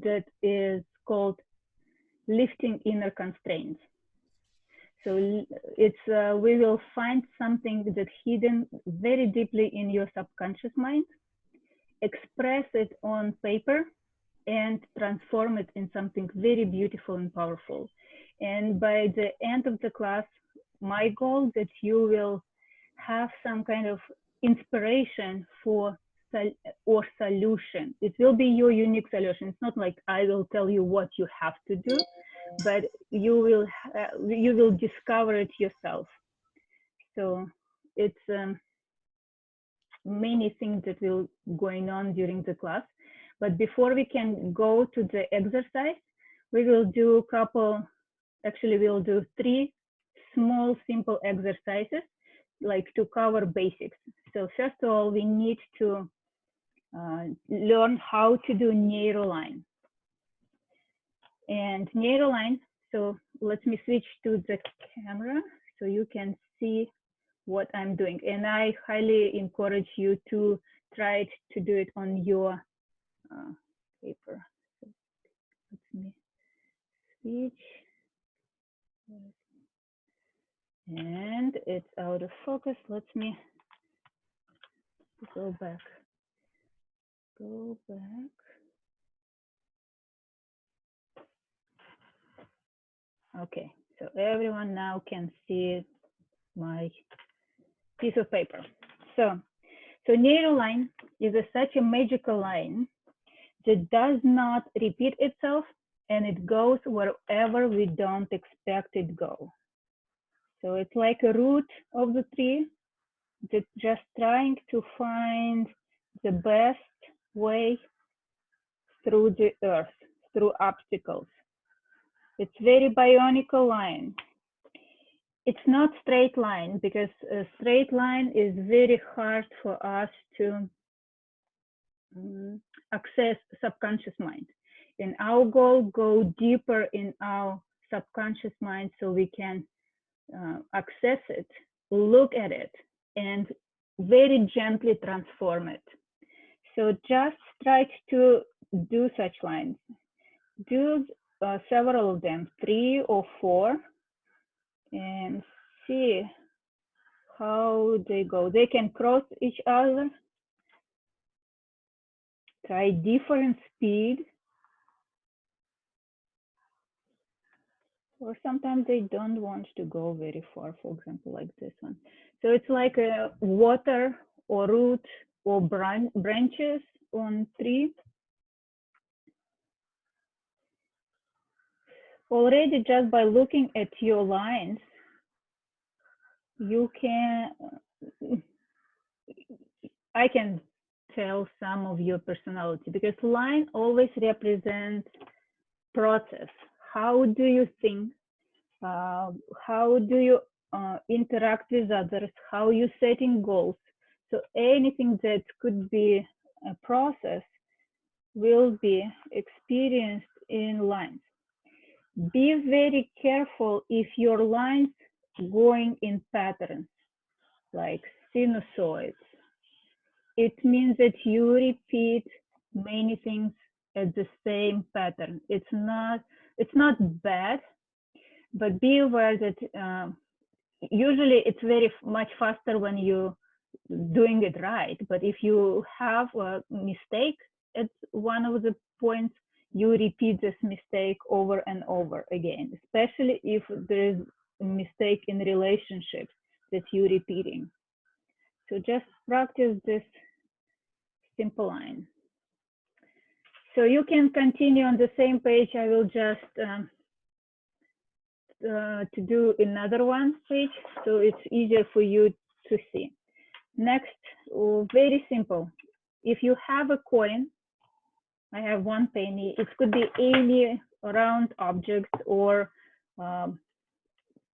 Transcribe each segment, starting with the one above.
that is called lifting inner constraints. So it's we will find something that's hidden very deeply in your subconscious mind, express it on paper, and transform it in something very beautiful and powerful. And by the end of the class, my goal that you will have some kind of inspiration for or solution. It will be your unique solution. It's not like I will tell you what you have to do, but you will discover it yourself. So it's many things that will going on during the class. But before we can go to the exercise, we will do a couple, actually we'll do 3 small simple exercises, like to cover basics. So first of all, we need to learn how to do neuroline. And neuroline, so let me switch to the camera so you can see what I'm doing. And I highly encourage you to try to do it on your paper. So let me switch. And it's out of focus. Let me go back. Go back. Okay, so everyone now can see my piece of paper. So neuroline is such a magical line that does not repeat itself, and it goes wherever we don't expect it to go. So it's like a root of the tree that's just trying to find the best way through the earth, through obstacles. It's very bionical line. It's not straight line, because a straight line is very hard for us to access subconscious mind. And our goal, go deeper in our subconscious mind so we can access it, look at it, and very gently transform it. So just try to do such lines. Do several of them, 3 or 4, and see how they go. They can cross each other. Try different speed. Or sometimes they don't want to go very far, for example, like this one. So it's like a water or root or branches on tree. Already just by looking at your lines, you can, I can tell some of your personality, because line always represents process. How do you think? How do you interact with others? How you setting goals? So anything that could be a process will be experienced in lines. Be very careful if your lines going in patterns, like sinusoids. It means that you repeat many things at the same pattern. It's not bad, but be aware that usually it's very much faster when you doing it right. But if you have a mistake at one of the points, you repeat this mistake over and over again, especially if there is a mistake in relationships that you're repeating. So just practice this simple line. So you can continue on the same page. I will just to do another one page, so it's easier for you to see. Next, very simple. If you have a coin, I have 1 penny. It could be any round object or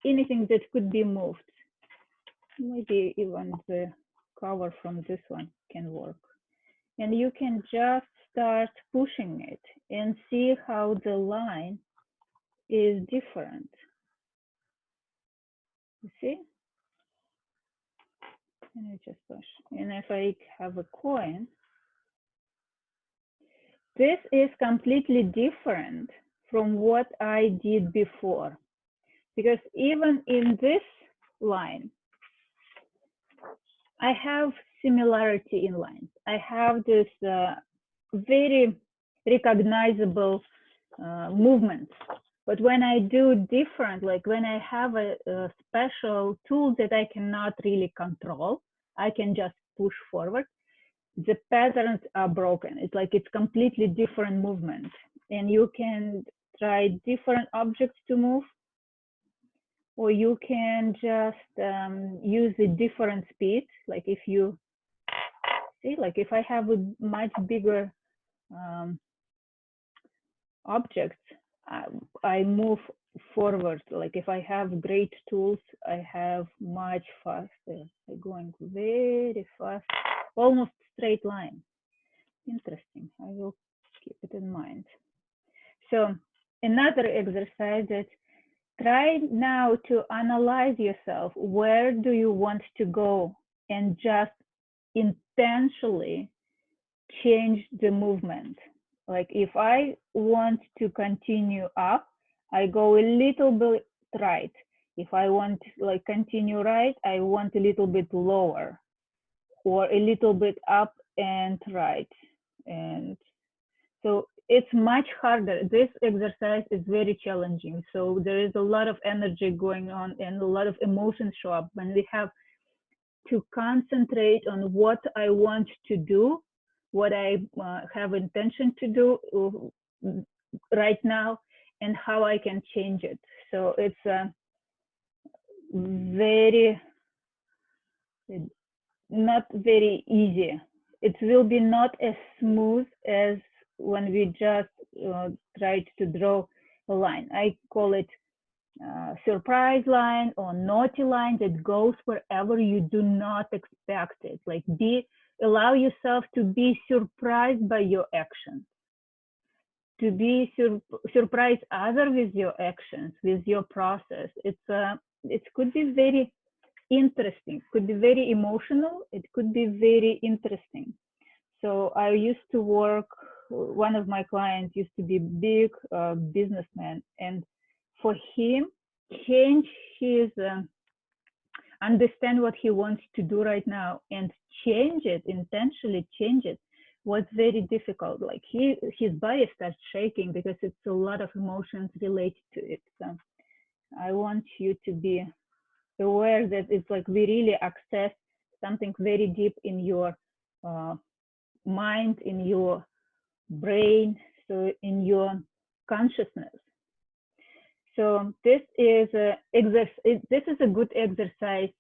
anything that could be moved. Maybe even the cover from this one can work. And you can just start pushing it and see how the line is different. You see? And I just push. And if I have a coin, this is completely different from what I did before. Because even in this line, I have similarity in lines. I have this very recognizable movements. But when I do different, like when I have a special tool that I cannot really control, I can just push forward, the patterns are broken. It's like it's completely different movement. And you can try different objects to move, or you can just use a different speed. Like if you see, like if I have a much bigger object, I move forward. Like if I have great tools, I have much faster. I'm going very fast, almost straight line. Interesting. I will keep it in mind. So another exercise that try now to analyze yourself. Where do you want to go? And just intentionally change the movement. Like if I want to continue up, I go a little bit right. If I want to like continue right, I want a little bit lower, or a little bit up and right. And so it's much harder. This exercise is very challenging. So there is a lot of energy going on and a lot of emotions show up when we have to concentrate on what I want to do, what I have intention to do right now, and how I can change it. So it's very, not very easy. It will be not as smooth as when we just tried to draw a line. I call it surprise line or naughty line that goes wherever you do not expect it. Like allow yourself to be surprised by your actions, to be surprise other with your actions, with your process. It could be very interesting, could be very emotional, it could be very interesting. So I used to work, one of my clients used to be big businessman, and for him, change his, understand what he wants to do right now and change it, intentionally change it, was very difficult. Like his body starts shaking because it's a lot of emotions related to it. So I want you to be aware that it's like we really access something very deep in your mind, in your brain, so in your consciousness. So this is a good exercise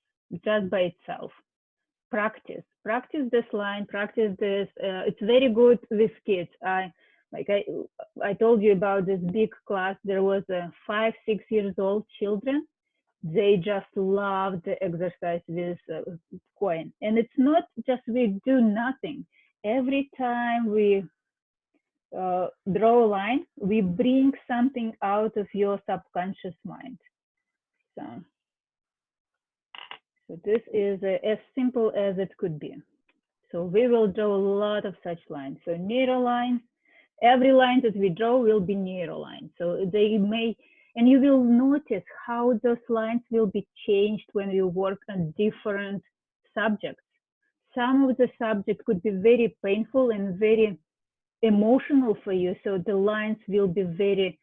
just by itself. Practice this line, practice this. It's very good with kids. I told you about this big class. There was 5, 6 years old children. They just love the exercise with coin. And it's not just we do nothing. Every time we draw a line, we bring something out of your subconscious mind. So this is as simple as it could be. So we will draw a lot of such lines. So neuro lines, every line that we draw will be neuro lines. So they may, and you will notice how those lines will be changed when you work on different subjects. Some of the subjects could be very painful and very emotional for you. So the lines will be very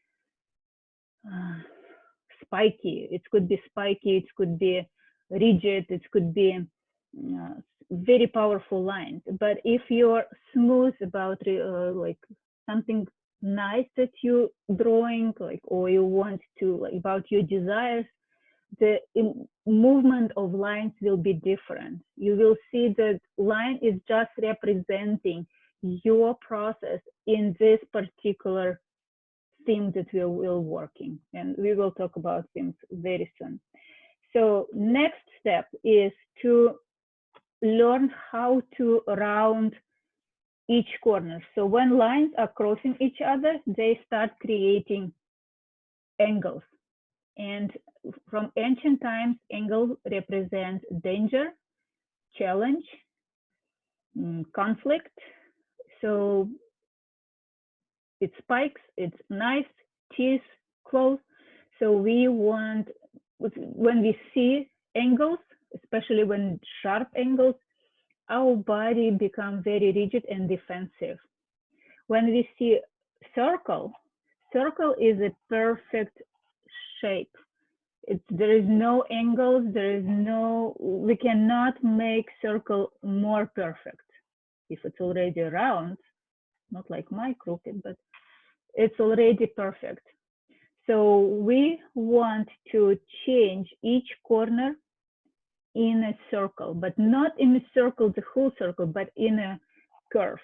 spiky. It could be spiky, it could be rigid, it could be very powerful lines. But if you're smooth about like something nice that you're drawing, like, or you want to, like, about your desires, the movement of lines will be different. You will see that line is just representing your process in this particular theme that we will working, and we will talk about themes very soon. So next step is to learn how to round each corner. So when lines are crossing each other, they start creating angles. And from ancient times, angles represent danger, challenge, conflict. So it spikes, it's knives, teeth, claws. So we want, when we see angles, especially when sharp angles, our body becomes very rigid and defensive. When we see circle, circle is a perfect shape. There is no angles, there is no, we cannot make circle more perfect. If it's already round, not like my crooked, but it's already perfect. So we want to change each corner in a circle, but not in a circle, the whole circle, but in a curve,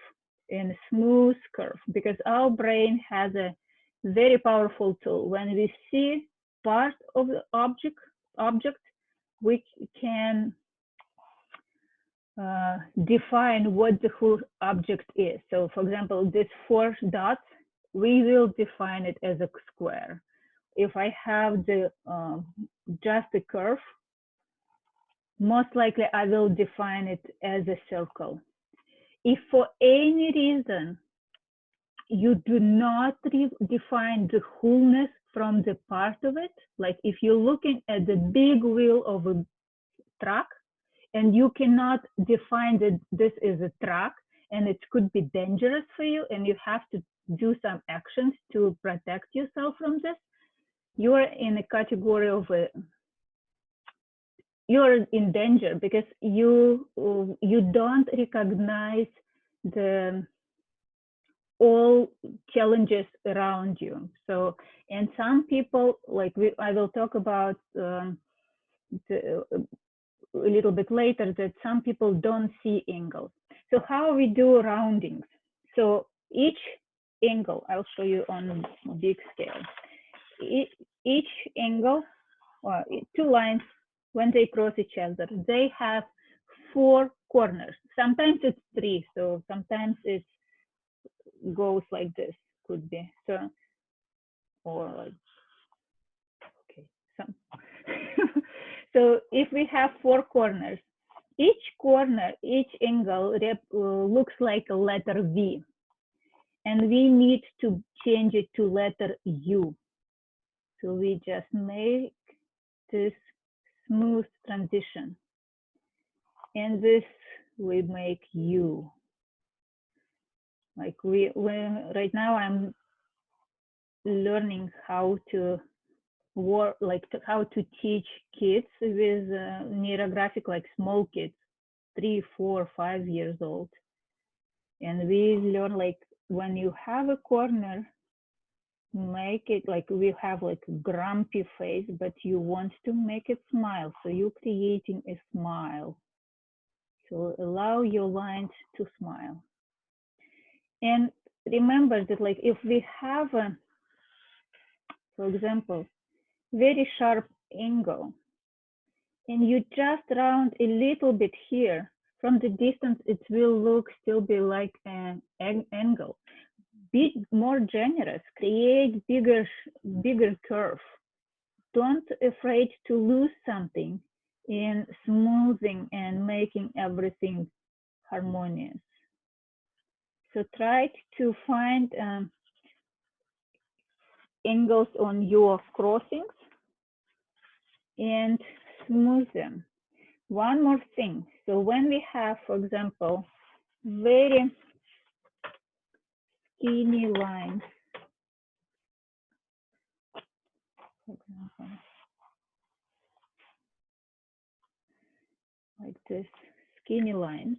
in a smooth curve, because our brain has a very powerful tool. When we see part of the object, we can define what the whole object is. So for example, these 4 dots, we will define it as a square. If I have the just a curve, most likely I will define it as a circle. If for any reason you do not define the wholeness from the part of it, like if you're looking at the big wheel of a truck and you cannot define that this is a truck and it could be dangerous for you and you have to do some actions to protect yourself from this, you are in a category of you're in danger because you don't recognize the all challenges around you. So, and some people, like I will talk about a little bit later, that some people don't see angles. So how we do roundings? So each angle, I'll show you on big scale. Each angle, or 2 lines, when they cross each other, they have 4 corners. Sometimes it's 3, so sometimes it goes like this, could be. So, or like, okay, some. So if we have 4 corners, each corner, each angle looks like a letter V. And we need to change it to letter U. So we just make this smooth transition. And this we make U. Like right now I'm learning how to work, like how to teach kids with Neurographic, like small kids, 3, 4, 5 years old. And we learn like when you have a corner, make it like we have like a grumpy face, but you want to make it smile. So you're creating a smile. So allow your lines to smile. And remember that like if we have a, for example, very sharp angle, and you just round a little bit here, from the distance it will look still be like an angle. Be more generous, create bigger curve. Don't afraid to lose something in smoothing and making everything harmonious. So try to find angles on your crossings and smooth them. One more thing. So when we have, for example, very skinny lines, for example, like this, skinny lines,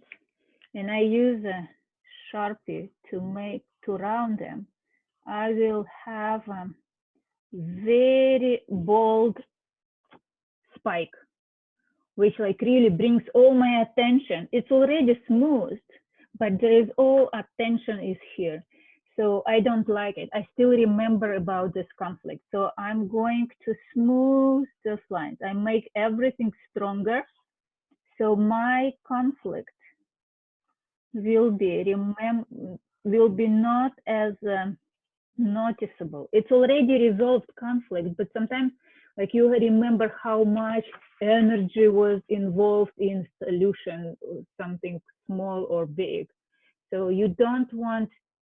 and I use a Sharpie to round them, I will have a very bold spike, which like really brings all my attention. It's already smooth, but there is all attention is here. So I don't like it. I still remember about this conflict. So I'm going to smooth those lines. I make everything stronger. So my conflict will be not as noticeable. It's already resolved conflict, but sometimes like you remember how much energy was involved in solution, something small or big. So you don't want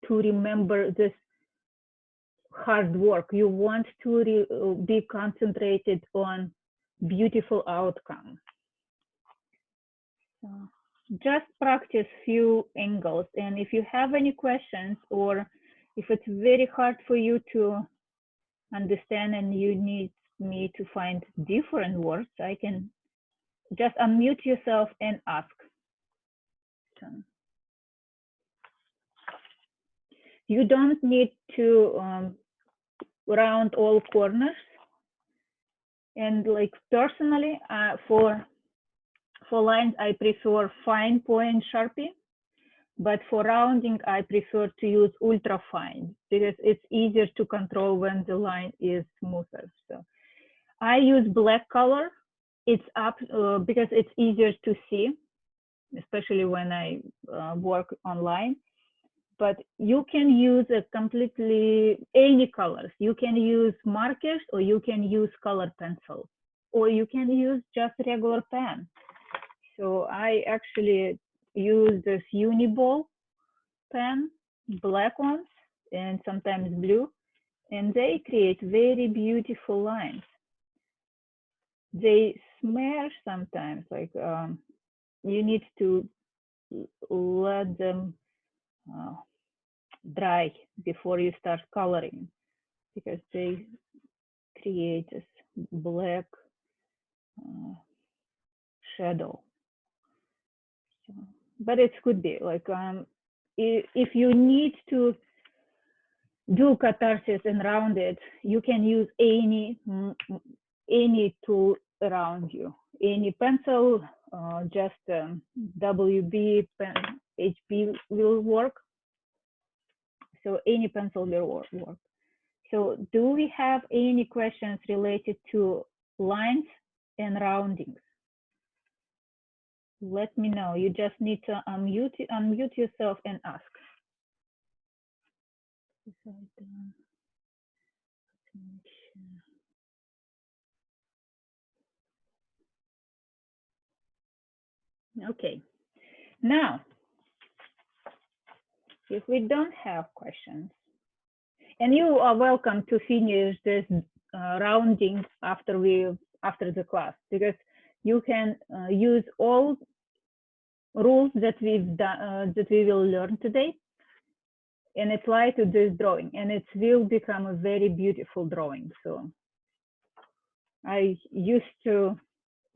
to remember this hard work. You want to be concentrated on beautiful outcome. So just practice few angles. And if you have any questions, or if it's very hard for you to understand and you need me to find different words, I can just unmute yourself and ask. So you don't need to round all corners. And like personally, for lines, I prefer fine point Sharpie, but for rounding, I prefer to use ultra fine because it's easier to control when the line is smoother. So I use black color. It's up because it's easier to see, especially when I work online. But you can use a completely any colors. You can use markers, or you can use color pencil, or you can use just regular pen. So I actually use this Uniball pen, black ones, and sometimes blue, and they create very beautiful lines. They smear sometimes, like you need to let them dry before you start coloring, because they create this black shadow. So, but it could be like if you need to do catharsis and round it, you can use any tool around you, any pencil, just WB pen, HB will work. So any pencil will work. So do we have any questions related to lines and roundings? Let me know. You just need to unmute yourself and ask. Okay. Now, if we don't have questions, and you are welcome to finish this rounding after the class, because you can use all rules that we've done, that we will learn today, and apply to this drawing, and it will become a very beautiful drawing. So I used to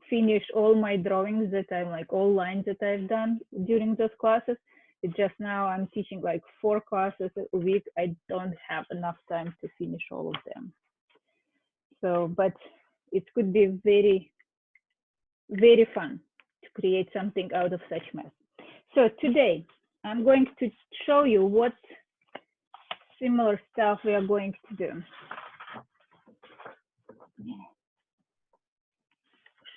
finish all my drawings that I'm like all lines that I've done during those classes. It's just now I'm teaching like 4 classes a week. I don't have enough time to finish all of them. So, but it could be very, very fun to create something out of such mess. So today I'm going to show you what similar stuff we are going to do.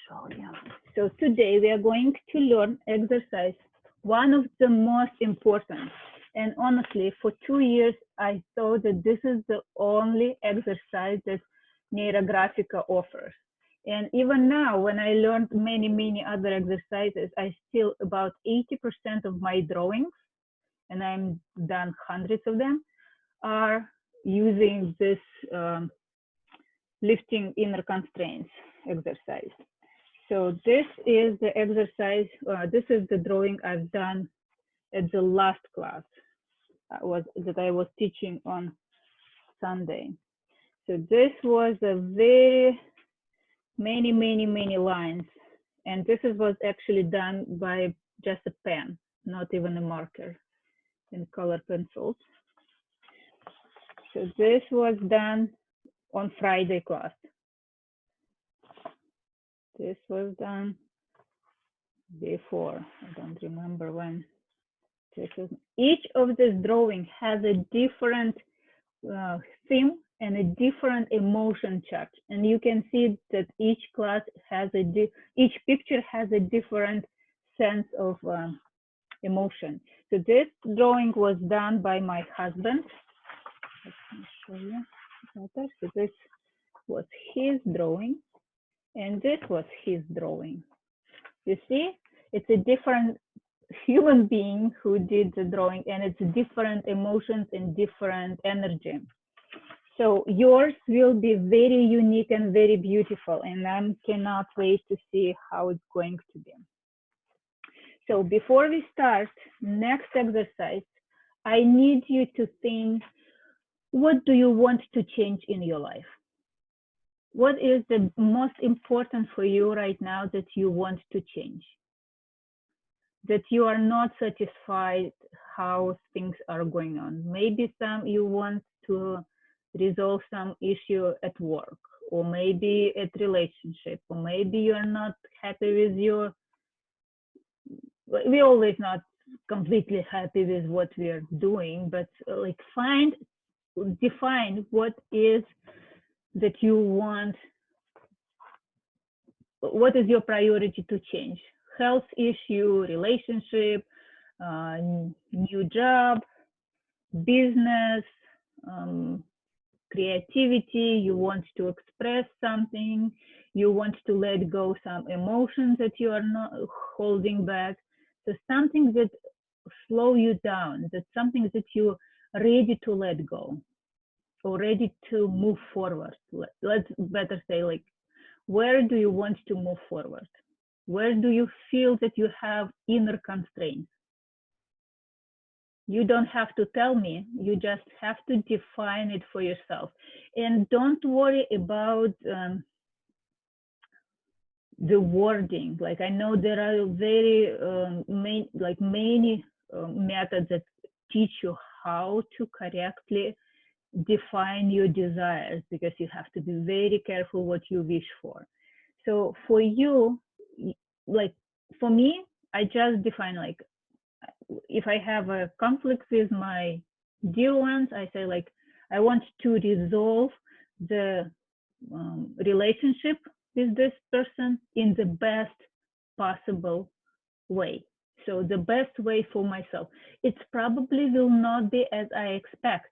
Show you. So today we are going to learn exercise, one of the most important. And honestly, for 2 years, I thought that this is the only exercise that Neurographica offers. And even now, when I learned many, many other exercises, I still about 80% of my drawings, and I'm done hundreds of them, are using this lifting inner constraints exercise. So this is the exercise, this is the drawing I've done at the last class that I was teaching on Sunday. So this was a very many lines. And this was actually done by just a pen, not even a marker, and color pencils. So this was done on Friday class. This was done before, I don't remember when. Each of this drawing has a different theme and a different emotion chart, and you can see that each class has each picture has a different sense of emotion. So this drawing was done by my husband. Let me show you better. So this was his drawing, and this was his drawing. You see, it's a different human being who did the drawing, and it's different emotions and different energy. So yours will be very unique and very beautiful, and I cannot wait to see how it's going to be. So before we start next exercise, I need you to think, what do you want to change in your life? What is the most important for you right now that you want to change? That you are not satisfied how things are going on. Maybe some you want to resolve some issue at work, or maybe at relationship, or maybe you're not happy with your, we're always not completely happy with what we're doing, but like define what is that you want, what is your priority to change? Health issue, relationship, new job, business, creativity, you want to express something, you want to let go some emotions that you are not holding back. So something that slow you down, that's something that you're ready to let go or ready to move forward. Let's better say, like, where do you want to move forward? Where do you feel that you have inner constraints? You don't have to tell me, you just have to define it for yourself. And don't worry about the wording. Like, I know there are very many methods that teach you how to correctly define your desires, because you have to be very careful what you wish for. So for you, like for me, I just define, like, if I have a conflict with my dear ones, I say, like, I want to resolve the relationship with this person in the best possible way. So the best way for myself. It probably will not be as I expect,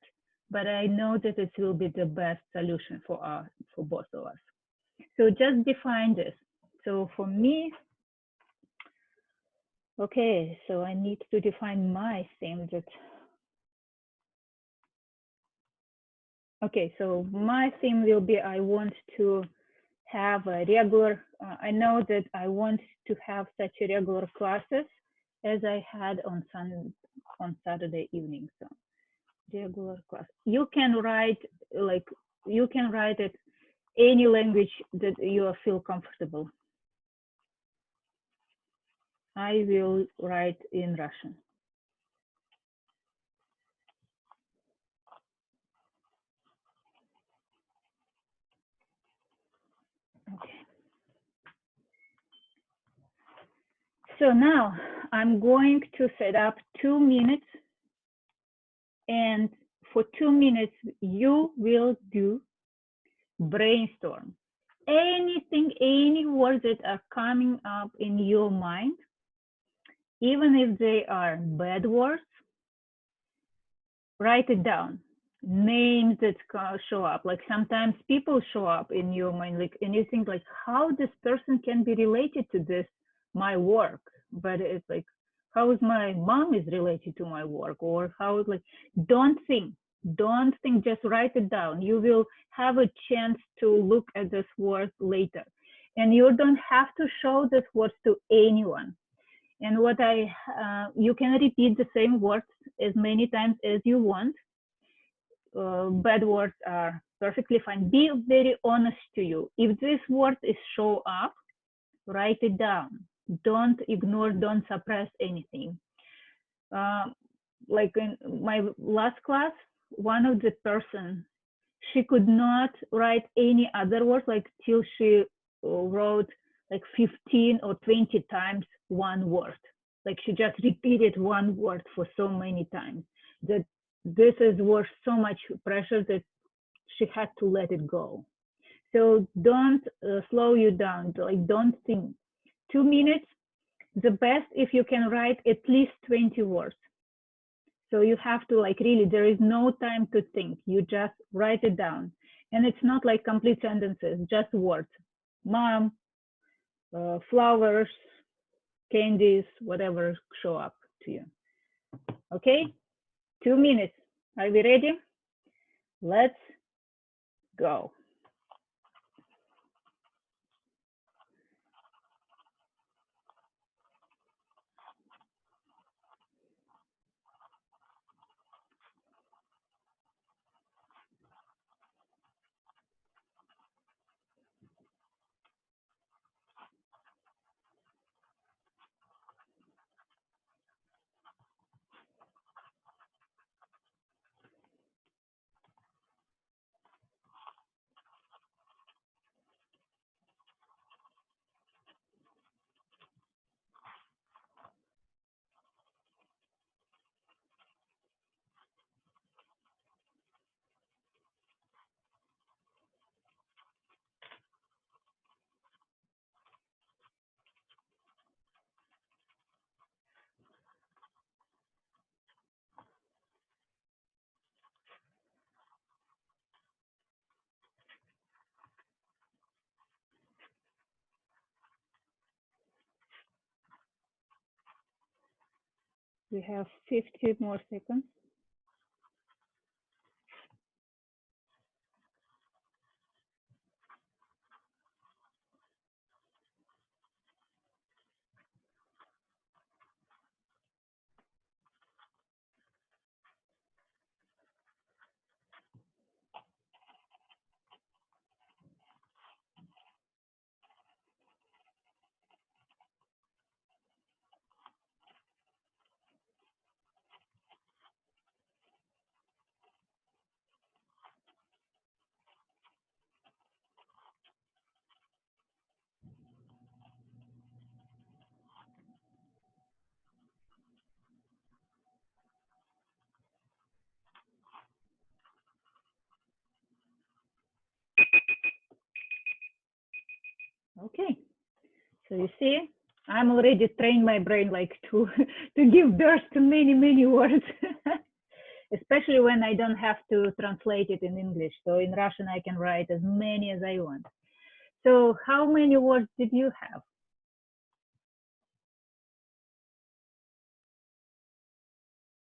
but I know that it will be the best solution for us, for both of us. So just define this. So for me, okay, so I need to define my theme. Okay, so my theme will be, I want to have a regular, I know that I want to have such a regular classes as I had on Saturday evening. So regular class. You can write, like, you can write it any language that you feel comfortable. I will write in Russian. Okay. So now I'm going to set up 2 minutes, and for 2 minutes you will do brainstorm. Anything, any words that are coming up in your mind, even if they are bad words, write it down. Names that show up, like sometimes people show up in your mind, like, and you think, like, how this person can be related to this, my work, but it's like, how is my mom is related to my work, or how is, like, don't think, just write it down. You will have a chance to look at this word later, and you don't have to show this words to anyone. And what you can repeat the same words as many times as you want. Bad words are perfectly fine. Be very honest to you. If this word is show up, write it down. Don't ignore, don't suppress anything. Like in my last class, one of the person, she could not write any other words, like, till she wrote like 15 or 20 times one word. Like, she just repeated one word for so many times that this is worth so much pressure that she had to let it go. So don't slow you down. Like, don't think. 2 minutes, the best if you can write at least 20 words. So you have to, like, really, there is no time to think. You just write it down. And it's not like complete sentences, just words. Mom, flowers, candies, whatever show up to you. Okay, 2 minutes. Are we ready? Let's Go. We have 50 more seconds. Okay, so you see, I'm already trained my brain like to to give birth to many words, especially when I don't have to translate it in English. So in Russian, I can write as many as I want. So how many words did you have?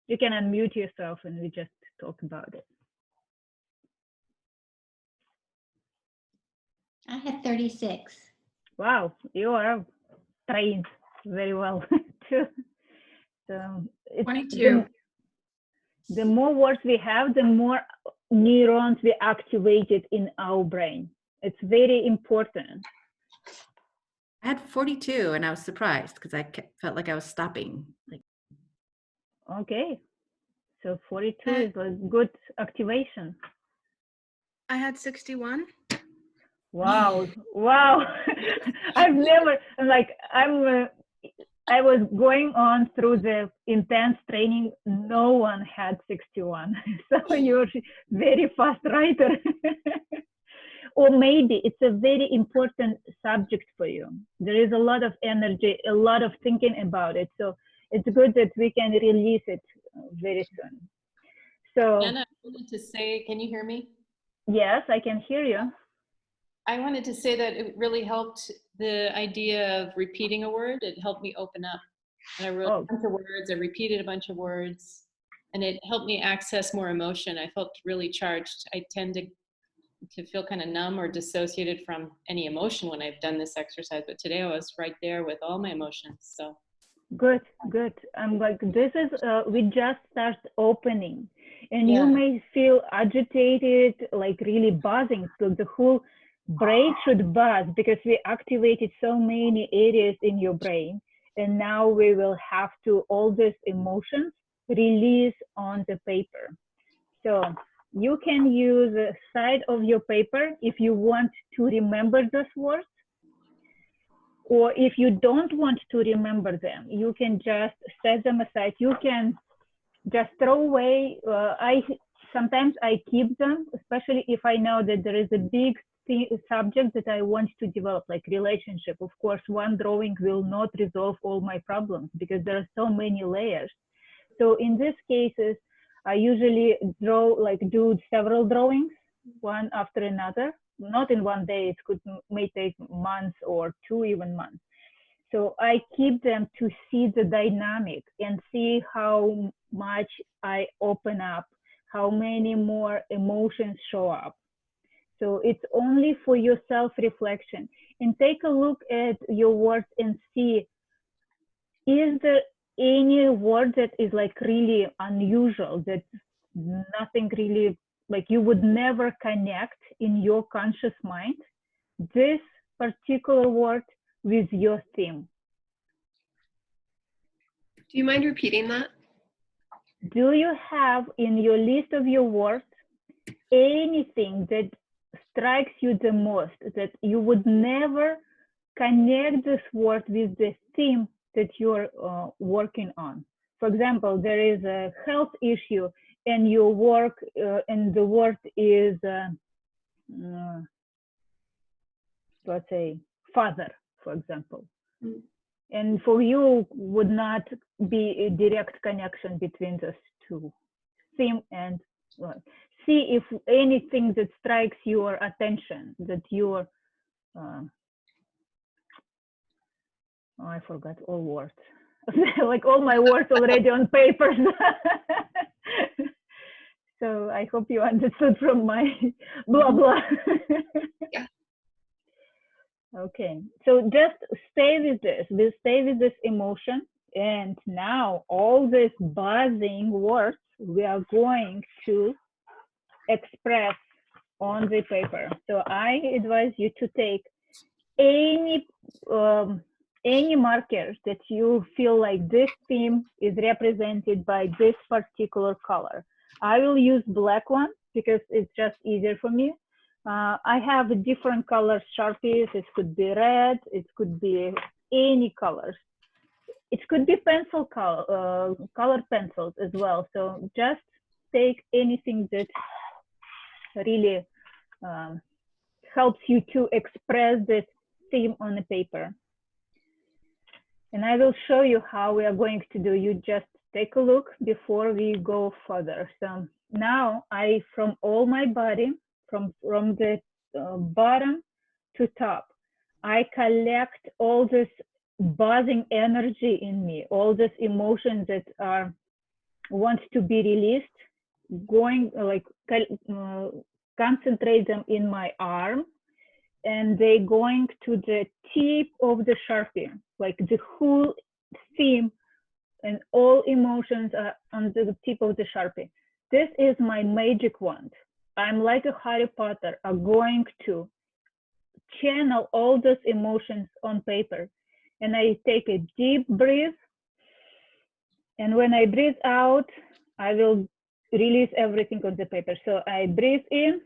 You can unmute yourself and we just talk about it. I had 36. Wow, you are trained very well too. So it's 22. The more words we have, the more neurons we activated in our brain. It's very important. I had 42 and I was surprised because I felt like I was stopping. Okay, so 42 is a good activation. I had 61. Wow, wow. I've never, like, I was going on through the intense training. No one had 61. So you're very fast writer. Or maybe it's a very important subject for you. There is a lot of energy, a lot of thinking about it. So it's good that we can release it very soon. So Anna, I wanted to say, can you hear me? yes, I can hear you. I wanted to say that it really helped the idea of repeating a word. It helped me open up. And I wrote a bunch of words, I repeated a bunch of words, and it helped me access more emotion. I felt really charged. I tend to feel kind of numb or dissociated from any emotion when I've done this exercise, but today I was right there with all my emotions. So good. I'm like, this is we just start opening, and you may feel agitated, like really buzzing. So the whole brain should buzz because we activated so many areas in your brain, and now we will have to all these emotions release on the paper. So you can use the side of your paper if you want to remember those words, or if you don't want to remember them, you can just set them aside. You can just throw away. Sometimes I keep them, especially if I know that there is a big subject that I want to develop, like relationship. Of course, one drawing will not resolve all my problems because there are so many layers. So in these cases, I usually do several drawings, one after another, not in one day. It may take months or 2 even months. So I keep them to see the dynamic and see how much I open up, how many more emotions show up. So it's only for your self-reflection. And take a look at your words and see, is there any word that is like really unusual, that nothing really, like you would never connect in your conscious mind this particular word with your theme? Do you mind repeating that? Do you have in your list of your words anything that strikes you the most, that you would never connect this word with the theme that you're working on? For example, there is a health issue and your work and the word is, let's say, father, for example. Mm. And for you would not be a direct connection between those two, theme and see if anything that strikes your attention, that you're, oh, I forgot all words. Like all my words already on papers. So I hope you understood from my blah, blah. Yeah. Okay, so just stay with this. We'll stay with this emotion. And now all these buzzing words we are going to express on the paper. So I advise you to take any markers that you feel like this theme is represented by this particular color. I will use black one because it's just easier for me. I have different color Sharpies. It could be red. It could be any colors. It could be pencil color, colored pencils as well. So just take anything that really helps you to express this theme on the paper. And I will show you how we are going to do. You just take a look before we go further. So now from all my body, from the bottom to top, I collect all this buzzing energy in me, all this emotions that want to be released, going like concentrate them in my arm, and they going to the tip of the Sharpie, like the whole theme and all emotions are on the tip of the Sharpie. This is my magic wand. I'm like a Harry Potter, are going to channel all those emotions on paper. And I take a deep breath. And when I breathe out, I will release everything on the paper. So I breathe in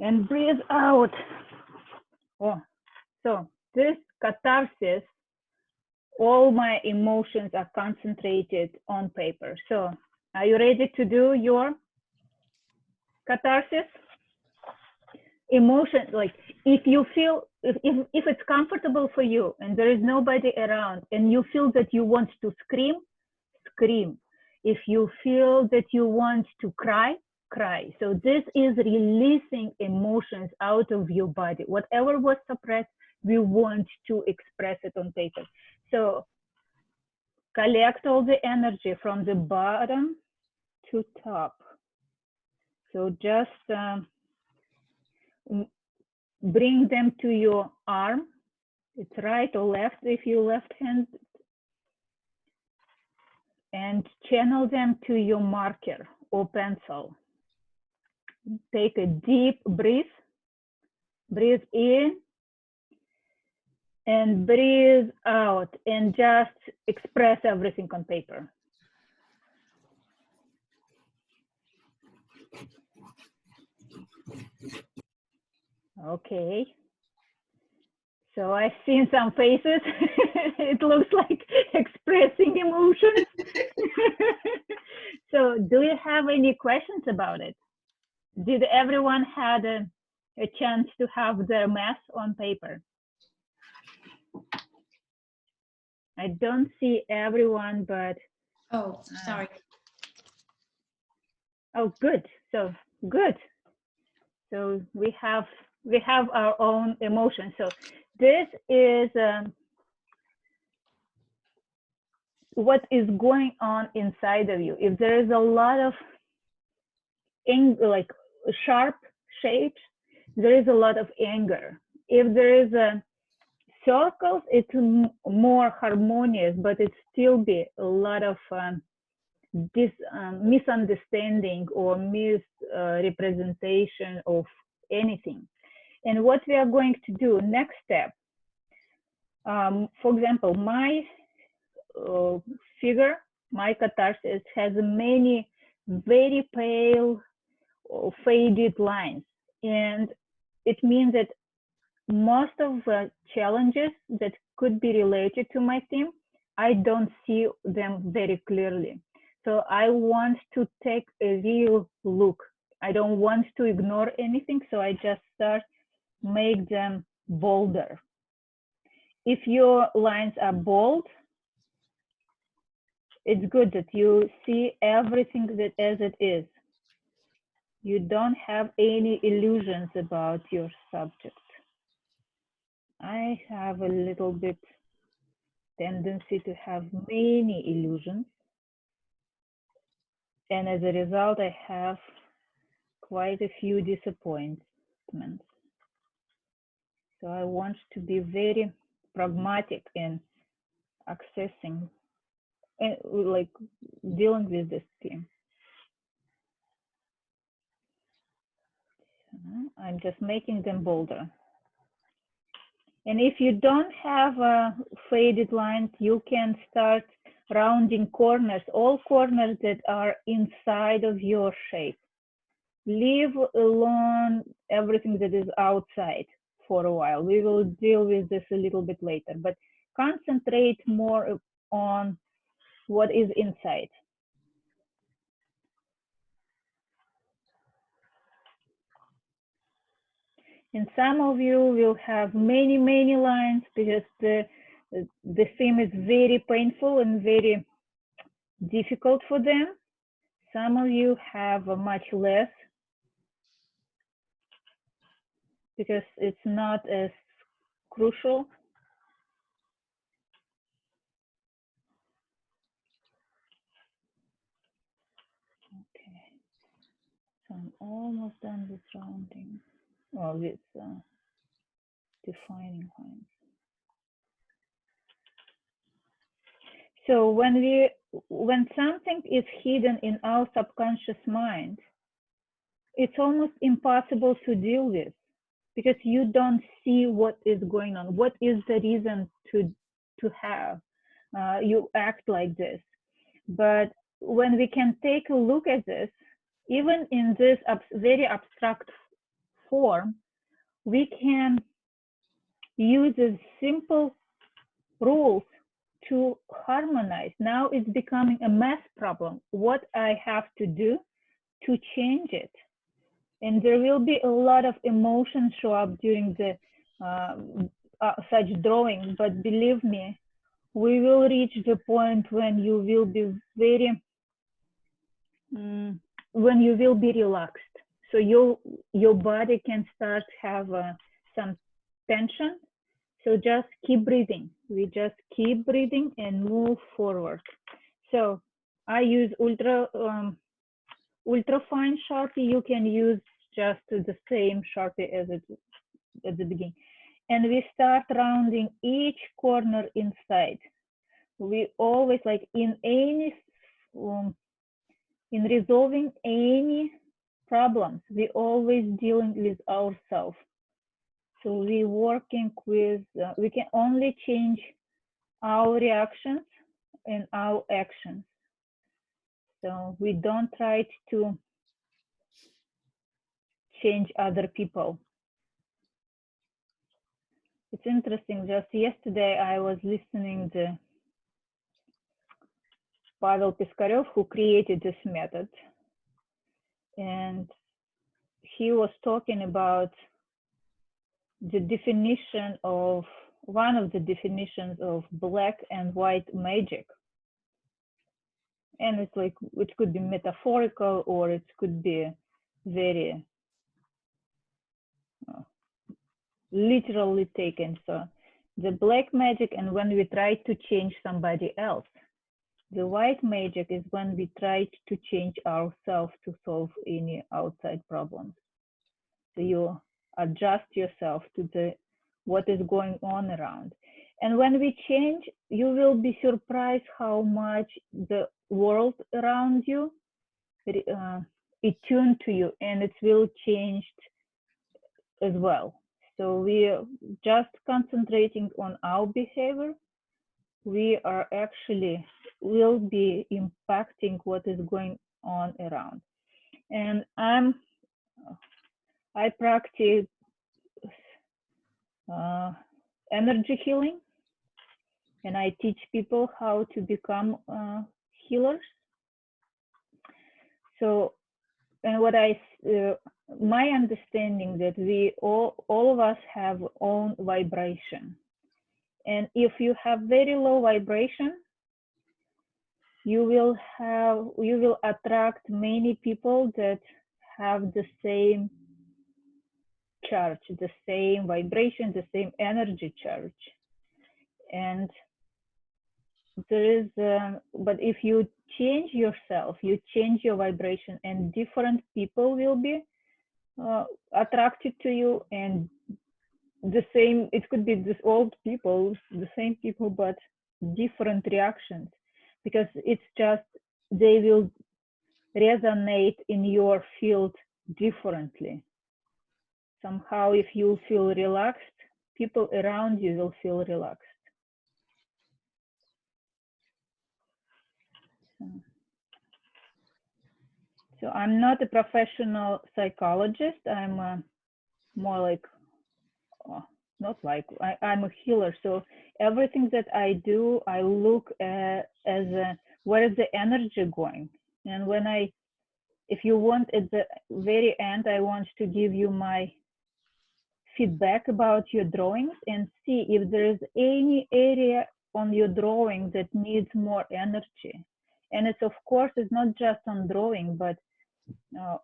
and breathe out. Oh, so this catharsis, all my emotions are concentrated on paper. So are you ready to do your catharsis? Emotion, like if you feel, if it's comfortable for you and there is nobody around and you feel that you want to scream, scream. If you feel that you want to cry, cry. So this is releasing emotions out of your body. Whatever was suppressed, we want to express it on paper. So collect all the energy from the bottom to top. So just bring them to your arm. It's right or left if you left hand. And channel them to your marker or pencil. Take a deep breath. Breathe in and breathe out, and just express everything on paper. Okay. So I've seen some faces. It looks like expressing emotions. So do you have any questions about it? Did everyone had a chance to have their mess on paper? I don't see everyone, but Oh, sorry. oh, good. So good. So we have our own emotions. So this is what is going on inside of you. If there is a lot of like sharp shapes, there is a lot of anger. If there is a circles, it's more harmonious, but it still be a lot of this misunderstanding or misrepresentation of anything. And what we are going to do next step, for example, my figure, my catharsis has many very pale faded lines, and it means that most of the challenges that could be related to my theme, I don't see them very clearly. So I want to take a real look. I don't want to ignore anything, so I just start make them bolder. If your lines are bold, it's good that you see everything that as it is. You don't have any illusions about your subject. I have a little bit tendency to have many illusions. And as a result, I have quite a few disappointments. So I want to be very pragmatic in accessing and like dealing with this theme. I'm just making them bolder. And if you don't have faded lines, you can start rounding corners, all corners that are inside of your shape. Leave alone everything that is outside for a while. We will deal with this a little bit later, but concentrate more on what is inside. And some of you will have many, many lines because the theme is very painful and very difficult for them. Some of you have much less because it's not as crucial. Okay, so I'm almost done with rounding, or with defining lines. So when something is hidden in our subconscious mind, it's almost impossible to deal with because you don't see what is going on. What is the reason to have you act like this? But when we can take a look at this, even in this very abstract form, we can use a simple rules to harmonize. Now it's becoming a math problem. What I have to do to change it. And there will be a lot of emotions show up during the such drawing, but believe me, we will reach the point when you will be very, when you will be relaxed. So your body can start have some tension. So just keep breathing. We just keep breathing and move forward. So I use ultra fine Sharpie. You can use just the same Sharpie as it at the beginning. And we start rounding each corner inside. We always like in any, in resolving any problems, we always dealing with ourselves. So we working with, we can only change our reactions and our actions. So we don't try to change other people. It's interesting, just yesterday I was listening to Pavel Piskarev, who created this method. And he was talking about the definition of, one of the definitions of black and white magic. And it's like, it could be metaphorical or it could be very literally taken. So the black magic, and when we try to change somebody else. The white magic is when we try to change ourselves to solve any outside problems. So you adjust yourself to what is going on around. And when we change, you will be surprised how much the world around you is tuned to you, and it will change as well. So we are just concentrating on our behavior. We are actually will be impacting what is going on around. And I practice energy healing, and I teach people how to become healers. So, and what my understanding that we all of us have own vibration, and if you have very low vibration, you will attract many people that have the same charge, the same vibration, the same energy charge. And there is, but if you change yourself, you change your vibration, and different people will be attracted to you, and the same, it could be this old people, the same people, but different reactions, because it's just, they will resonate in your field differently. Somehow, if you feel relaxed, people around you will feel relaxed. So I'm not a professional psychologist. I'm more like, not like, I'm a healer. So everything that I do, I look at as where is the energy going? And when if you want, at the very end, I want to give you my feedback about your drawings and see if there is any area on your drawing that needs more energy. And it's, of course, it's not just on drawing, but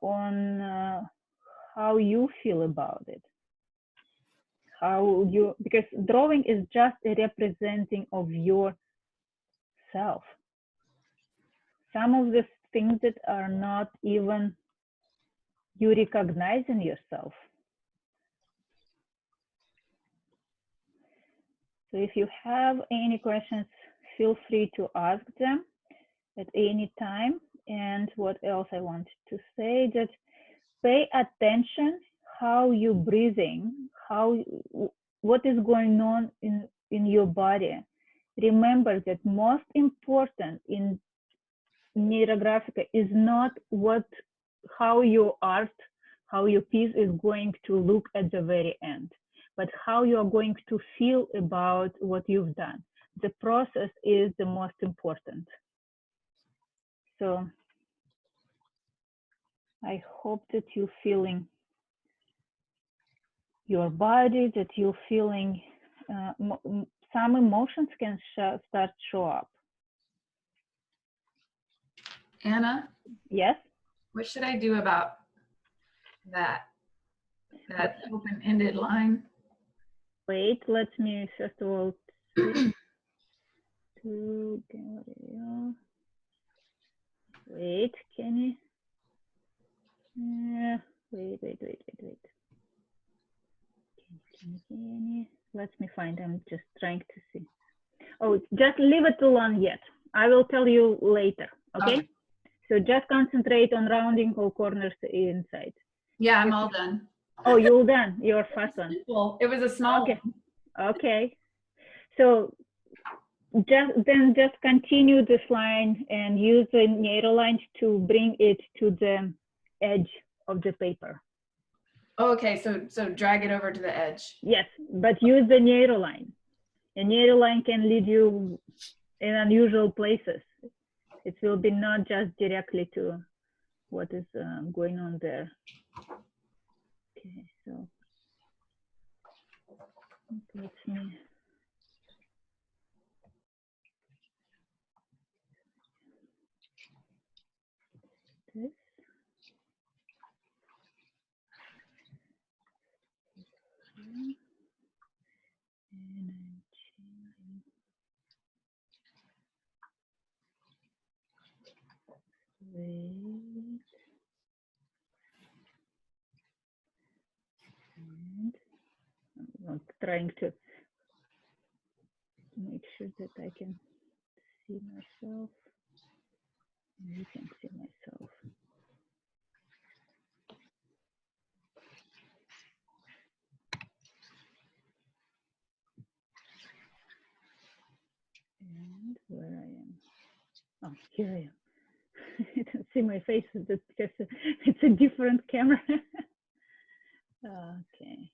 on how you feel about it. How you, because drawing is just a representing of yourself. Some of the things that are not even you recognize in yourself. So if you have any questions, feel free to ask them at any time. And what else I wanted to say, that pay attention how you're breathing, what is going on in your body. Remember that most important in Neurographica is not how your art, how your piece is going to look at the very end, but how you are going to feel about what you've done. The process is the most important. So I hope that you're feeling your body, that you're feeling some emotions can start show up. Anna? Yes? What should I do about that open-ended line? Wait, let me first of all wait, can you? Wait. Can you? Let me find. I'm just trying to see. Oh, just leave it alone yet. I will tell you later. Okay. So just concentrate on rounding all corners inside. Yeah, I'm all done. Oh, you're done. You're fast one. It was a small one. Okay. So just continue this line and use the narrow lines to bring it to the edge of the paper. Oh, okay, so drag it over to the edge. Yes, but use the narrow line. A narrow line can lead you in unusual places. It will be not just directly to what is going on there. Okay, so let me. This. And I'm changing. Wait. I'm trying to make sure that I can see myself. You can see myself. And where I am. Oh, here I am. You don't see my face because it's a different camera. Okay.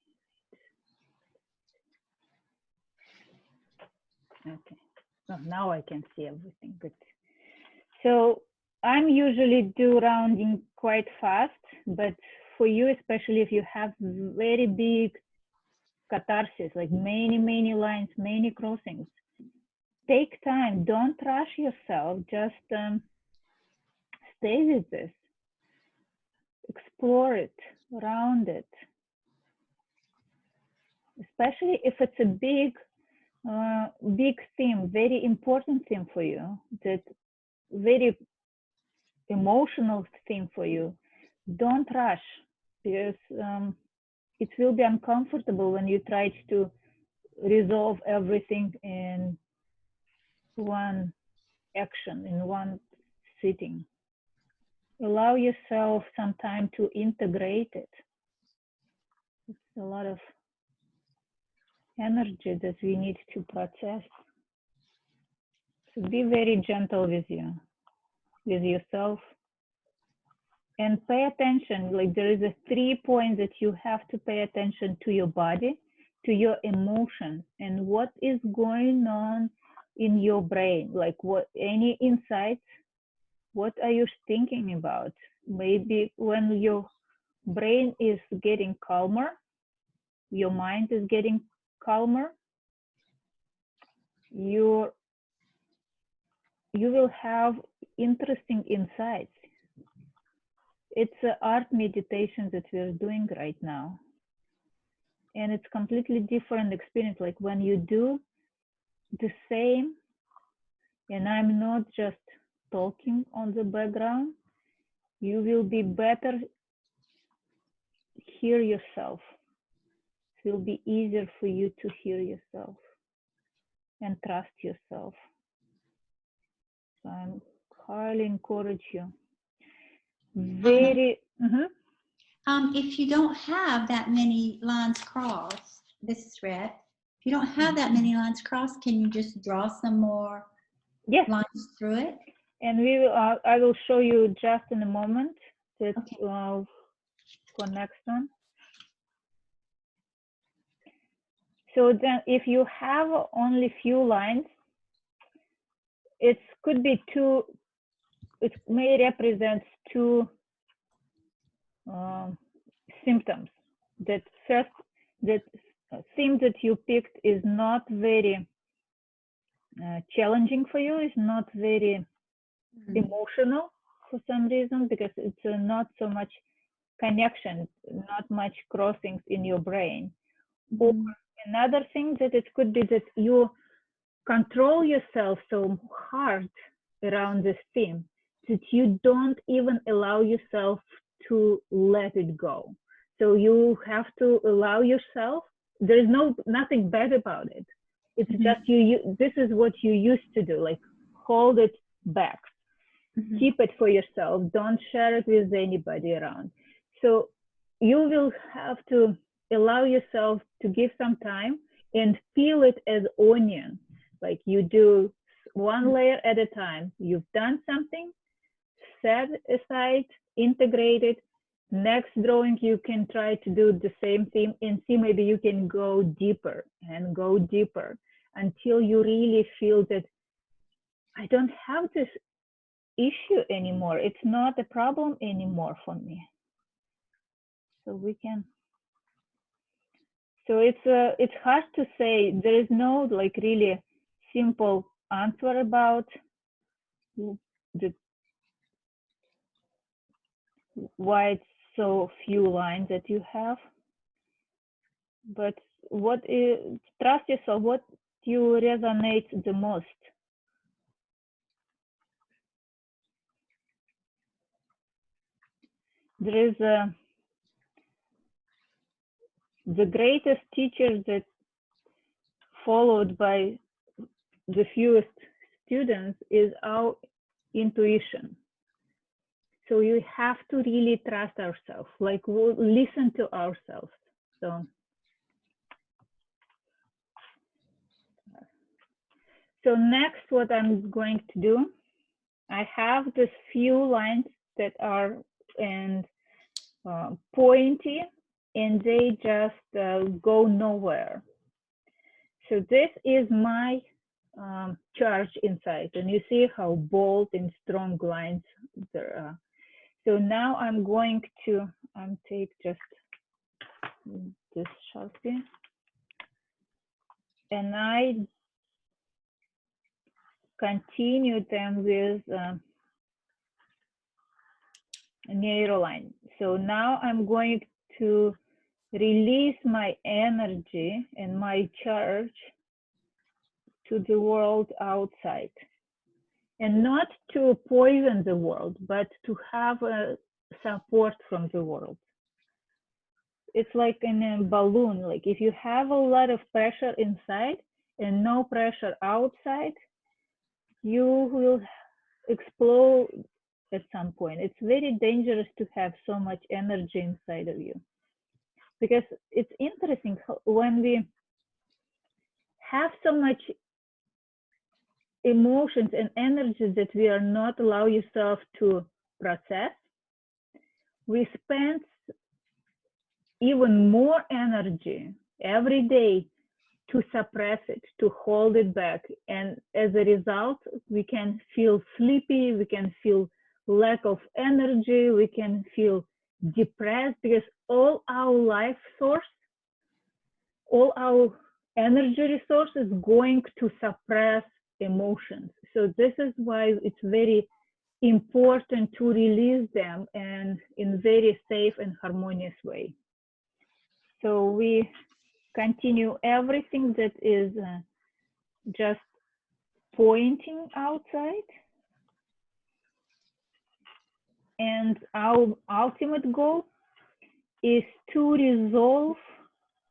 Okay. Well, now I can see everything. Good. So I'm usually do rounding quite fast, but for you, especially if you have very big catharsis, like many lines, many crossings, take time. Don't rush yourself. Just stay with this. Explore it, round it. Especially if it's a big theme, very important theme for you, that very emotional theme for you. Don't rush, because it will be uncomfortable when you try to resolve everything in one action, in one sitting. Allow yourself some time to integrate it. It's a lot of energy that we need to process. So be very gentle with you, with yourself, and pay attention. Like there is a 3 points that you have to pay attention to your body, to your emotions, and what is going on in your brain. Like what, any insights, what are you thinking about? Maybe when your brain is getting calmer, your mind is getting calmer, you will have interesting insights. It's an art meditation that we're doing right now. And it's completely different experience. Like when you do the same, and I'm not just talking on the background, you will be better hear yourself. It will be easier for you to hear yourself and trust yourself. So I'm highly encourage you. Very, If you don't have that many lines crossed, this is red. If you don't have that many lines crossed, can you just draw some more yes, lines through it? and we will, I will show you just in a moment that Okay. for next one. So then if you have only few lines, it could be two, it may represent two symptoms. That first, that theme that you picked is not very challenging for you, is not very emotional for some reason, because it's not so much connection, not much crossings in your brain. Or another thing that it could be that you control yourself so hard around this theme that you don't even allow yourself to let it go. So you have to allow yourself. There's nothing bad about it. It's just you. This is what you used to do. Like hold it back, keep it for yourself. Don't share it with anybody around. So you will have to allow yourself to give some time and peel it as onion. Like you do one layer at a time. You've done something, set aside, integrate it. Next drawing, you can try to do the same thing and see maybe you can go deeper and go deeper until you really feel that I don't have this issue anymore. It's not a problem anymore for me. So we can. So it's hard to say. There is no like really simple answer about the why it's so few lines that you have. But what is, trust yourself, what you resonate the most. There is the greatest teacher that followed by the fewest students is our intuition. So you have to really trust ourselves, like we'll listen to ourselves. So next, what I'm going to do, I have this few lines that are pointy, and they just go nowhere. So this is my charge inside, and you see how bold and strong lines there are. So now I'm going to take just this Sharpie, and I continue them with a narrow line. So now I'm going to release my energy and my charge to the world outside, and not to poison the world, but to have a support from the world. It's like in a balloon. Like if you have a lot of pressure inside and no pressure outside, you will explode at some point. It's very dangerous to have so much energy inside of you, because it's interesting when we have so much emotions and energy that we are not allow yourself to process, we spend even more energy every day to suppress it, to hold it back. And as a result, we can feel sleepy, we can feel lack of energy, we can feel depressed, because all our life source, all our energy resources going to suppress emotions. So this is why it's very important to release them, and in very safe and harmonious way. So we continue everything that is just pointing outside. And our ultimate goal is to resolve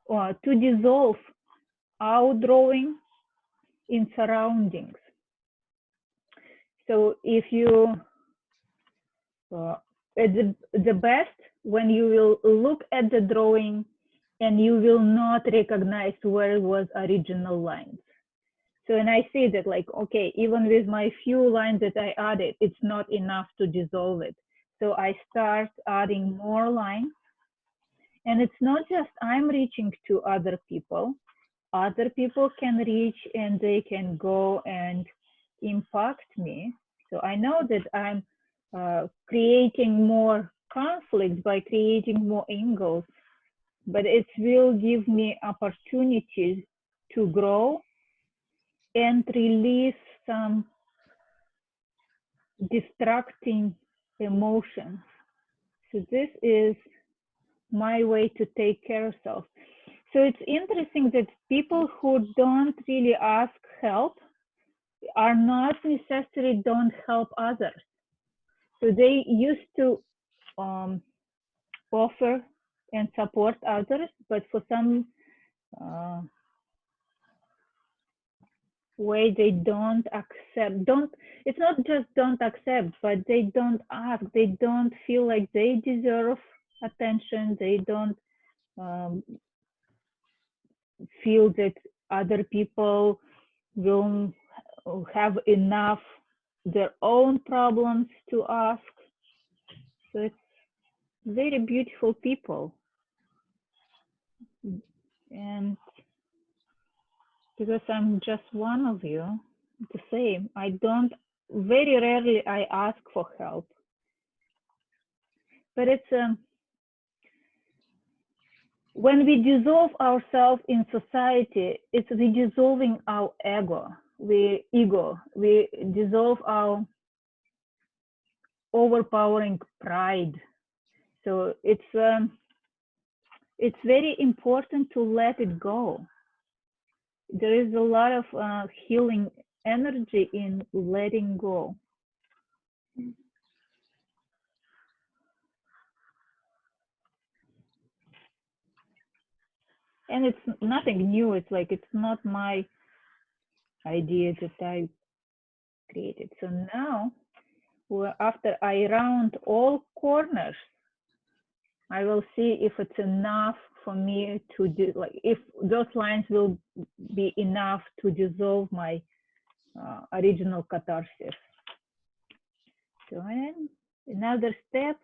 or to dissolve our drawing in surroundings. So if you, at the best, when you will look at the drawing and you will not recognize where was original lines. So, and I see that like, okay, even with my few lines that I added, it's not enough to dissolve it. So I start adding more lines. And it's not just I'm reaching to other people can reach and they can go and impact me. So I know that I'm creating more conflict by creating more angles, but it will give me opportunities to grow and release some distracting emotions. So this is my way to take care of self. So it's interesting that people who don't really ask help are not necessarily don't help others. So they used to offer and support others, but for some way they don't accept, it's not just don't accept, but they don't ask, they don't feel like they deserve attention, they don't feel that other people will have enough their own problems to ask. So it's very beautiful people. And because I'm just one of you, the same, very rarely I ask for help. But it's, when we dissolve ourselves in society, it's we dissolving our ego. We dissolve our overpowering pride. So it's very important to let it go. There is a lot of healing energy in letting go. and it's nothing new. It's like, it's not my idea that I created. So now, after I round all corners, I will see if it's enough for me to do, like, if those lines will be enough to dissolve my original catharsis. So then another step.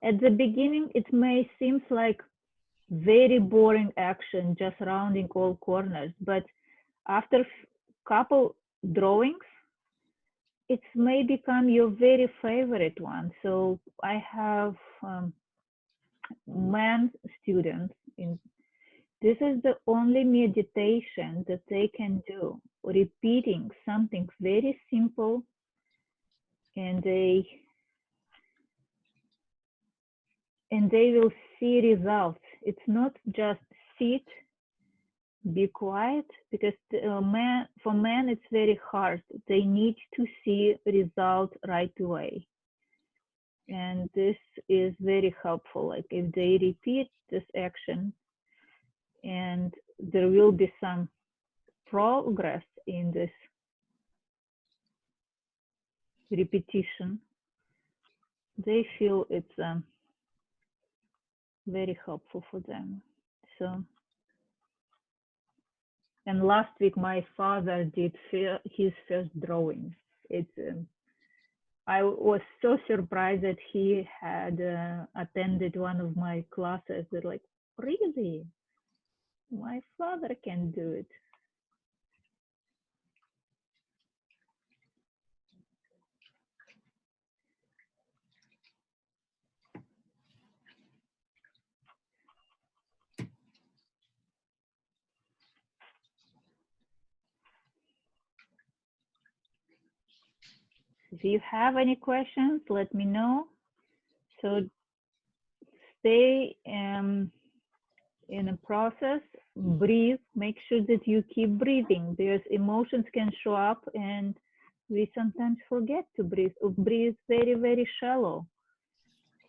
At the beginning, it may seem like very boring action, just rounding all corners, but after couple drawings, it may become your very favorite one. So I have man students this is the only meditation that they can do, repeating something very simple, and they will see results. It's not just sit, be quiet, because for men it's very hard. They need to see results right away. And this is very helpful. Like if they repeat this action, and there will be some progress in this repetition, they feel it's very helpful for them. So, and last week my father did his first drawing. It's I was so surprised that he had attended one of my classes. They're like, really? My father can do it. If you have any questions, let me know. So stay in a process, breathe, make sure that you keep breathing, because emotions can show up and we sometimes forget to breathe, or breathe very, very shallow.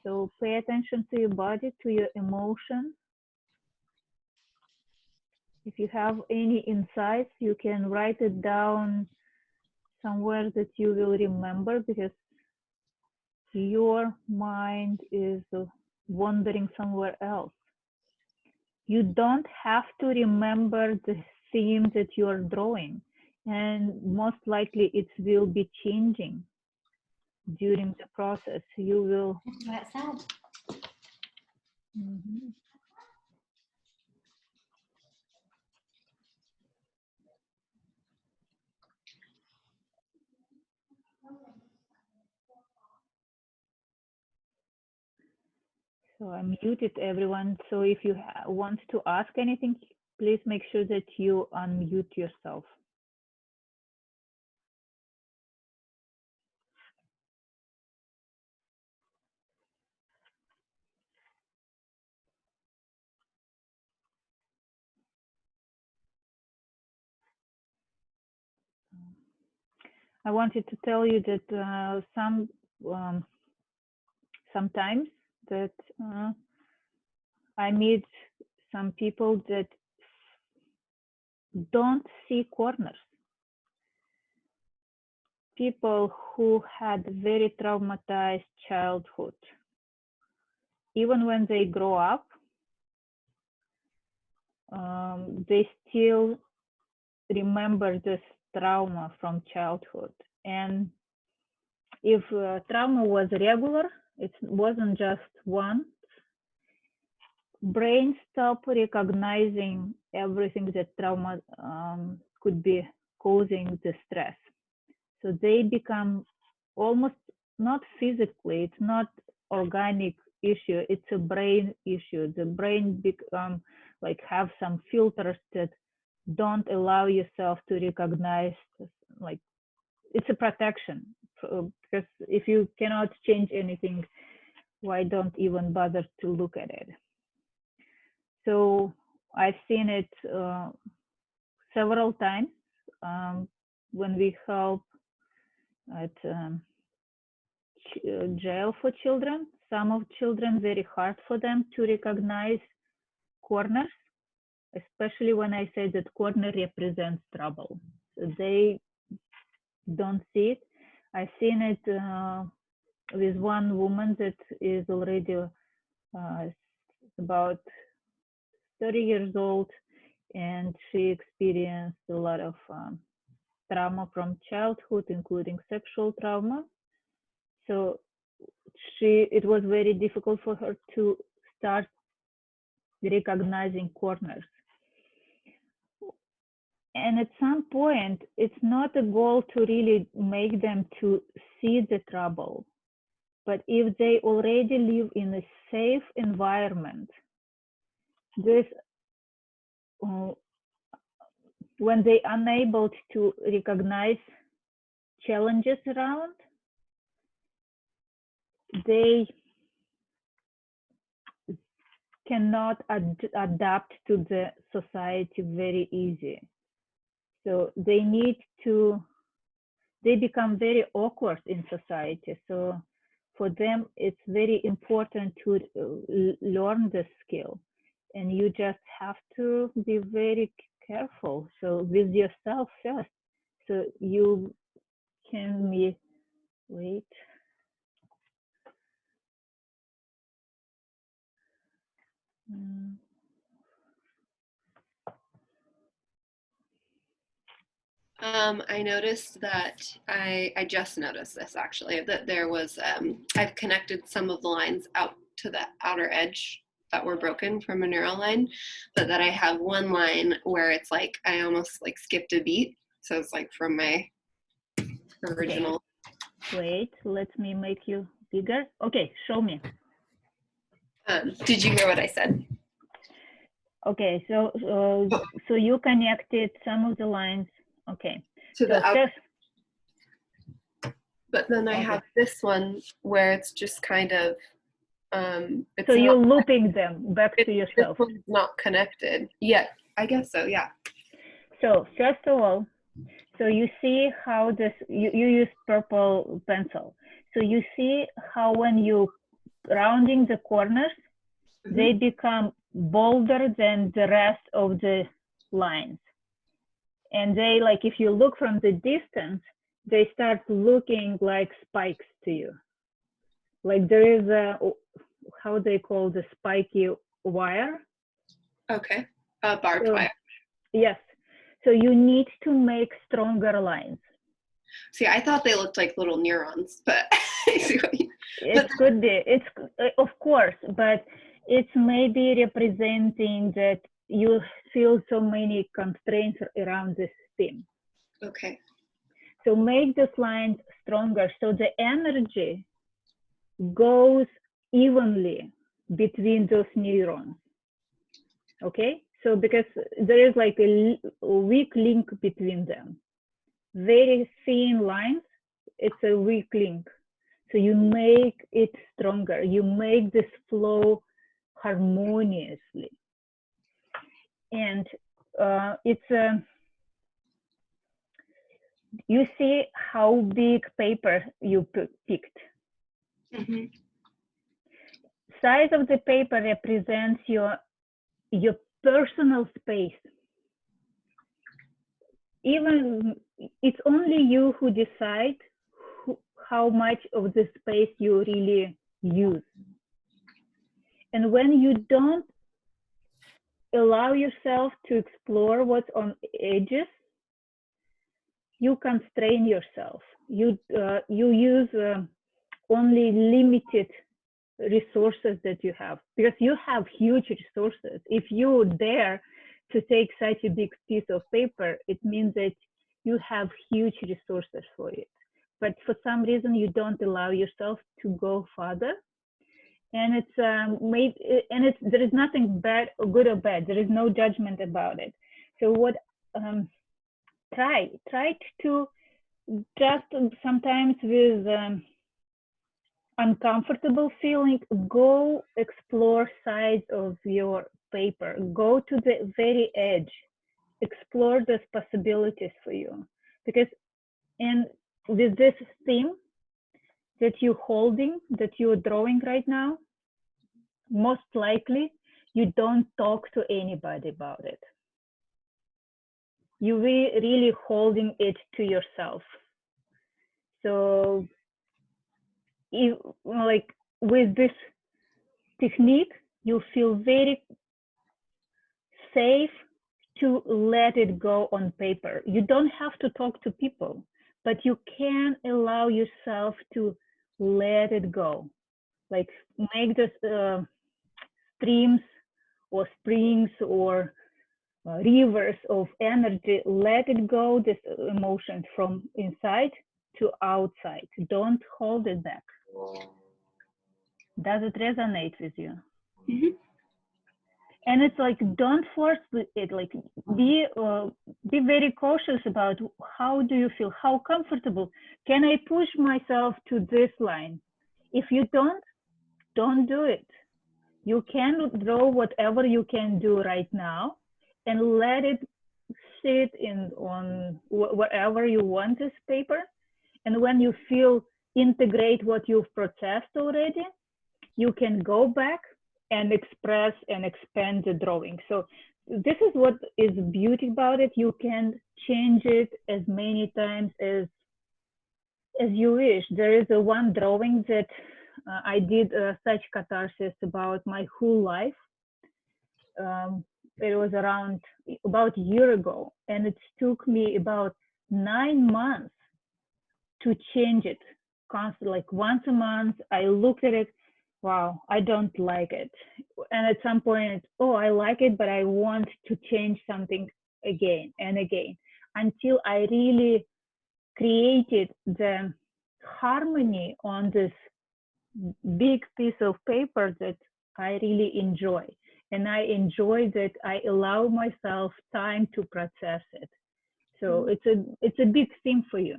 So pay attention to your body, to your emotions. If you have any insights, you can write it down somewhere that you will remember, because your mind is wandering somewhere else. You don't have to remember the theme that you are drawing, and most likely it will be changing during the process. You will. Go outside. Mhm. So I muted everyone. So if you want to ask anything, please make sure that you unmute yourself. I wanted to tell you that sometimes that I meet some people that don't see corners. People who had very traumatized childhood. Even when they grow up, they still remember this trauma from childhood. And if trauma was regular, it wasn't just one, brain stop recognizing everything that trauma could be causing the stress. So they become almost not physically, it's not organic issue, it's a brain issue. The brain become like have some filters that don't allow yourself to recognize, like it's a protection, because if you cannot change anything, why don't even bother to look at it? So I've seen it several times when we help at jail for children. some of children very hard for them to recognize corners, especially when I say that corner represents trouble. So they don't see it. I've seen it with one woman that is already about 30 years old, and she experienced a lot of trauma from childhood, including sexual trauma. So it was very difficult for her to start recognizing corners. And at some point, it's not a goal to really make them to see the trouble, but if they already live in a safe environment, this when they are unable to recognize challenges around, they cannot adapt to the society very easy. So they become very awkward in society. So for them, it's very important to learn the skill. And you just have to be very careful. So with yourself first. So you can be, wait. I noticed that I just noticed this actually, that there was, I've connected some of the lines out to the outer edge that were broken from a neural line, but that I have one line where it's like, I almost like skipped a beat. So it's like from my original. Okay. Wait, let me make you bigger. Okay, show me. Did you hear what I said? Okay, so you connected some of the lines. Okay. To the outer. Just, but then I have this one where it's just kind of. It's so you're looping them back to yourself. This one's not connected. Yeah, I guess so. Yeah. So first of all, so you see how this you use purple pencil. So you see how when you rounding the corners, they become bolder than the rest of the lines. And they, like, if you look from the distance, they start looking like spikes to you. Like there is a, how they call the spiky wire. Okay, barbed wire. Yes. So you need to make stronger lines. See, I thought they looked like little neurons, but it could be. It's of course, but it's maybe representing that you feel so many constraints around this theme. Okay. So make these lines stronger so the energy goes evenly between those neurons. Okay, so because there is like a weak link between them. Very thin lines, it's a weak link. So you make it stronger. You make this flow harmoniously. And you see how big paper you picked. Size of the paper represents your personal space. Even it's only you who decide how much of the space you really use. And when you don't allow yourself to explore what's on edges, you constrain yourself. You use only limited resources that you have, because you have huge resources. If you dare to take such a big piece of paper, it means that you have huge resources for it. But for some reason, you don't allow yourself to go further. And it's there is nothing bad or good or bad. There is no judgment about it. So what try to just sometimes with uncomfortable feeling, go explore sides of your paper. Go to the very edge. Explore those possibilities for you. Because with this theme, that you're holding, that you're drawing right now, most likely you don't talk to anybody about it. You're really holding it to yourself. So if, like with this technique, you feel very safe to let it go on paper. You don't have to talk to people, but you can allow yourself to let it go. Like make this streams or springs or rivers of energy, let it go, this emotion from inside to outside. Don't hold it back. Does it resonate with you? Mm-hmm. And it's like, don't force it, like be very cautious about how do you feel, how comfortable. Can I push myself to this line? If you don't do it. You can draw whatever you can do right now and let it sit on wherever you want this paper. And when you feel integrate what you've processed already, you can go back and express and expand the drawing. So this is what is beauty about it. You can change it as many times as you wish. There is one drawing that I did such catharsis about my whole life. It was about a year ago, and it took me about 9 months to change it constantly. Like once a month, I looked at it. Wow, I don't like it. And at some point, oh, I like it, but I want to change something again and again until I really created the harmony on this big piece of paper that I really enjoy. And I enjoy that I allow myself time to process it. So it's a big thing for you.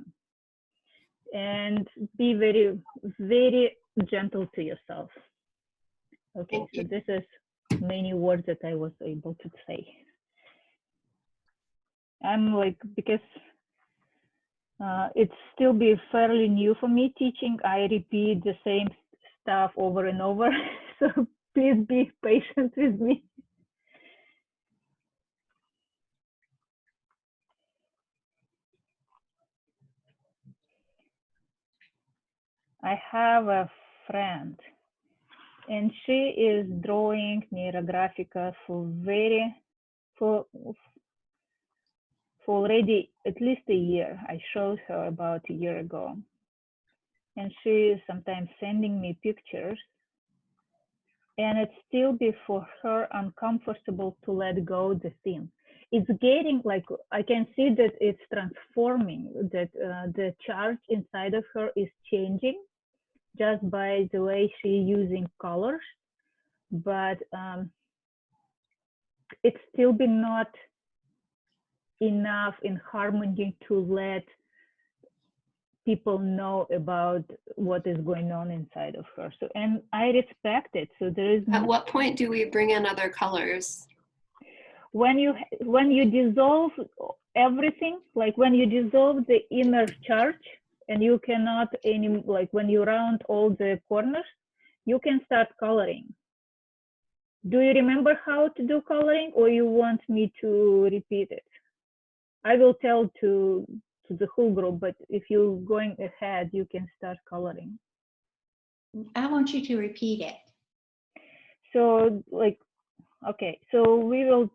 And be very, very gentle to yourself. Okay, so this is many words that I was able to say. I'm like, because it's still be fairly new for me teaching, I repeat the same stuff over and over. So please be patient with me. I have a friend, and she is drawing Neurographica for already at least a year. I showed her about a year ago, and she is sometimes sending me pictures, and it's still be for her uncomfortable to let go the theme. It's getting like, I can see that it's transforming, that the charge inside of her is changing just by the way she's using colors, but it's still been not enough in harmony to let people know about what is going on inside of her. So, and I respect it. So there is. At what point do we bring in other colors? When you dissolve everything, like when you dissolve the inner charge, and you cannot like when you round all the corners, you can start coloring. Do you remember how to do coloring, or you want me to repeat it? I will tell to the whole group, but if you're going ahead, you can start coloring. I want you to repeat it. So like, okay, so we will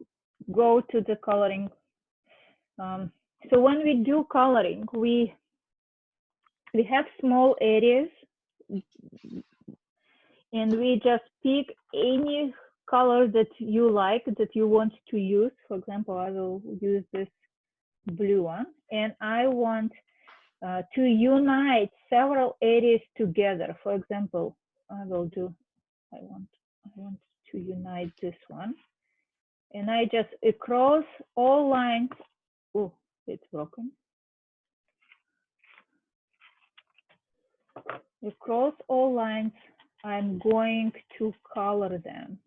go to the coloring. So when we do coloring, we have small areas, and we just pick any color that you like, that you want to use. For example, I will use this blue one, and I want to unite several areas together. For example, I want to unite this one, and I just across all lines. Oh, it's broken. Across all lines, I'm going to color them.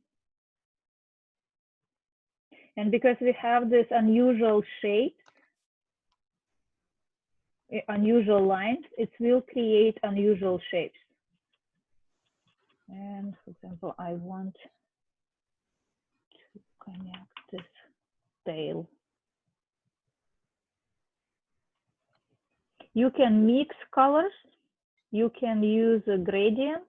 And because we have this unusual shape, unusual lines, it will create unusual shapes. And for example, I want to connect this tail. You can mix colors. You can use a gradient.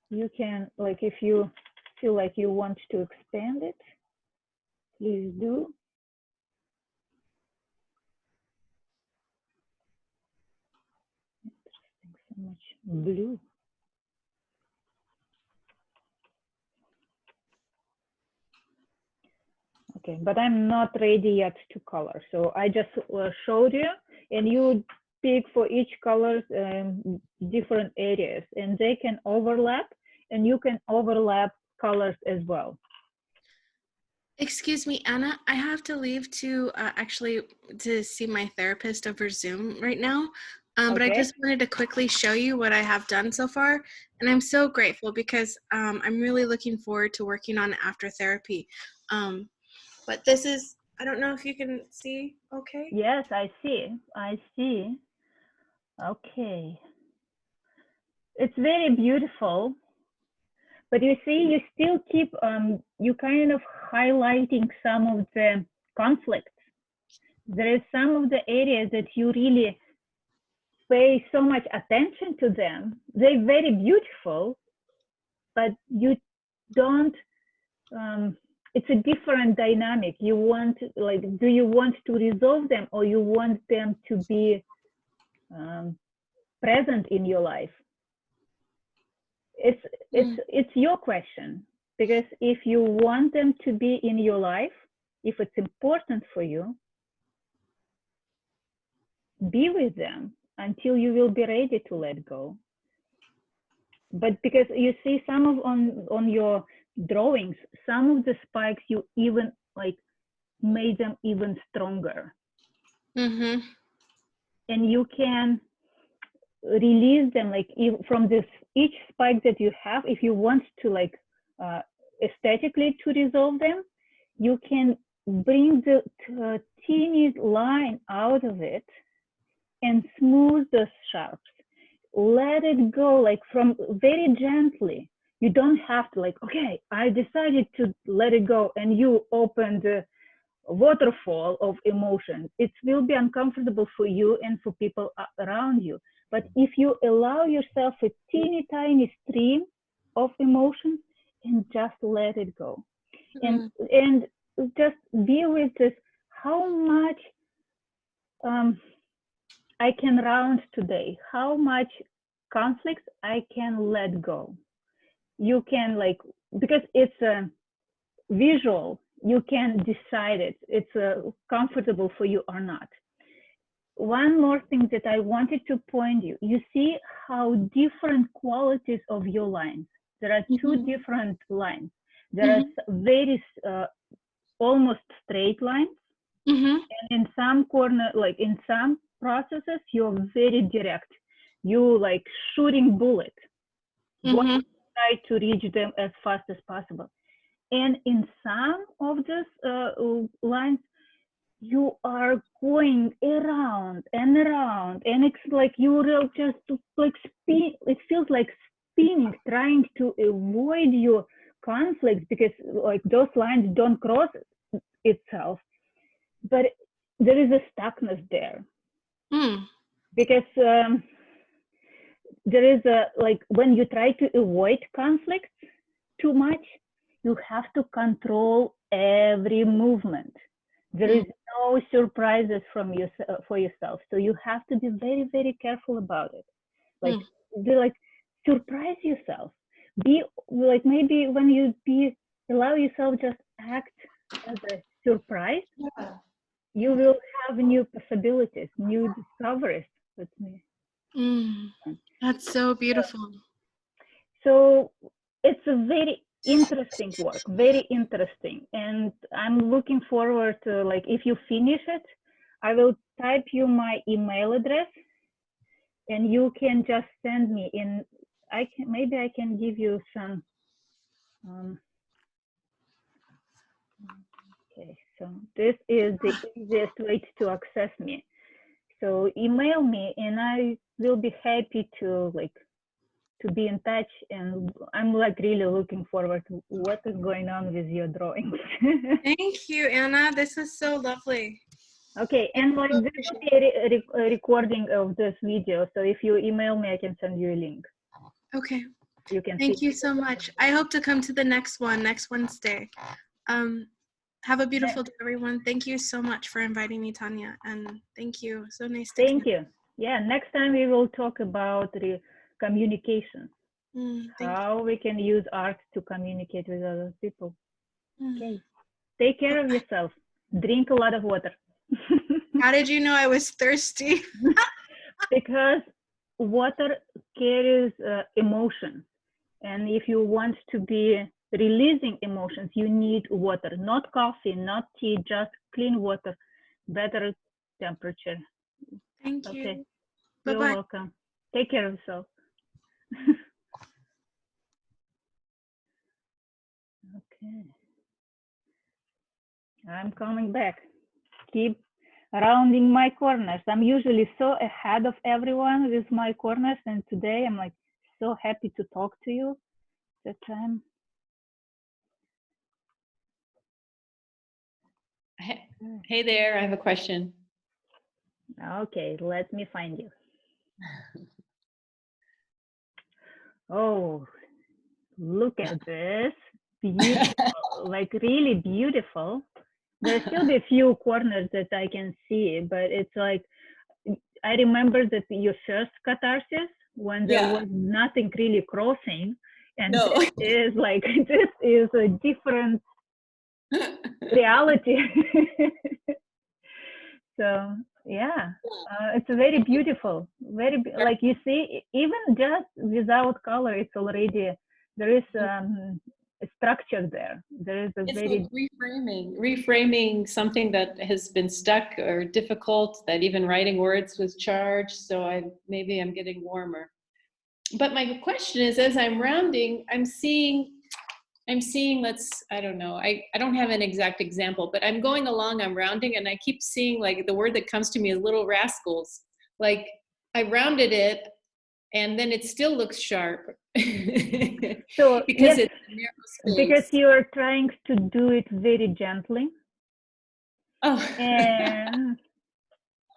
You can, like, if you feel like you want to expand it, please do. Interesting, so much blue. Okay, but I'm not ready yet to color. So I just showed you, and you pick for each color different areas, and they can overlap, and you can overlap colors as well. Excuse me, Anna, I have to leave to actually to see my therapist over Zoom right now. But I Okay. just wanted to quickly show you what I have done so far. And I'm so grateful because I'm really looking forward to working on it after therapy. But this is, I don't know if you can see, okay? Yes, I see. I see. Okay. It's very beautiful. But you see, you still keep, you kind of highlighting some of the conflicts. There is some of the areas that you really pay so much attention to them. They're very beautiful, but you don't, it's a different dynamic. You want, like, do you want to resolve them, or you want them to be present in your life? It's your question, because if you want them to be in your life, if it's important for you, be with them until you will be ready to let go. But because you see some of on your drawings, some of the spikes, you even like made them even stronger. Mm-hmm. And you can release them, like, from this each spike that you have. If you want to, like, aesthetically to resolve them, you can bring the teeny line out of it and smooth the sharps. Let it go, like, from very gently. You don't have to, like, okay, I decided to let it go, and you open the waterfall of emotion. It will be uncomfortable for you and for people around you. But if you allow yourself a teeny tiny stream of emotions and just let it go, and just be with this, how much I can round today, how much conflicts I can let go. You can, like, because it's a visual, you can decide it's comfortable for you or not. One more thing that I wanted to point you, you see how different qualities of your lines. There are two different lines. There are very almost straight lines, and in some corner, like in some processes, you're very direct. You like shooting bullet. Try to reach them as fast as possible. And in some of these lines, you are going around and around, and it's like you're just like spin. It feels like spinning, trying to avoid your conflicts, because like those lines don't cross itself, but there is a stuckness there. Because there is a, like, when you try to avoid conflicts too much, you have to control every movement. There is no surprises from for yourself, so you have to be very, very careful about it. Like, surprise yourself. Be like, maybe when you allow yourself just act as a surprise, you will have new possibilities, new discoveries with me. That's so beautiful. So it's a very interesting work, very interesting. And I'm looking forward to, like, if you finish it, I will type you my email address, and you can just send me in. Maybe I can give you some, okay, So this is the easiest way to access me. So email me and I will be happy to be in touch, and I'm like really looking forward to what is going on with your drawings. Thank you, Anna. This is so lovely. Okay, and like there will be a recording of this video, so if you email me, I can send you a link. Okay. You can Thank see. you so much. I hope to come to the next one next Wednesday. Have a beautiful day, everyone. Thank you so much for inviting me, Tanya, and thank you. So nice to Thank you. Yeah, next time we will talk about the communication, how we can use art to communicate with other people. Okay, take care of yourself. Drink a lot of water. How did you know I was thirsty? Because water carries emotion, and if you want to be releasing emotions, you need water, not coffee, not tea, just clean water, better temperature. Thank you. Okay, Bye-bye. you're welcome. Take care of yourself. Okay, I'm coming back. Keep rounding my corners. I'm usually so ahead of everyone with my corners, and today I'm like so happy to talk to you that I'm. Hey there, I have a question. Okay, let me find you. Oh, look at this. Beautiful, like really beautiful. There's still a few corners that I can see, but it's like, I remember that your first catharsis when there was nothing really crossing, and this is like, this is a different reality. So yeah, it's very beautiful, very like you see, even just without color, it's already, there is a structure there. There is a It's very like reframing something that has been stuck or difficult, that even writing words was charged. So maybe I'm getting warmer. But my question is, as I'm rounding, I'm seeing, I don't know, I don't have an exact example, but I'm going along, I'm rounding, and I keep seeing, like, the word that comes to me is little rascals. Like, I rounded it, and then it still looks sharp. so because yes, it's a narrow space. because you're trying to do it very gently. Oh. And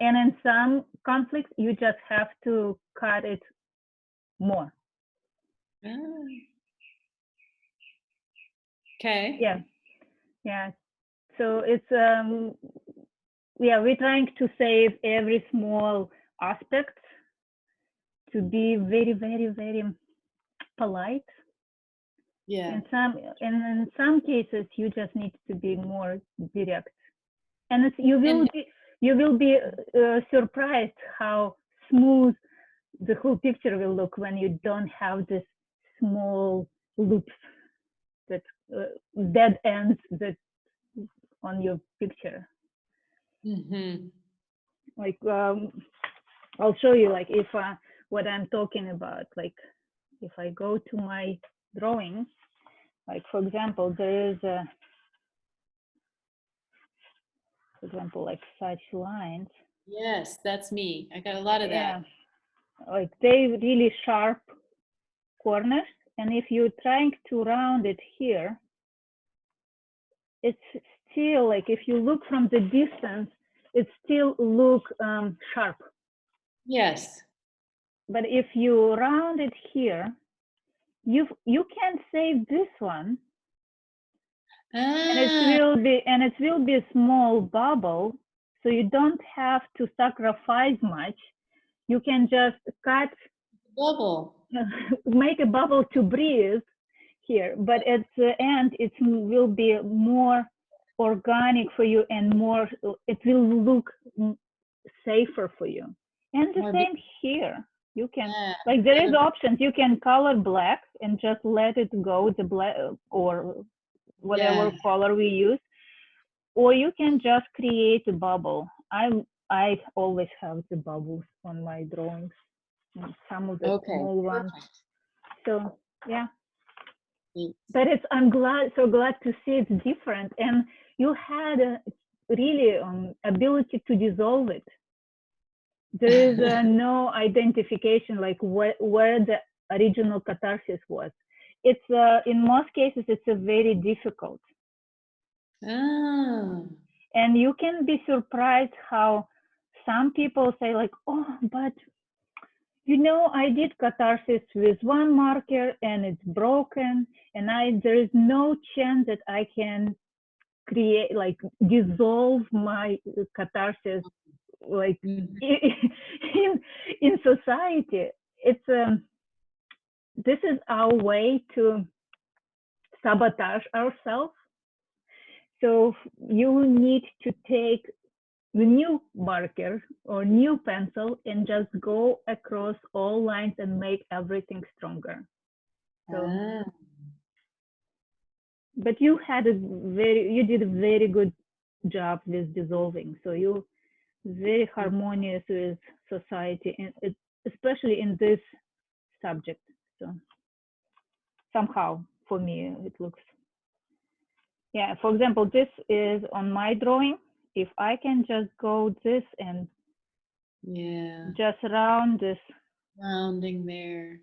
in some conflicts, you just have to cut it more. Okay. Yeah. So it's we're trying to save every small aspect to be very, very, very polite. Yeah. In some cases, you just need to be more direct, and you will be surprised how smooth the whole picture will look when you don't have this small loops, that dead ends that on your picture. Mm-hmm. Like I'll show you, like, if what I'm talking about. Like if I go to my drawings, like for example, there is for example, like such lines. Yes, that's me. I got a lot of that. Like they really sharp corners, and if you're trying to round it here, it's still, like, if you look from the distance, it still look sharp. Yes. But if you round it here, you can save this one, and it will be a small bubble, so you don't have to sacrifice much. You can just cut bubble, make a bubble to breathe here, but at the end it will be more organic for you, and more, it will look safer for you. And the same here, you can, like, there is options. You can color black and just let it go, the black or whatever color we use, or you can just create a bubble. I always have the bubbles on my drawings, some of the small ones. So yeah, but I'm so glad to see it's different. And you had a really ability to dissolve it. There is no identification like where the original catharsis was. It's in most cases it's a very difficult. Ah. And you can be surprised how some people say like, oh, but you know, I did catharsis with one marker and it's broken, and there is no chance that I can create, like, dissolve my catharsis, like, in society. It's this is our way to sabotage ourselves. So you need to take the new marker or new pencil and just go across all lines and make everything stronger. So, but you did a very good job with dissolving. So you very harmonious with society, and especially in this subject. So somehow for me it looks, yeah, for example, this is on my drawing. If I can just go this and just round this, rounding there.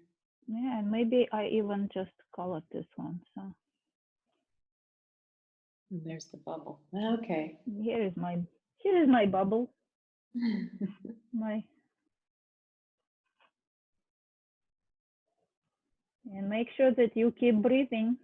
yeah, and maybe I even just colored this one. So and there's the bubble. Okay. here is my bubble. And make sure that you keep breathing.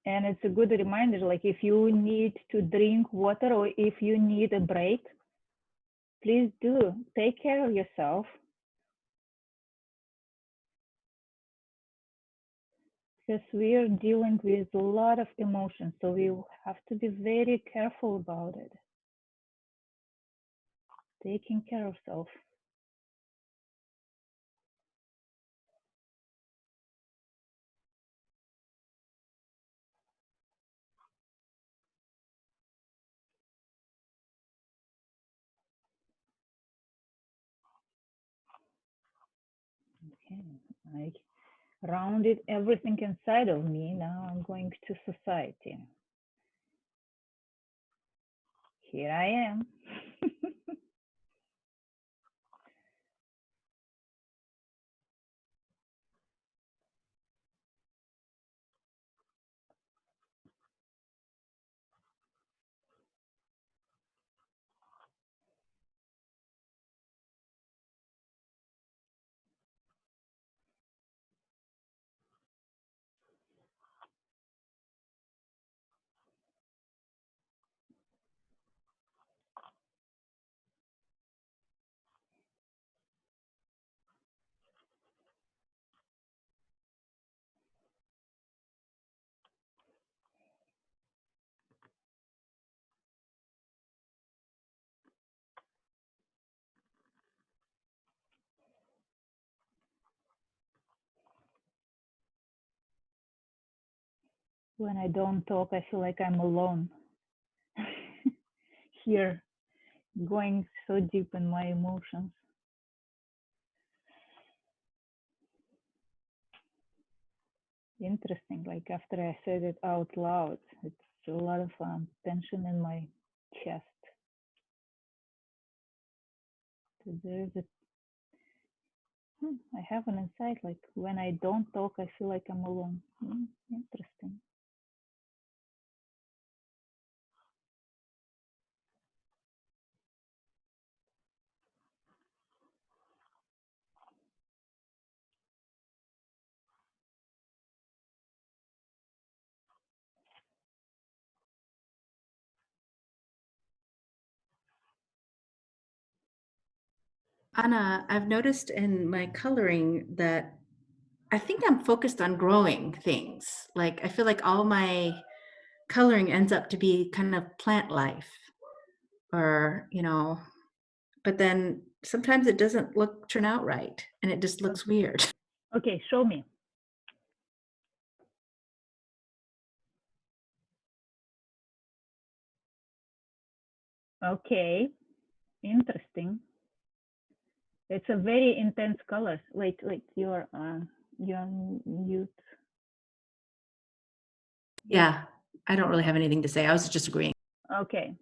And it's a good reminder, like if you need to drink water or if you need a break, please do take care of yourself. Because we are dealing with a lot of emotions, so we have to be very careful about it. Taking care of self. Okay, I rounded everything inside of me. Now I'm going to society. Here I am. When I don't talk, I feel like I'm alone. Here, going so deep in my emotions. Interesting, like after I said it out loud, it's a lot of tension in my chest. So there is I have an insight, like when I don't talk, I feel like I'm alone. Interesting. Anna, I've noticed in my coloring that I think I'm focused on growing things. Like I feel like all my coloring ends up to be kind of plant life, or, you know, but then sometimes it doesn't turn out right, and it just looks weird. Okay, show me. Okay, interesting. It's a very intense color. Wait, you're mute. Yeah, I don't really have anything to say. I was just agreeing. Okay,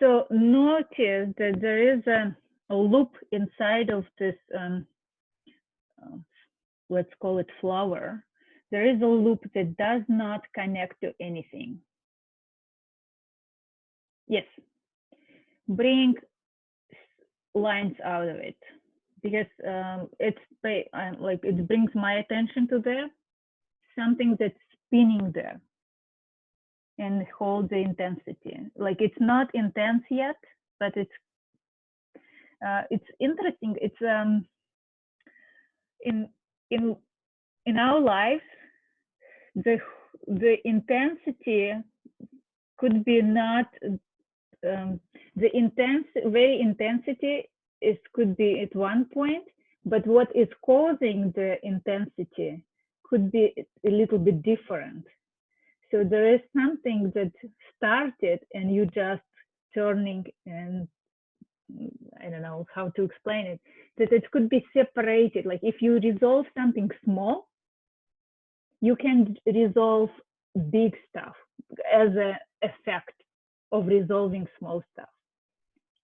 so notice that there is a loop inside of this, let's call it flower. There is a loop that does not connect to anything. Yes, bring lines out of it, because it's like it brings my attention to there, something that's spinning there and hold the intensity. Like it's not intense yet, but it's interesting. It's in our lives, the intensity could be not the very intensity is could be at one point, but what is causing the intensity could be a little bit different. So there is something that started and you just turning, and I don't know how to explain it, that it could be separated. Like if you resolve something small, you can resolve big stuff as an effect of resolving small stuff.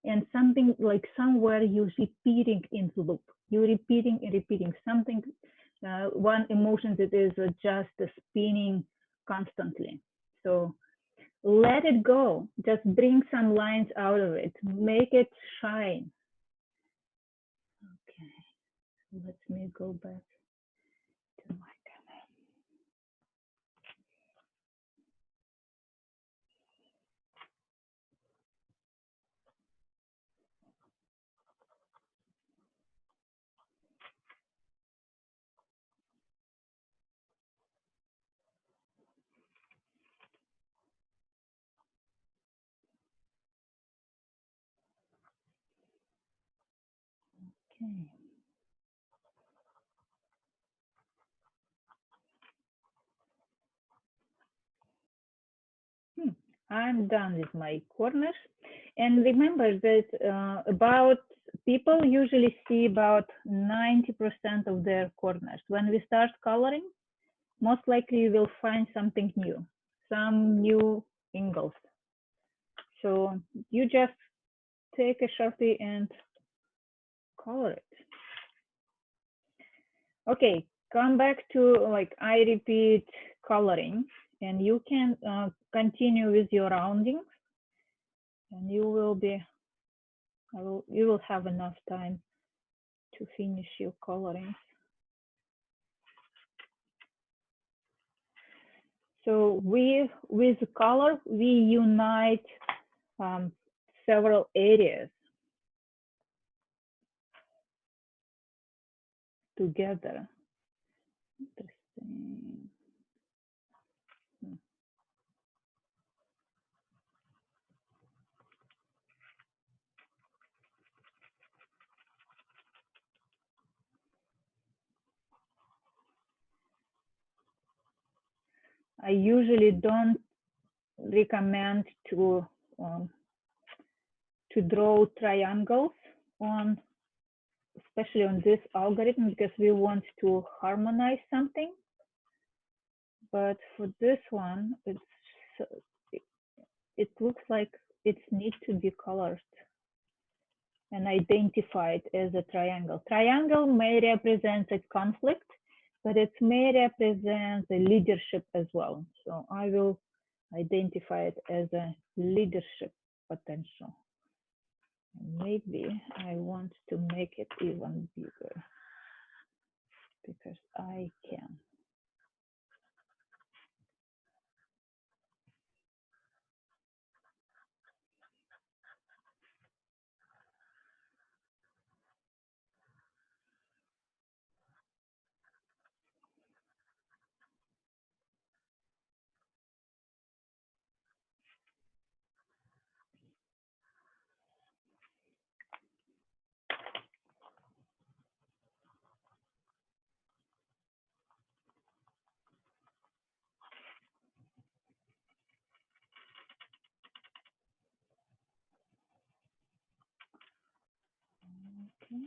And something like somewhere you're repeating in the loop, you're repeating and repeating something, one emotion that is just spinning constantly. So let it go, just bring some lines out of it, make it shine. Okay, let me go back to my camera. Okay. I'm done with my corners. And remember that about people usually see about 90% of their corners. When we start coloring, most likely you will find something new, some new angles. So you just take a Sharpie and color it. Okay, come back to like I repeat coloring, and you can continue with your roundings, and you will have enough time to finish your coloring. So with color, we unite several areas together. Interesting. I usually don't recommend to draw triangles on, especially on this algorithm, because we want to harmonize something. But for this one, it looks like it needs to be colored and identified as a triangle. Triangle may represent a conflict, but it may represent a leadership as well. So I will identify it as a leadership potential. Maybe I want to make it even bigger because I can. Okay.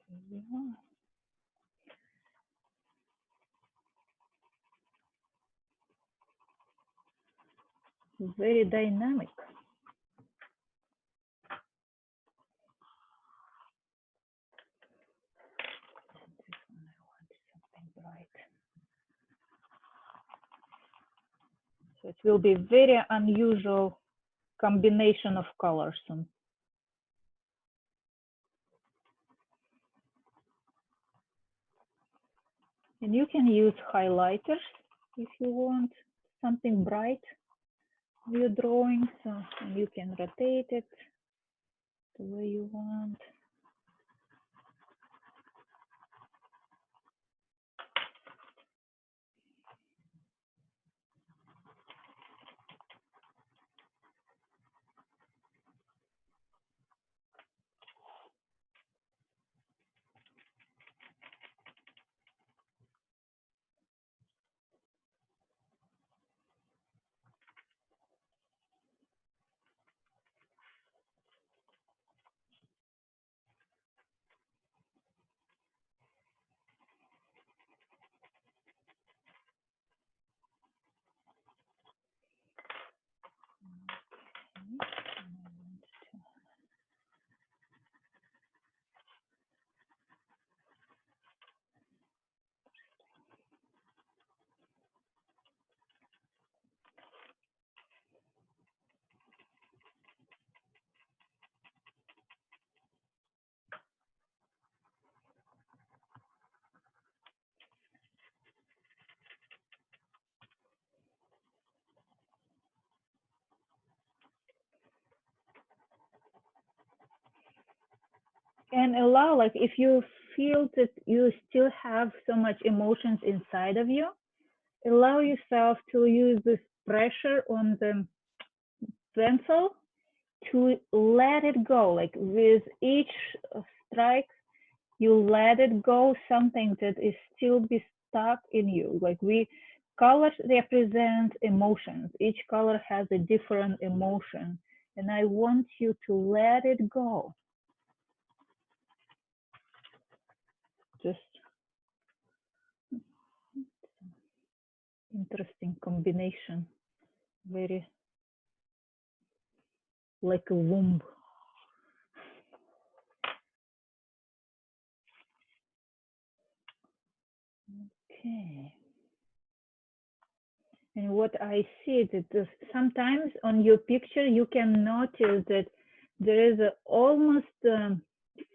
Here we are. Very dynamic. This one I want something bright. So it will be very unusual combination of colors. And you can use highlighters if you want something bright in your drawing. So and you can rotate it the way you want. And allow, like, if you feel that you still have so much emotions inside of you, allow yourself to use this pressure on the pencil to let it go. Like with each strike, you let it go, something that is still be stuck in you. Like colors represent emotions. Each color has a different emotion. And I want you to let it go. Just interesting combination, very like a womb. Okay. And what I see that sometimes on your picture you can notice that there is a almost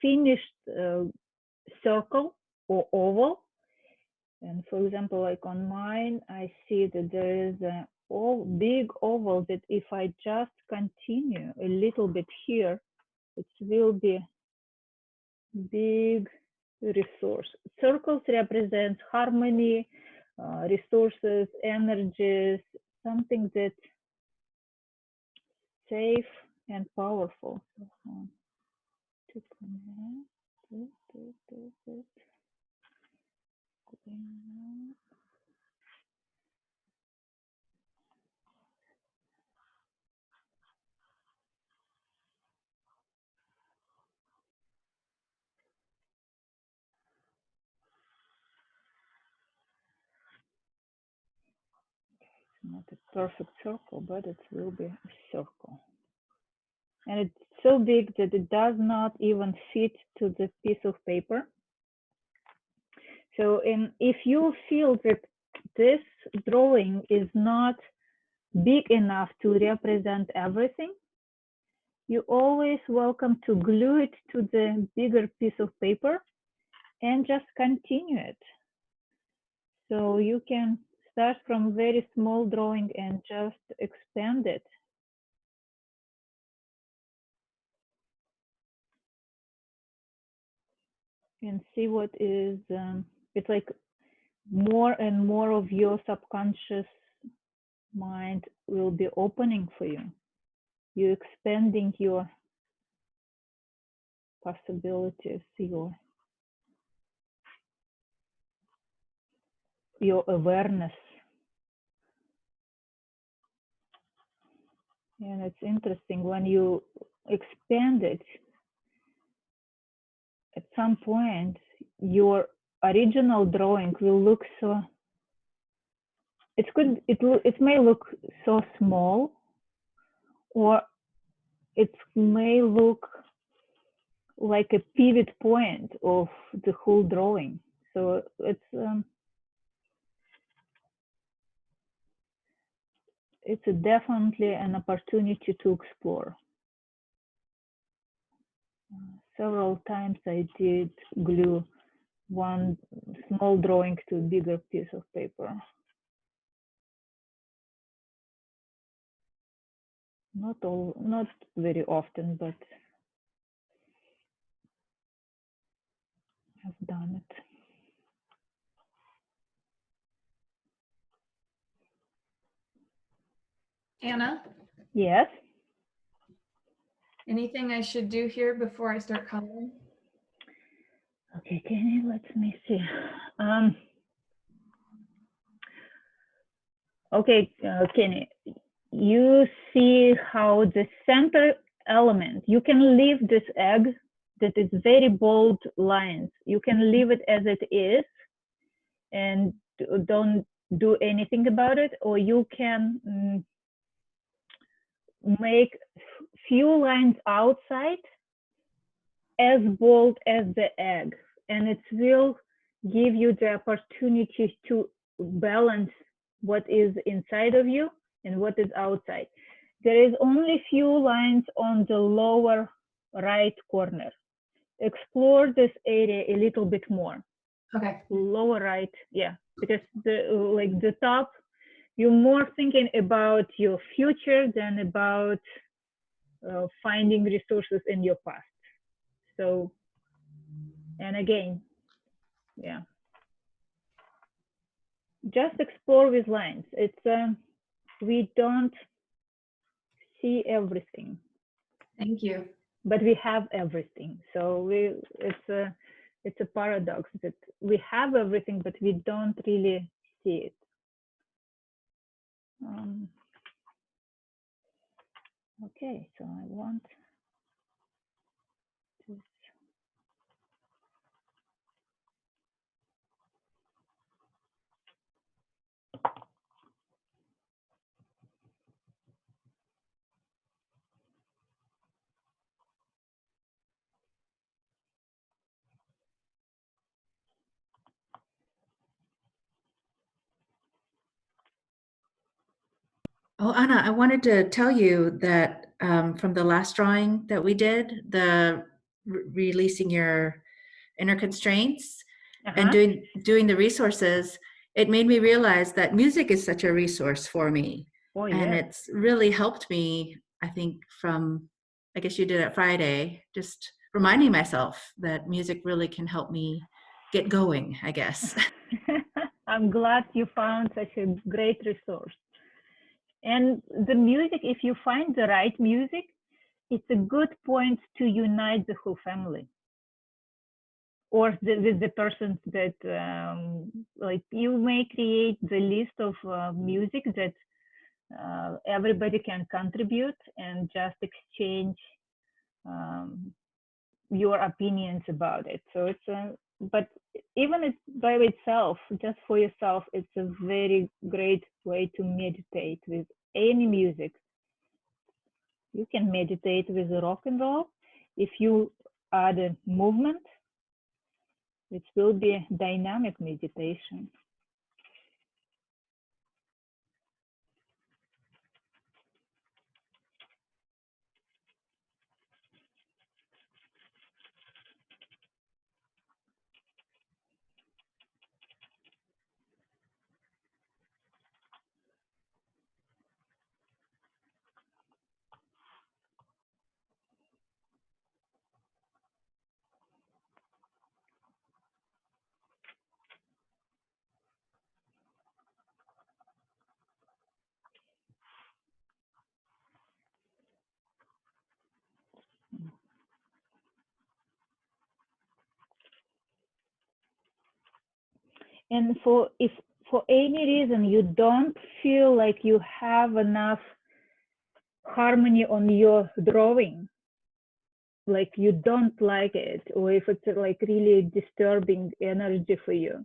finished circle or oval. And for example, like on mine, I see that there is a big oval that if I just continue a little bit here, it will be big resource. Circles represent harmony, resources, energies, something that's safe and powerful. To connect. Not a perfect circle, but it will be a circle. And it's so big that it does not even fit to the piece of paper. So if you feel that this drawing is not big enough to represent everything, you're always welcome to glue it to the bigger piece of paper and just continue it. So you can start from very small drawing and just expand it. And see what is, it's like more and more of your subconscious mind will be opening for you. You're expanding your possibilities, your awareness. And it's interesting when you expand it, at some point your original drawing will look so, it may look so small, or it may look like a pivot point of the whole drawing. So it's definitely an opportunity to explore. Several times I did glue one small drawing to a bigger piece of paper. Not very often, but I've done it. Anna, Yes. anything I should do here before I start coloring? Okay, Kenny, let me see. Okay, Kenny, you see how the center element, you can leave this egg that is very bold lines. You can leave it as it is and don't do anything about it, or you can make few lines outside as bold as the egg, and it will give you the opportunity to balance what is inside of you and what is outside. There is only few lines on the lower right corner. Explore this area a little bit more. Okay. Lower right, yeah, because the top, you're more thinking about your future than about finding resources in your past. So, and again, yeah, just explore with lines. It's we don't see everything. Thank you. But we have everything. So it's a paradox that we have everything, but we don't really see it. Okay, so I want to. Oh, Anna, I wanted to tell you that from the last drawing that we did, the releasing your inner constraints and doing the resources, it made me realize that music is such a resource for me. Oh, and yes. it's really helped me, I think, from, I guess you did it Friday, just reminding myself that music really can help me get going, I guess. I'm glad you found such a great resource. And the music, if you find the right music, it's a good point to unite the whole family. Or the persons that, like, you may create the list of music that everybody can contribute and just exchange your opinions about it. So it's but even it by itself, just for yourself, it's a very great way to meditate with any music. You can meditate with rock and roll. If you add a movement, it will be a dynamic meditation. And if for any reason you don't feel like you have enough harmony on your drawing, like you don't like it, or if it's like really disturbing energy for you,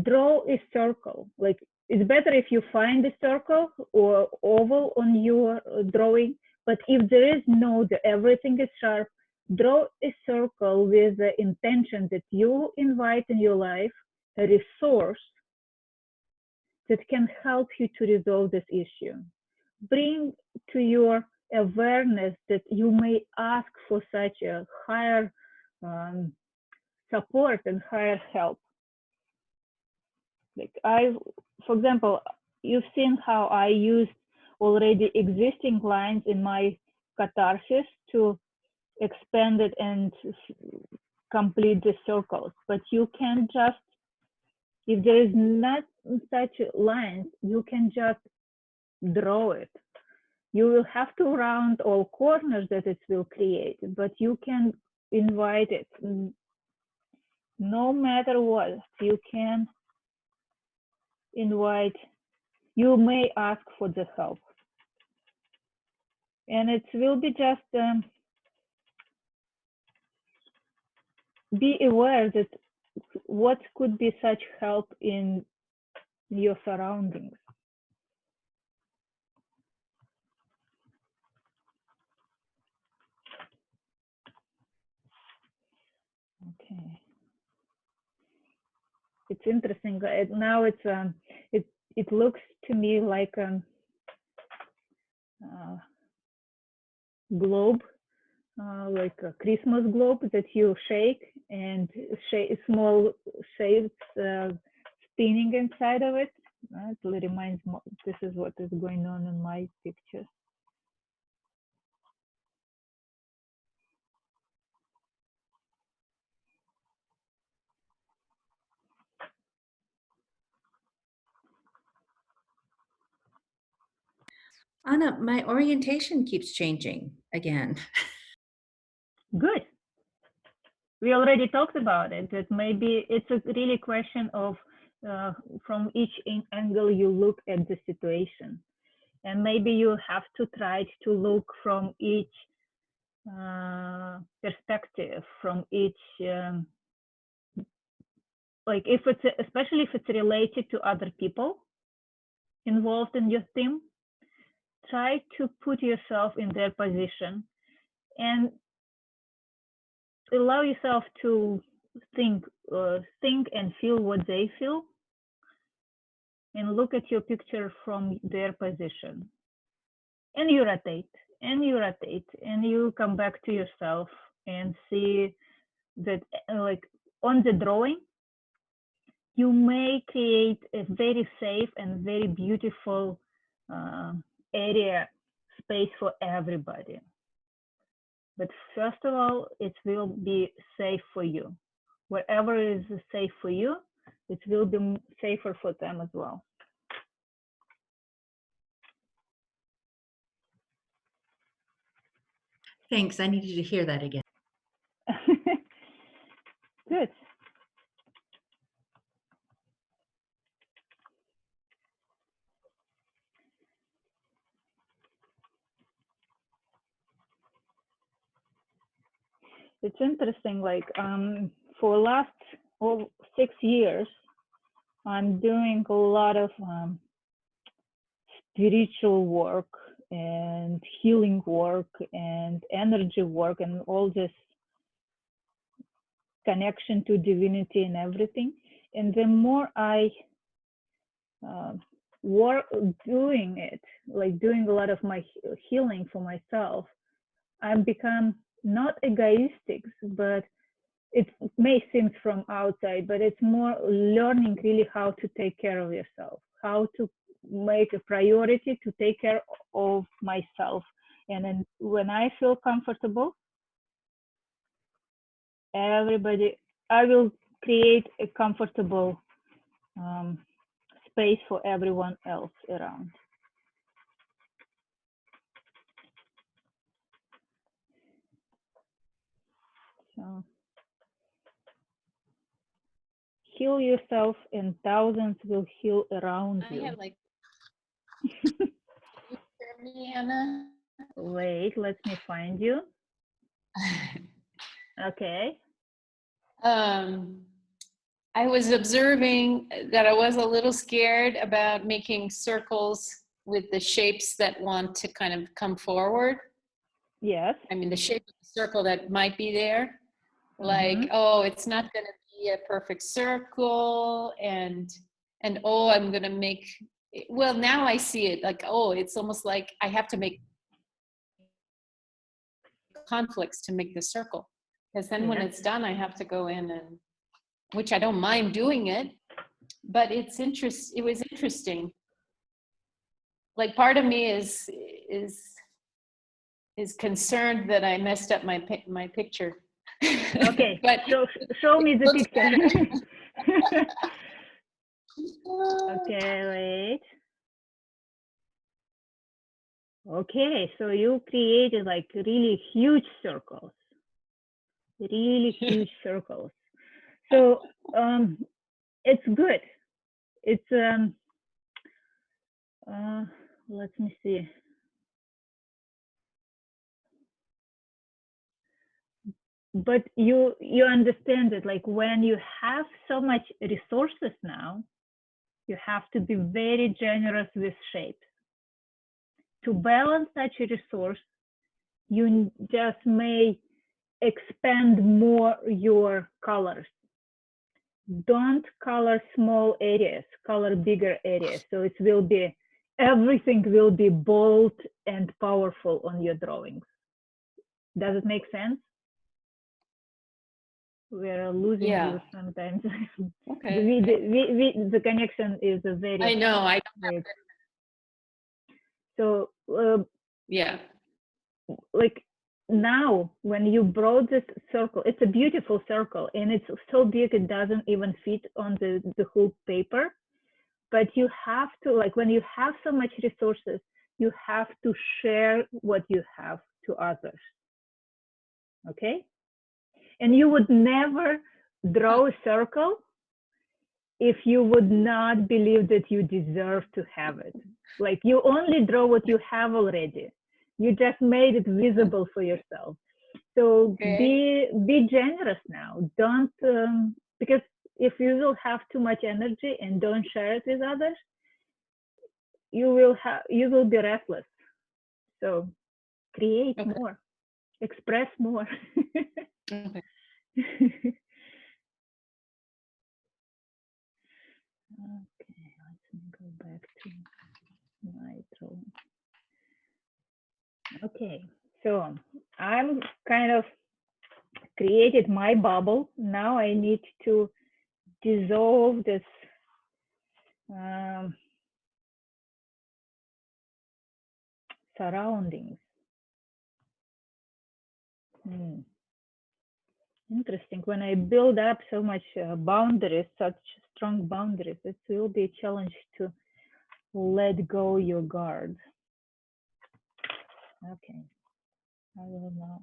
draw a circle. Like it's better if you find a circle or oval on your drawing, but if there is no, everything is sharp, draw a circle with the intention that you invite in your life a resource that can help you to resolve this issue. Bring to your awareness that you may ask for such a higher support and higher help. Like for example, you've seen how I used already existing lines in my catharsis to expand it and complete the circles. But you can just, if there is not such lines, you can just draw it. You will have to round all corners that it will create, but you can invite it. No matter what, you can invite, you may ask for the help. And it will be just, be aware that what could be such help in your surroundings. Okay. It's interesting. Now it's it looks to me like a globe, like a Christmas globe that you shake, and small shapes spinning inside of it. It reminds me, this is what is going on in my picture. Anna, my orientation keeps changing again. Good. We already talked about it, that maybe it's a really question of from each angle you look at the situation. And maybe you have to try to look from each perspective, from each, like if it's, especially if it's related to other people involved in your theme, try to put yourself in their position and allow yourself to think and feel what they feel, and look at your picture from their position. And you rotate, and you rotate, and you come back to yourself and see that, like on the drawing, you may create a very safe and very beautiful area, space for everybody. But first of all, it will be safe for you. Wherever is safe for you, it will be safer for them as well. Thanks. I needed to hear that again. Good. It's interesting, like for last 6 years, I'm doing a lot of spiritual work and healing work and energy work and all this connection to divinity and everything. And the more I work doing it, like doing a lot of my healing for myself, I've become not egoistic, but it may seem from outside, but it's more learning really how to take care of yourself, how to make a priority to take care of myself. And then when I feel comfortable, everybody, I will create a comfortable space for everyone else around. So heal yourself and thousands will heal around you. I have like, you hear me, Anna? Wait, let me find you. Okay. I was observing that I was a little scared about making circles with the shapes that want to kind of come forward. Yes. I mean, the shape of the circle that might be there. Like, oh, it's not going to be a perfect circle, and oh, I'm going to make, well, now I see it like, oh, it's almost like I have to make conflicts to make the circle, because then when it's done, I have to go in and, which I don't mind doing it, but it was interesting. Like, part of me is concerned that I messed up my picture. Okay, but so show me the looks picture. Okay, wait. Okay, so you created like really huge circles. Really huge circles. So it's good. It's let me see. But you understand it, like when you have so much resources now, you have to be very generous with shapes. To balance such a resource, you just may expand more your colors. Don't color small areas, color bigger areas. So it will be, everything will be bold and powerful on your drawings. Does it make sense? We're losing you sometimes. okay. The connection is a very. I know. So yeah. Like now, when you brought this circle, it's a beautiful circle, and it's so big it doesn't even fit on the whole paper. But you have to, like, when you have so much resources, you have to share what you have to others. Okay? And you would never draw a circle if you would not believe that you deserve to have it. Like, you only draw what you have already. You just made it visible for yourself. So be generous now. Don't, because if you will have too much energy and don't share it with others, you will be restless. So create more, express more. Okay. Okay, let me go back to my drawing. Okay, so I'm kind of created my bubble. Now I need to dissolve this surroundings. Interesting. When I build up so much boundaries, such strong boundaries, it will be a challenge to let go your guard. Okay, I will know.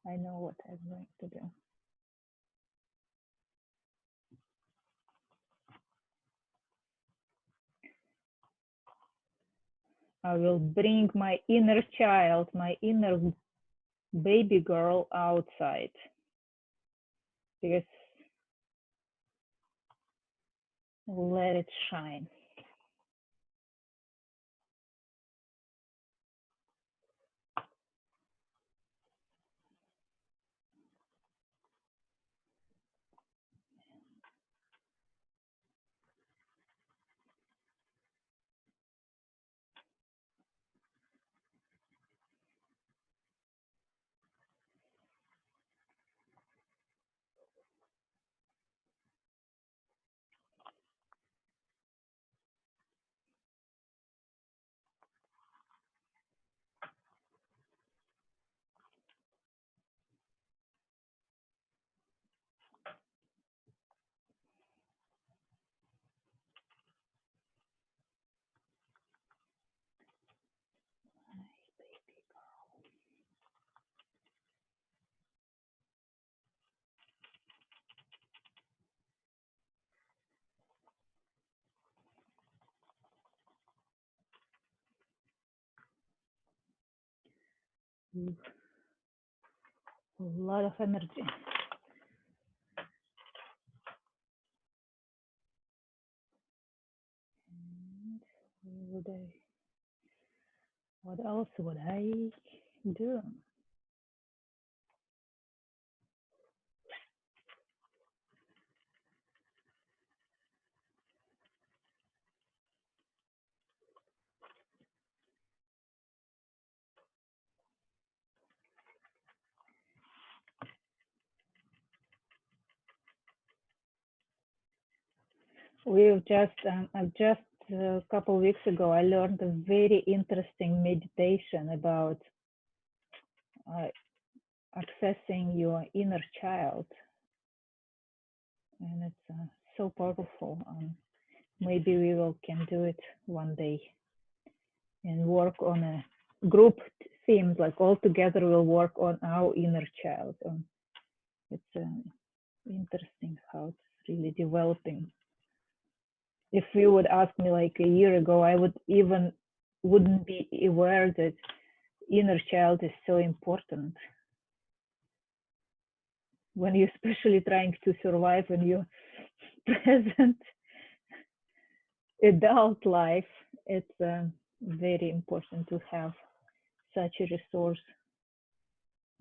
I know what I'm going to do. I will bring my inner child, my inner baby girl outside. Because let it shine. A lot of energy. And what else would I do? I've just a couple of weeks ago, I learned a very interesting meditation about accessing your inner child. And it's so powerful. Maybe we can do it one day and work on a group theme, like all together we'll work on our inner child. It's interesting how it's really developing. If you would ask me like a year ago, I wouldn't be aware that inner child is so important. When you're especially trying to survive in your present adult life, it's very important to have such a resource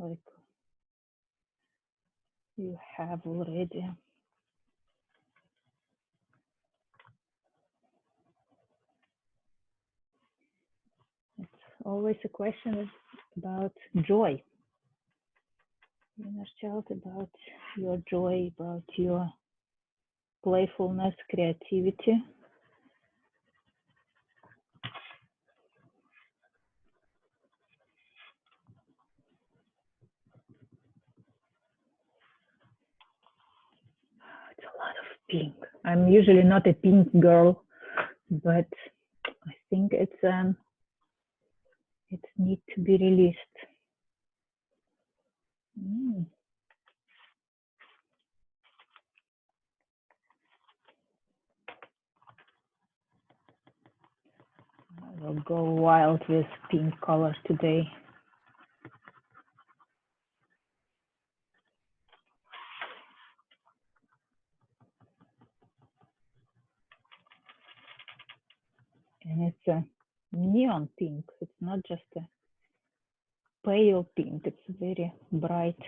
like you have already. It's always a question about joy. Inner child, about your joy, about your playfulness, creativity. It's a lot of pink. I'm usually not a pink girl, but I think it needs to be released. I will go wild with pink color today. And it's a neon pink. It's not just a pale pink. It's very bright.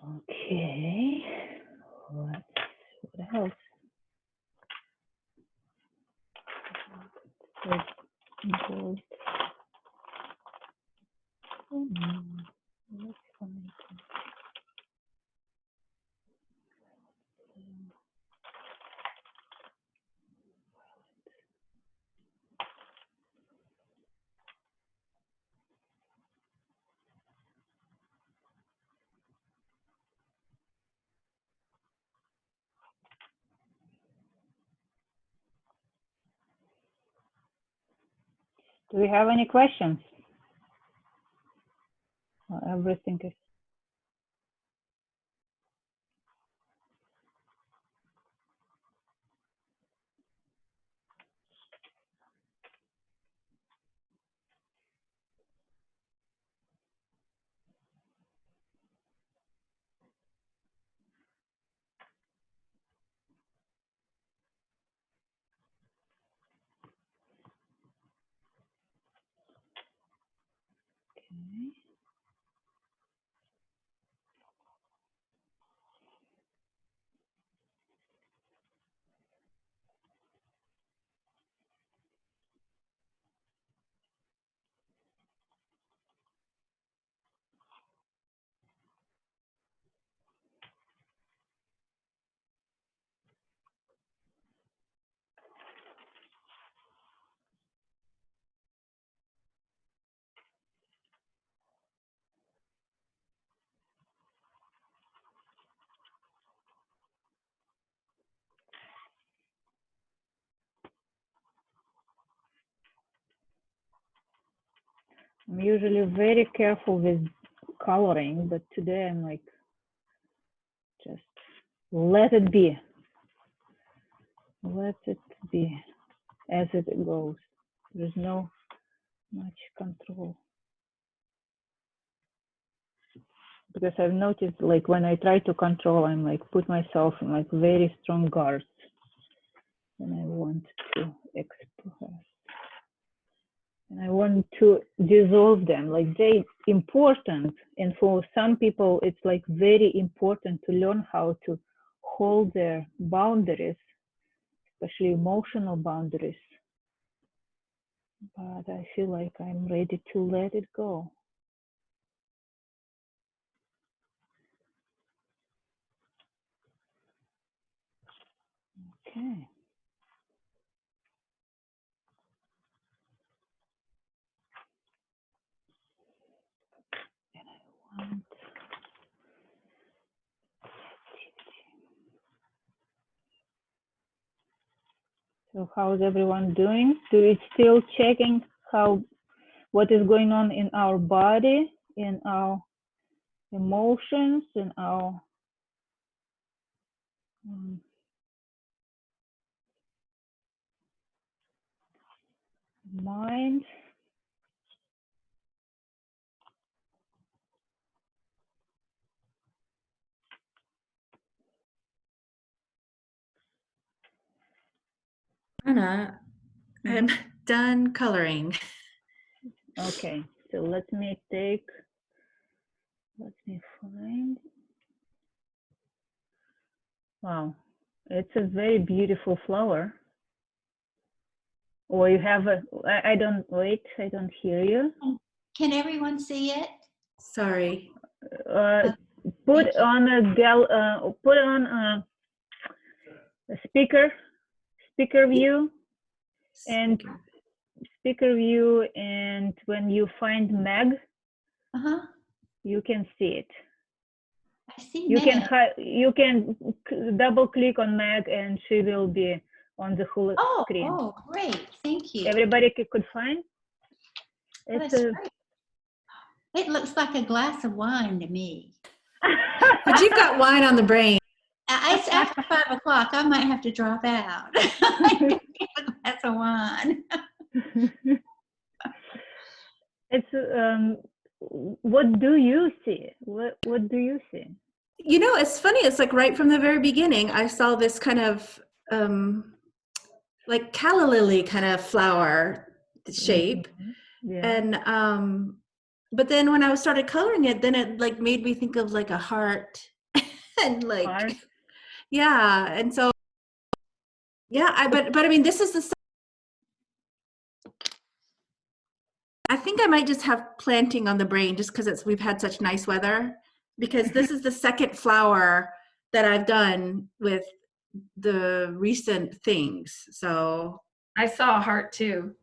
Okay. What else? Gold. Let's find Do we have any questions? Everything is. Okay. I'm usually very careful with coloring, but today I'm like, just let it be. Let it be as it goes. There's no much control. Because I've noticed, like, when I try to control, I'm like put myself in like very strong guards when I want to express. And I want to dissolve them. Like, they important, and for some people it's like very important to learn how to hold their boundaries, especially emotional boundaries. But I feel like I'm ready to let it go. Okay. And I want So how's everyone doing? Do we still checking what is going on in our body, in our emotions, in our mind? Anna, I'm done coloring. Okay, so let me find. Wow, it's a very beautiful flower. Or you have I don't, wait, I don't hear you. Can everyone see it? Sorry. Put on a speaker view, and speaker view, and when you find Meg, you can see it. I see You Meg. you can double click on Meg and she will be on the whole screen. Oh, great. Thank you. Everybody could find? That's great. It looks like a glass of wine to me. But you've got wine on the brain. It's after 5 o'clock. I might have to drop out. A glass of wine. It's what do you see? What do you see? You know, it's funny. It's like right from the very beginning, I saw this kind of like calla lily kind of flower shape. Yeah. And but then when I started coloring it, then it like made me think of like a heart and like Heart. Yeah. And so yeah, but I mean, this is the, I think I might just have planting on the brain just because we've had such nice weather, because this is the second flower that I've done with the recent things. So I saw a heart too.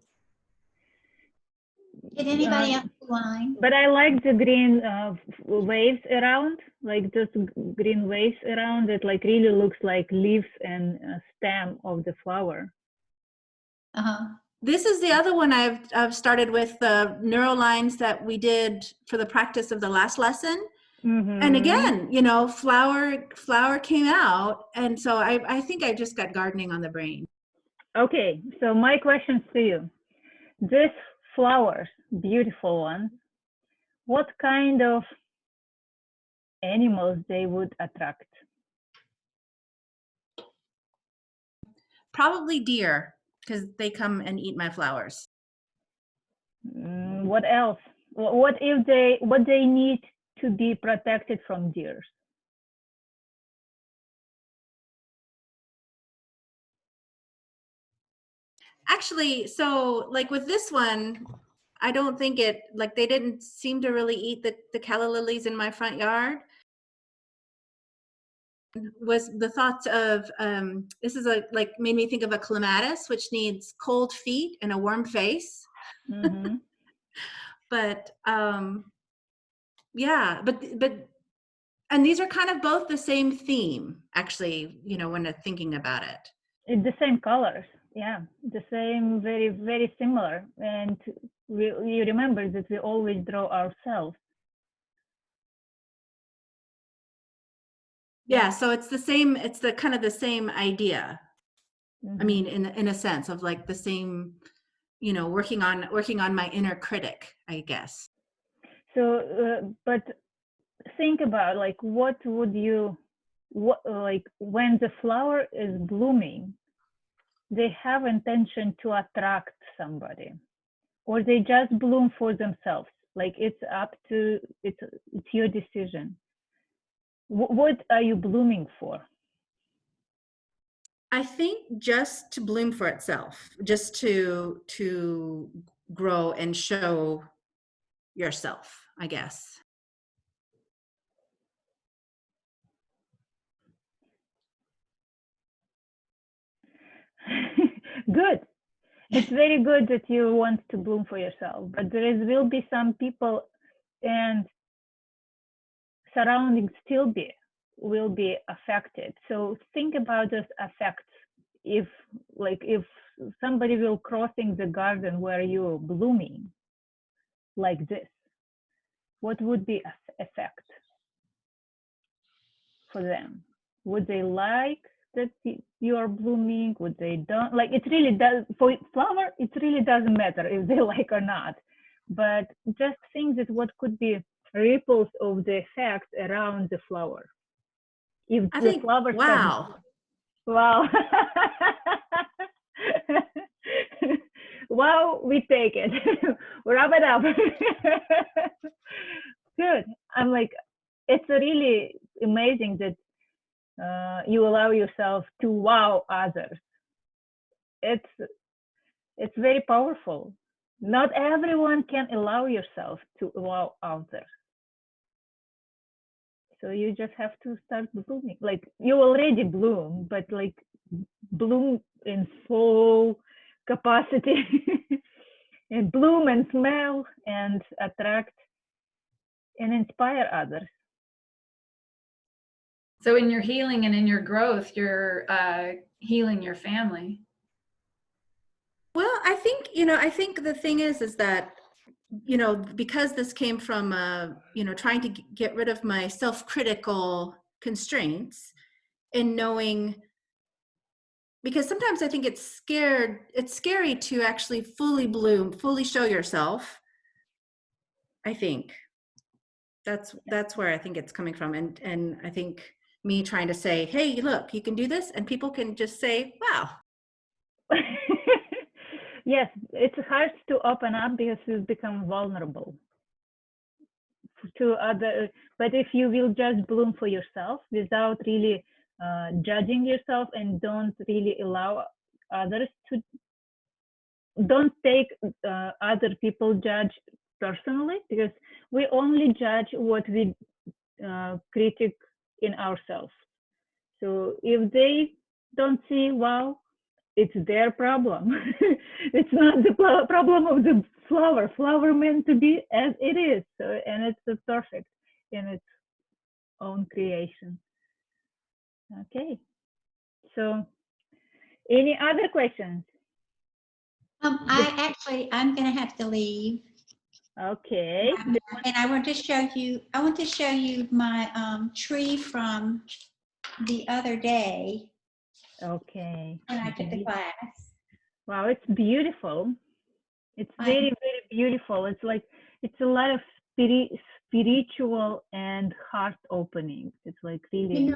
Did anybody else see wine? But I like the green waves around, like just green waves around it, like really looks like leaves and stem of the flower. This is the other one I've started with the neuro lines that we did for the practice of the last lesson. And again, you know, flower came out, and so I think I just got gardening on the brain. Okay, so my questions to you: this flowers, beautiful one, what kind of animals they would attract? Probably deer, because they come and eat my flowers. What else? What they need to be protected from deer? Actually, so like with this one, I don't think it, like they didn't seem to really eat the calla lilies in my front yard. Was the thoughts of this is like made me think of a clematis, which needs cold feet and a warm face. But yeah, but and these are kind of both the same theme, actually, you know, when I'm thinking about it. It's the same colors, yeah, the same, very, very similar. And you remember that we always draw ourselves. Yeah, so it's the same, it's the kind of the same idea. I mean, in a sense of like the same, you know, working on my inner critic, I guess. So, but think about like, what like when the flower is blooming, they have intention to attract somebody, or they just bloom for themselves. Like it's your decision. What are you blooming for? I think just to bloom for itself, just to grow and show yourself, I guess. Good. It's very good that you want to bloom for yourself, but will be some people and surroundings will be affected. So think about those effects. If somebody will crossing the garden where you're blooming like this, what would be effect for them? Would they like that you are blooming? Would they don't like? It really does for flower. It really doesn't matter if they like or not. But just think that what could be ripples of the effect around the flower. If I the think, flower wow. Wow. Wow, we take it. Wrap it up. Good. I'm like, it's really amazing that you allow yourself to wow others. It's very powerful. Not everyone can allow yourself to wow others. So you just have to start blooming. Like you already bloom, but like bloom in full capacity and bloom and smell and attract and inspire others. So in your healing and in your growth, you're healing your family. Well, I think the thing is that, because this came from, trying to get rid of my self-critical constraints and knowing, because sometimes I think it's scary to actually fully bloom, fully show yourself. I think that's where I think it's coming from. And I think me trying to say, hey, look, you can do this. And people can just say, wow. Yes, it's hard to open up because you become vulnerable to other. But if you will just bloom for yourself without really judging yourself and don't really allow others to, don't take other people judge personally, because we only judge what we critic in ourselves. So if they don't see, wow, it's their problem. It's not the problem of the flower. Flower meant to be as it is, so, and it's perfect in its own creation. Okay, so any other questions? I'm gonna have to leave. Okay. And I want to show you my tree from the other day. Okay. When I took the class. Wow, it's beautiful. It's very, very beautiful. It's like, it's a lot of spiritual and heart opening. It's like really.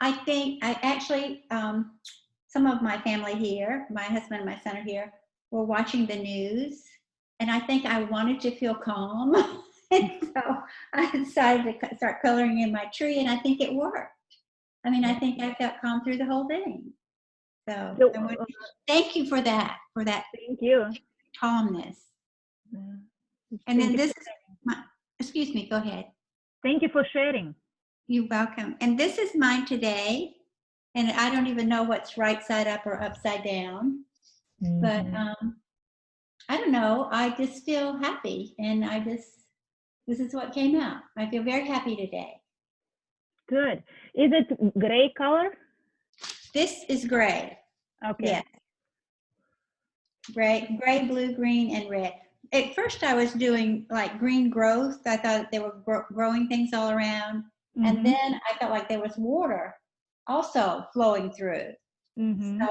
I think I actually, some of my family here, my husband and my son are here, were watching the news. And I think I wanted to feel calm. And so I decided to start coloring in my tree, and I think it worked. I mean, I think I felt calm through the whole thing. So thank you for that. Thank you. Calmness. And then this is excuse me, go ahead. Thank you for sharing. You're welcome. And this is mine today. And I don't even know what's right side up or upside down. Mm-hmm. But I don't know. I just feel happy. And this is what came out. I feel very happy today. Good. Is it gray color? This is gray. Okay. Yes. Gray, blue, green, and red. At first I was doing like green growth. I thought they were growing things all around. Mm-hmm. And then I felt like there was water also flowing through. Mm-hmm. So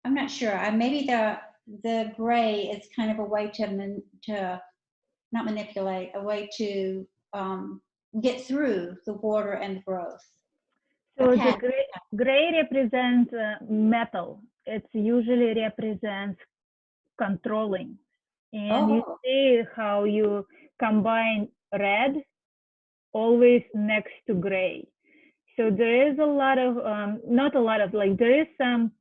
I'm not sure. Maybe the gray is kind of a way to not manipulate, a way to get through the water and the growth. So Okay. the gray represents metal. It usually represents controlling. And you see how you combine red always next to gray. So there is a lot of, not a lot of, like there is some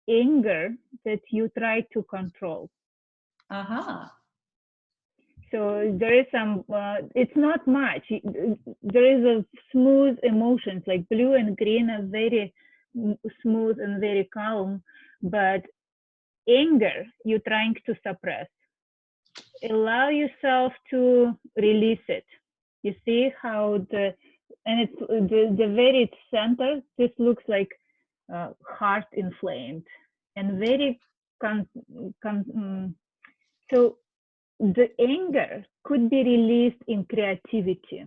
anger that you try to control. So there is some, it's not much. There is a smooth emotions, like blue and green are very smooth and very calm, but anger you're trying to suppress. Allow yourself to release it. You see how and it's the very center, this looks like heart inflamed and very, so the anger could be released in creativity.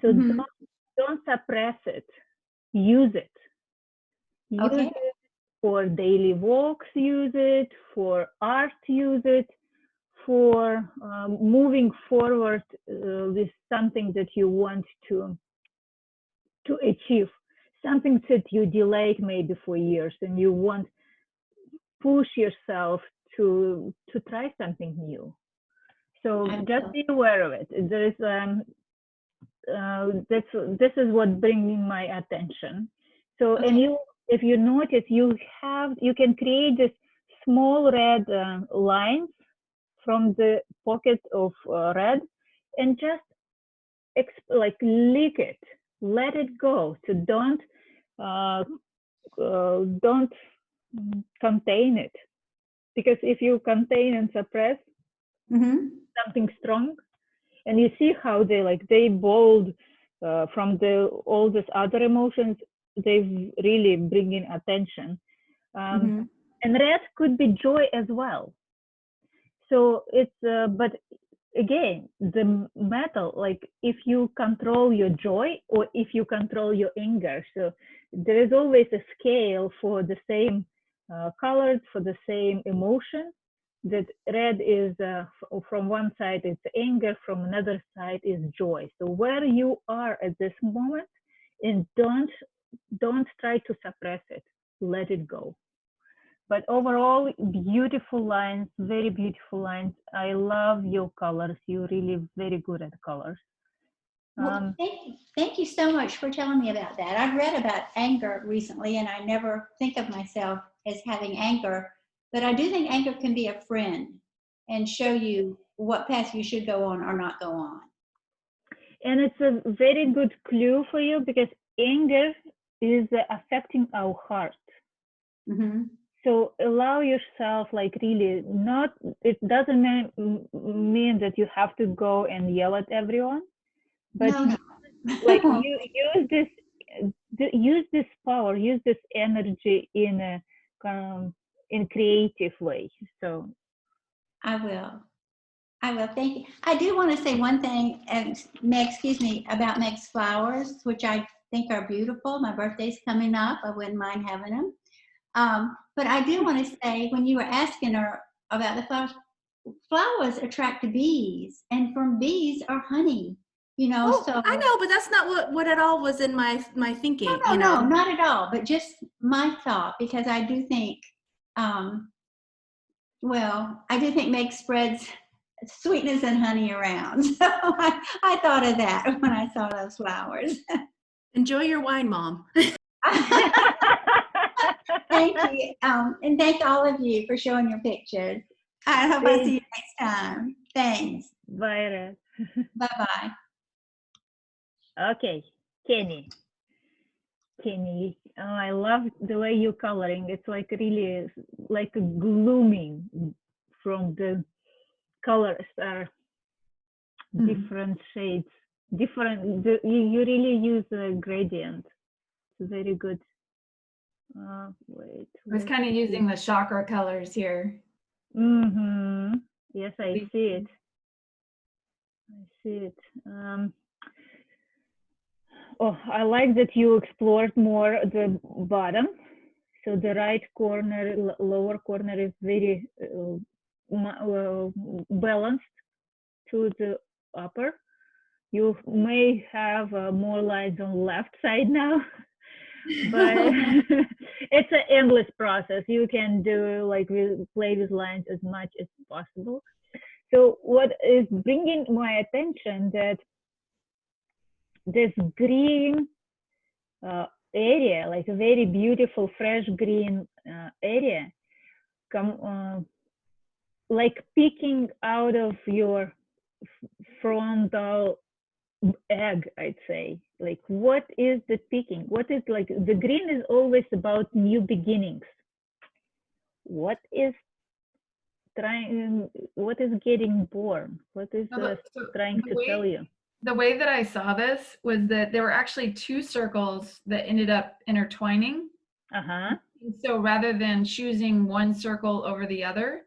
So don't suppress it, use it. Use it for daily walks, use it for art, use it for moving forward with something that you want to achieve, something that you delayed maybe for years and you want push yourself to try something new. So just be aware of it. There is this is what bringing my attention. So and you, if you notice, you can create this small red lines from the pocket of red and just like lick it, let it go. So don't contain it, because if you contain and suppress something strong, and you see how they bold from all these other emotions, they really bring in attention. And red could be joy as well. So it's but again, the metal, like if you control your joy or if you control your anger, so there is always a scale for the same colors, for the same emotion. That red is from one side it's anger, from another side is joy. So where you are at this moment, and don't try to suppress it, let it go. But overall, beautiful lines, very beautiful lines. I love your colors. You're really very good at colors. Well, thank you so much for telling me about that. I've read about anger recently, and I never think of myself as having anger, but I do think anger can be a friend and show you what path you should go on or not go on. And it's a very good clue for you, because anger is affecting our heart. So allow yourself, like really not, it doesn't mean that you have to go and yell at everyone, but like you use this power, use this energy in a creative way. So I will. Thank you. I do want to say one thing, and excuse me, about Meg's flowers, which I think are beautiful. My birthday's coming up. I wouldn't mind having them. But I do want to say, when you were asking her about the flowers, flowers attract bees, and from bees are honey. You know, so I know, but that's not what at all was in my thinking. No, not at all. But just my thought, because I do think, well, I do think Meg spreads sweetness and honey around. So I thought of that when I saw those flowers. Enjoy your wine, Mom. Thank you. And thank all of you for showing your pictures. I hope I see you next time. Thanks. Bye. Bye-bye. Okay, Kenny, oh, I love the way you're coloring. It's like really like a glooming from the colors are different shades, different. You really use a gradient. It's very good. Wait. I was kind of using the chakra colors here. Yes, I see it. Oh, I like that you explored more the bottom. So the right corner, lower corner is very balanced to the upper. You may have more lines on left side now, but it's an endless process. You can do like play with lines as much as possible. So what is bringing my attention that this green area, like a very beautiful fresh green area, like peeking out of your frontal egg, I'd say. Like, what is the peaking? What is like the green is always about new beginnings. What is trying? What is getting born? What is trying to tell you? The way that I saw this was that there were actually two circles that ended up intertwining. So rather than choosing one circle over the other,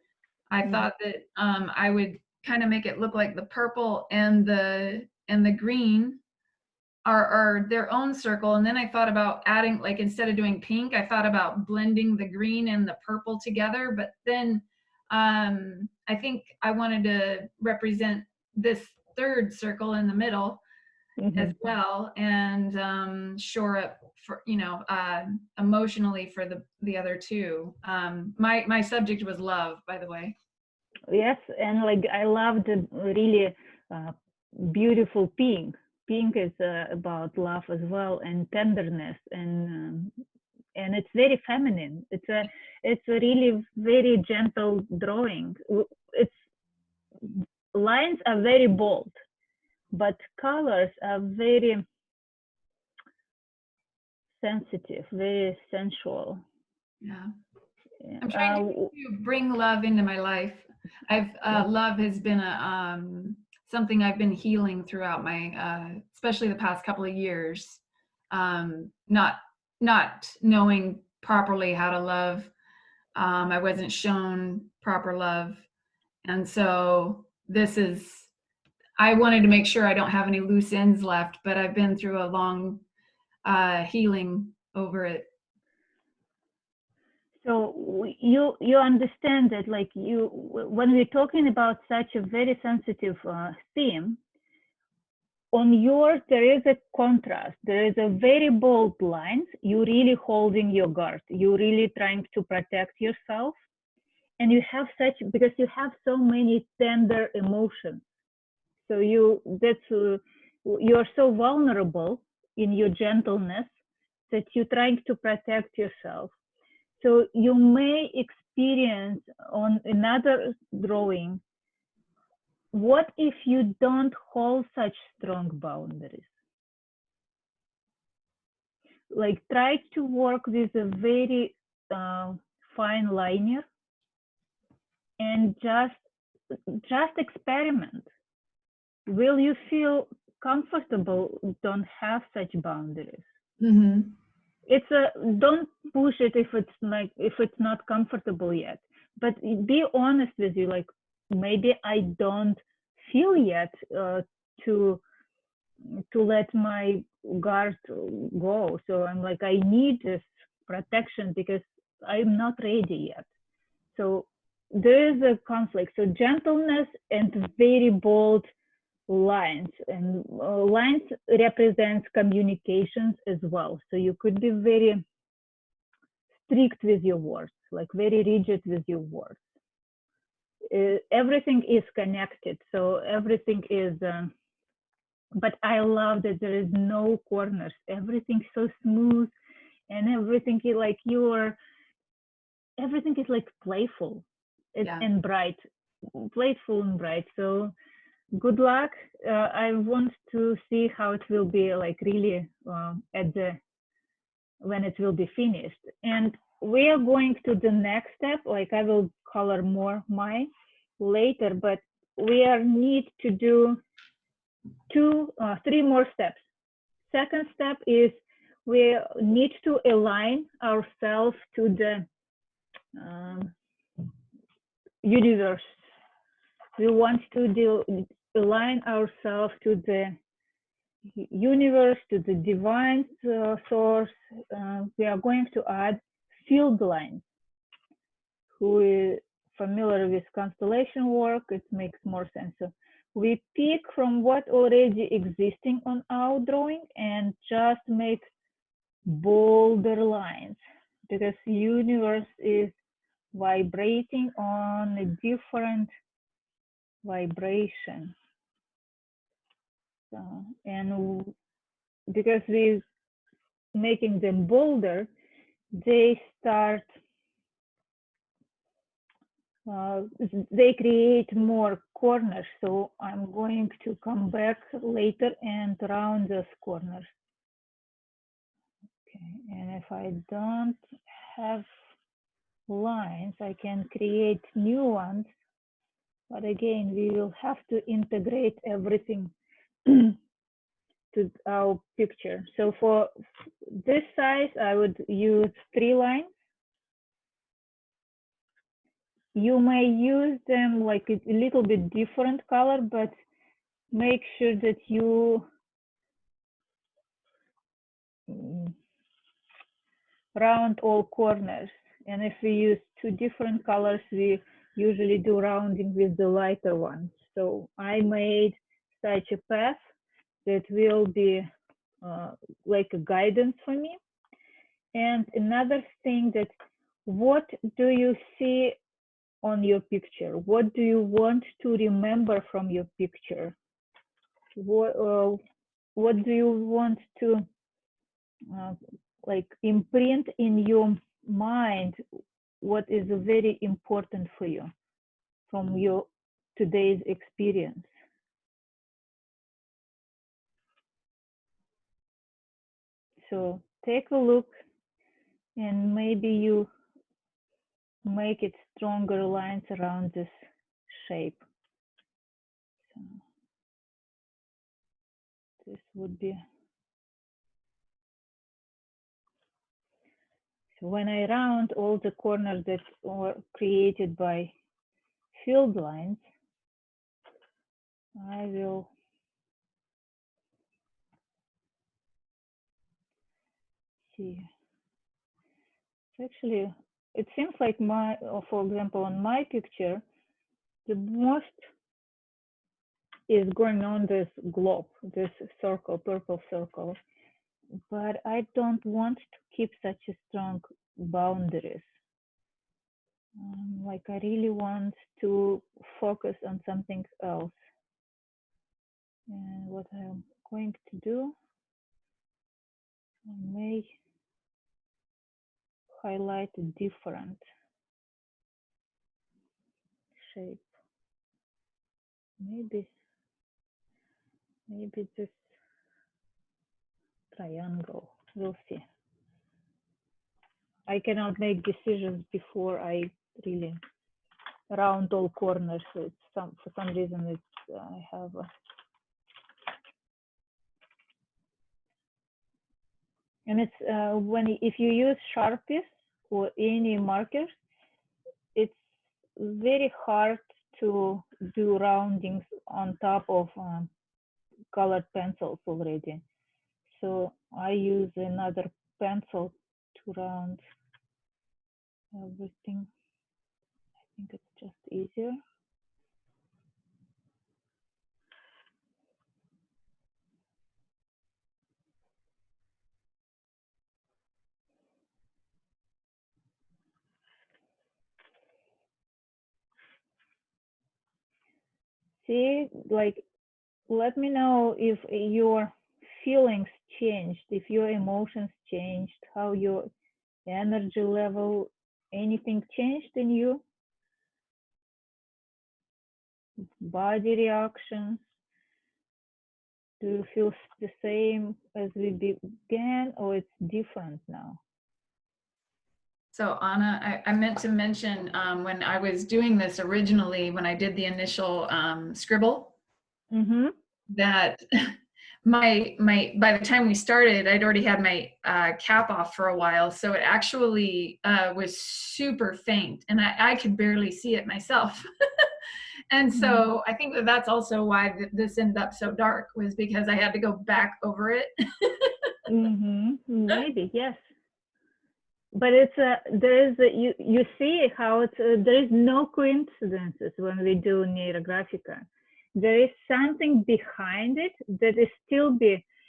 I thought that I would kind of make it look like the purple and the green are their own circle. And then I thought about adding, like, instead of doing pink, I thought about blending the green and the purple together. But then I think I wanted to represent this third circle in the middle as well, and shore up for, emotionally for the other two. My subject was love, by the way. Yes, and like I love the really beautiful pink. Pink is about love as well, and tenderness, and it's very feminine. It's a really very gentle drawing. Its lines are very bold, but colors are very sensitive, very sensual. Yeah. I'm trying to bring love into my life. Love has been something I've been healing throughout my, especially the past couple of years. Not knowing properly how to love. I wasn't shown proper love, and so I wanted to make sure I don't have any loose ends left. But I've been through a long healing over it. So you understand that, like, when we're talking about such a very sensitive theme, on yours there is a contrast. There is a very bold lines. You're really holding your guard. You're really trying to protect yourself, and you have because you have so many tender emotions. So you're so vulnerable in your gentleness that you're trying to protect yourself. So you may experience on another drawing, what if you don't hold such strong boundaries? Like, try to work with a very fine liner and just experiment. Will you feel comfortable don't have such boundaries? Don't push it if it's not comfortable yet, but be honest with you, like, maybe I don't feel yet to let my guard go. So I'm like, I need this protection because I'm not ready yet. So there is a conflict. So gentleness and very bold lines, and lines represents communications as well. So you could be very strict with your words, like very rigid with your words. Everything is connected, so everything is but I love that there is no corners. Everything so smooth, and everything is like everything is like playful and bright, playful and bright. So good luck. I want to see how it will be, like, really when it will be finished. And we are going to the next step. Like, I will color more mine later, but we need to do three more steps. Second step is we need to align ourselves to the universe. We want to align ourselves to the universe, to the divine source, we are going to add field lines. Who is familiar with constellation work, it makes more sense. So we pick from what already existing on our drawing and just make bolder lines, because universe is vibrating on a different vibration. So, and because we're making them bolder, they start, they create more corners. So I'm going to come back later and round those corners. Okay, and if I don't have lines, I can create new ones. But again, we will have to integrate everything to our picture. So for this size, I would use 3 lines. You may use them like a little bit different color, but make sure that you round all corners. And if we use 2 different colors, we usually do rounding with the lighter ones. So I made such a path that will be like a guidance for me. And another thing, that what do you see on your picture? What do you want to remember from your picture? What do you want to like imprint in your mind? What is very important for you from your today's experience? So take a look, and maybe you make it stronger lines around this shape. So this would be, so when I round all the corners that were created by field lines, I will see. Actually, it seems like my, for example, on my picture, the most is going on this globe, this circle, purple circle, but I don't want to keep such a strong boundaries. Like I really want to focus on something else. And what I'm going to do, I may highlight a different shape. Maybe this triangle. We'll see. I cannot make decisions before I really round all corners. So it's for some reason it's I have a, and it's if you use Sharpies or any markers, it's very hard to do roundings on top of colored pencils already. So I use another pencil to round everything. I think it's just easier. See, like, let me know if your feelings changed, if your emotions changed, how your energy level, anything changed in you? Body reactions? Do you feel the same as we began, or it's different now? So Anna, I meant to mention when I was doing this originally, when I did the initial scribble, that my by the time we started, I'd already had my cap off for a while, so it actually was super faint, and I could barely see it myself. And so I think that that's also why this ended up so dark, was because I had to go back over it. Maybe, yes. But it's there is you see how it's there is no coincidences when we do Neurographica. There is something behind it that is still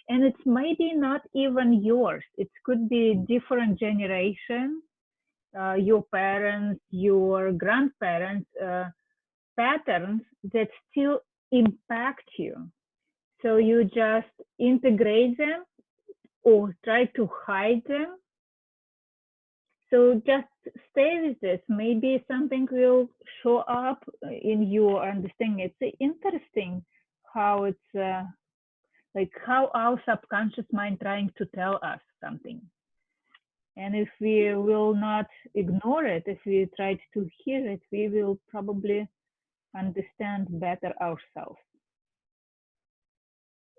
and it's maybe not even yours. It could be different generation, your parents, your grandparents, patterns that still impact you. So you just integrate them or try to hide them. So just stay with this. Maybe something will show up in your understanding. It's interesting how it's like how our subconscious mind trying to tell us something. And if we will not ignore it, if we try to hear it, we will probably understand better ourselves.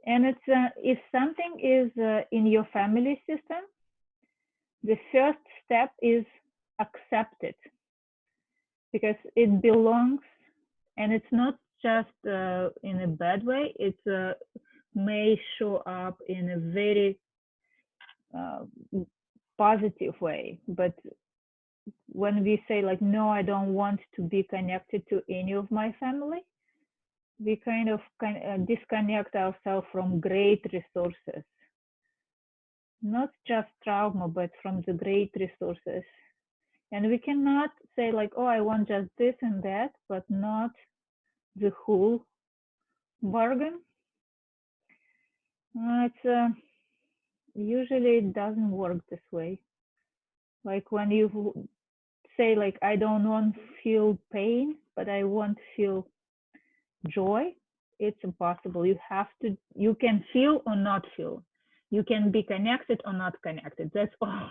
And it's if something is in your family system, the first step is accept it, because it belongs, and it's not just in a bad way. It may show up in a very positive way. But when we say like, no, I don't want to be connected to any of my family, we kind of disconnect ourselves from great resources. Not just trauma, but from the great resources. And we cannot say like, oh, I want just this and that, but not the whole bargain. It's usually it doesn't work this way. Like when you say like, I don't want to feel pain, but I want to feel joy, it's impossible. You can feel or not feel. You can be connected or not connected. That's all.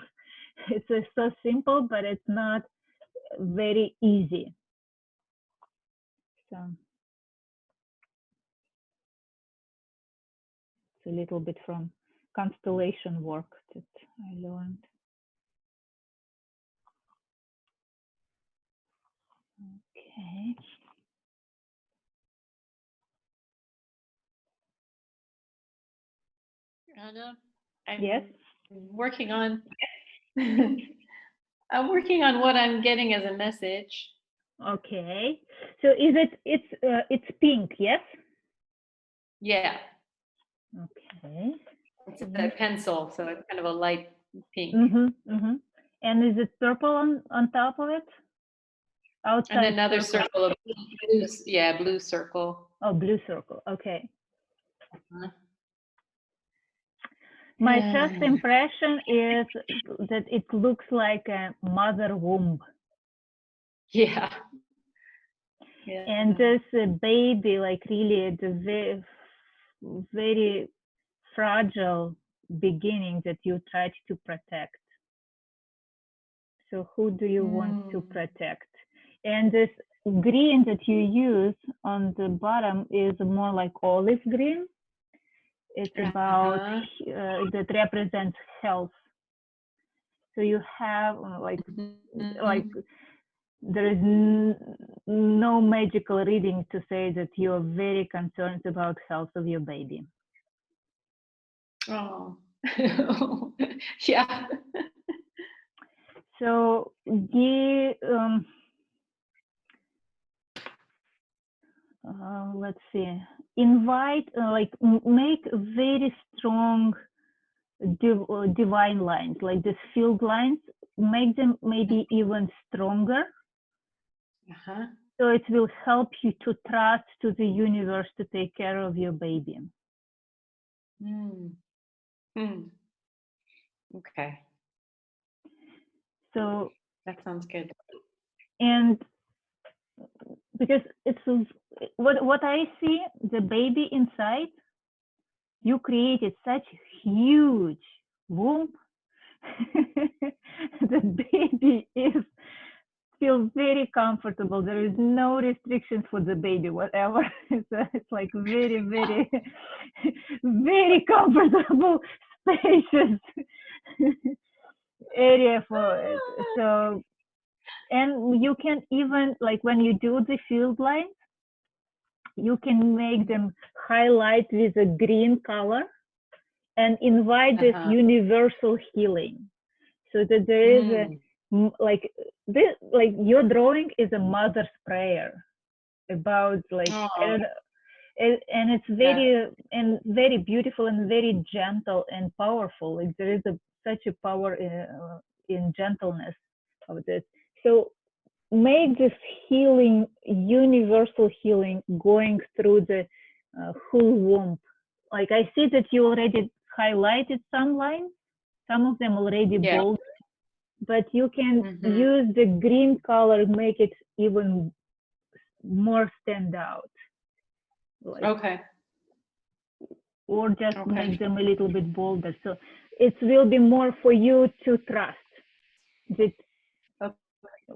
It's so simple, but it's not very easy. So it's a little bit from constellation work that I learned. Okay. Anna, I'm Yes. working on I'm working on what I'm getting as a message. Okay. So is it's pink, yes? Yeah, Okay. it's a pencil, so it's kind of a light pink. And is it purple on top of it? Outside. And another circle of blue, yeah, blue circle. Oh, blue circle. Okay. My first impression is that it looks like a mother womb. Yeah. And this baby, like really at the very, very fragile beginning that you tried to protect. So who do you want to protect? And this green that you use on the bottom is more like olive green. It's about that represents health. So you have like there is no magical reading to say that you're very concerned about health of your baby. Oh, yeah. So let's see, invite, like make very strong divine lines, like these field lines, make them maybe even stronger. So it will help you to trust to the universe to take care of your baby. Okay. So that sounds good. And because it's what I see, the baby inside, you created such huge womb. The baby feels very comfortable. There is no restrictions for the baby, whatever. It's like very, very, very comfortable, spacious area for it. So, and you can even, like when you do the field lines, you can make them highlight with a green color and invite this universal healing, so that there is a like this, like your drawing is a mother's prayer about like I don't know, and it's very and very beautiful and very gentle and powerful. Like there is such a power in gentleness of this. So make this healing, universal healing, going through the whole womb. Like I see that you already highlighted some lines, some of them already bold, but you can use the green color, make it even more stand out. Like, or just make them a little bit bolder. So it will be more for you to trust that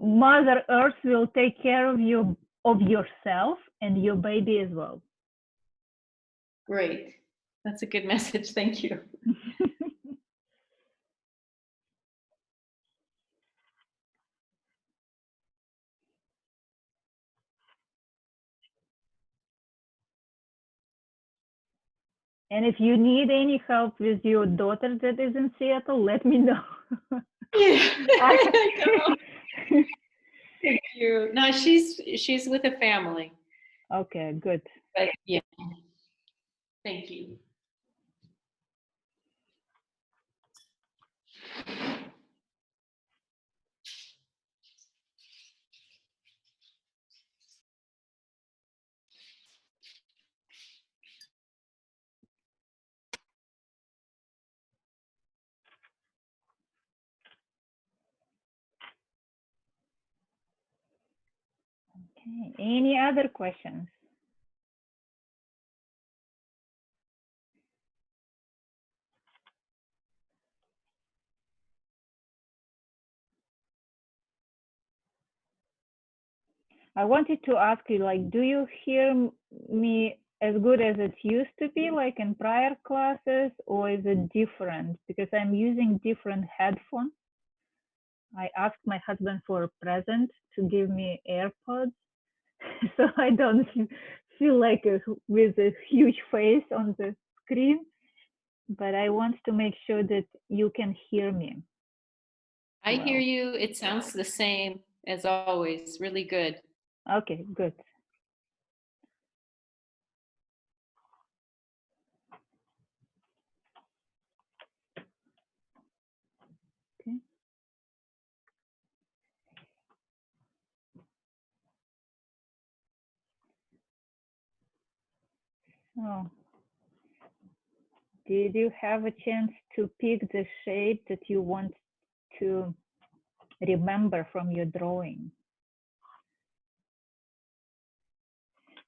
Mother Earth will take care of you, of yourself and your baby as well. Great. That's a good message. Thank you. And if you need any help with your daughter that is in Seattle, let me know. Thank you. No, she's with a family. Okay, good. But yeah. Thank you. Okay. Any other questions? I wanted to ask you, like, do you hear me as good as it used to be, like in prior classes, or is it different? Because I'm using different headphones. I asked my husband for a present to give me AirPods, so I don't feel like with a huge face on the screen, but I want to make sure that you can hear me. I hear you. It sounds the same as always. Really good. Okay, good. Okay. So, did you have a chance to pick the shape that you want to remember from your drawing?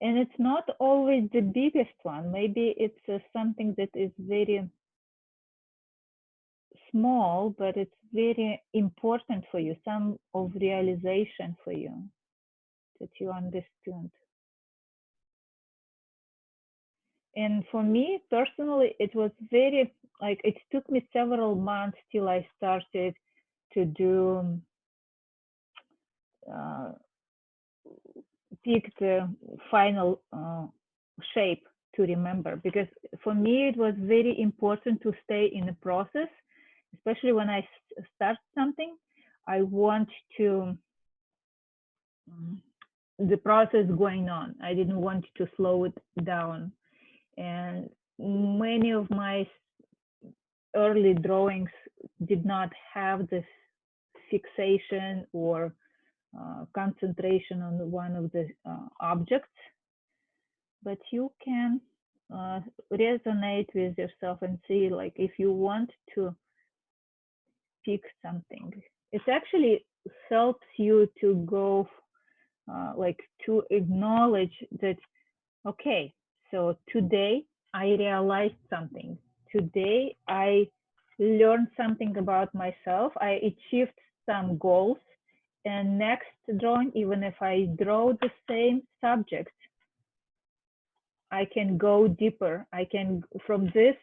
And it's not always the biggest one. Maybe it's something that is very small, but it's very important for you, some of realization for you that you understood. And for me personally, it was very, like, it took me several months till I started to do pick the final shape to remember, because for me it was very important to stay in the process, especially when I start something. I want to the process going on. I didn't want to slow it down, and many of my early drawings did not have this fixation or concentration on one of the objects, but you can resonate with yourself and see, like, if you want to pick something, it actually helps you to go like to acknowledge that, okay, so today I realized something, today I learned something about myself, I achieved some goals, and next drawing, even if I draw the same subject, I can go deeper. I can, from this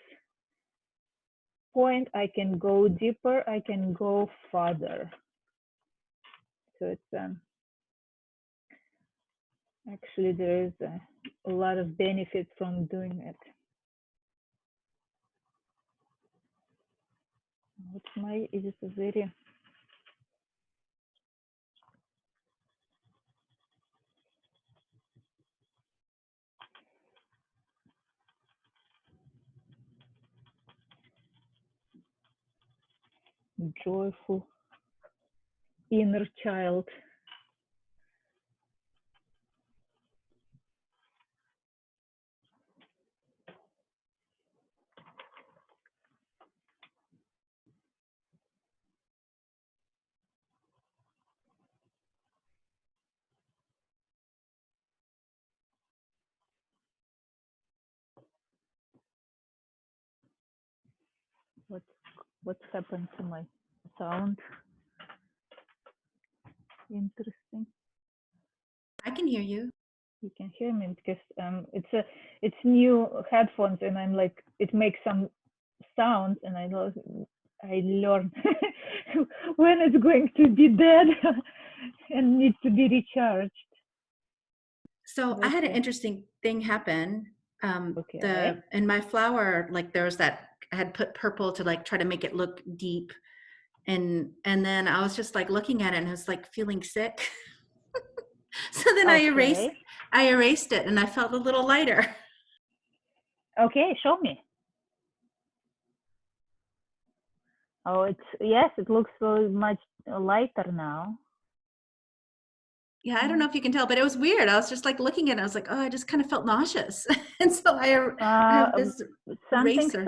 point, I can go deeper, I can go further. So it's actually there is a lot of benefit from doing it. Is it a very joyful inner child? What's happened to my sound? Interesting. I can hear you. You can hear me because it's new headphones, and I'm like, it makes some sounds, and I learn when it's going to be dead and needs to be recharged. So I had an interesting thing happen. In my flower, like there was that, I had put purple to like try to make it look deep. And then I was just like looking at it and I was like feeling sick. So then I erased it and I felt a little lighter. Okay, show me. Oh, it looks so much lighter now. Yeah, I don't know if you can tell, but it was weird. I was just like looking at it. I was like, oh, I just kind of felt nauseous. And so I have this eraser.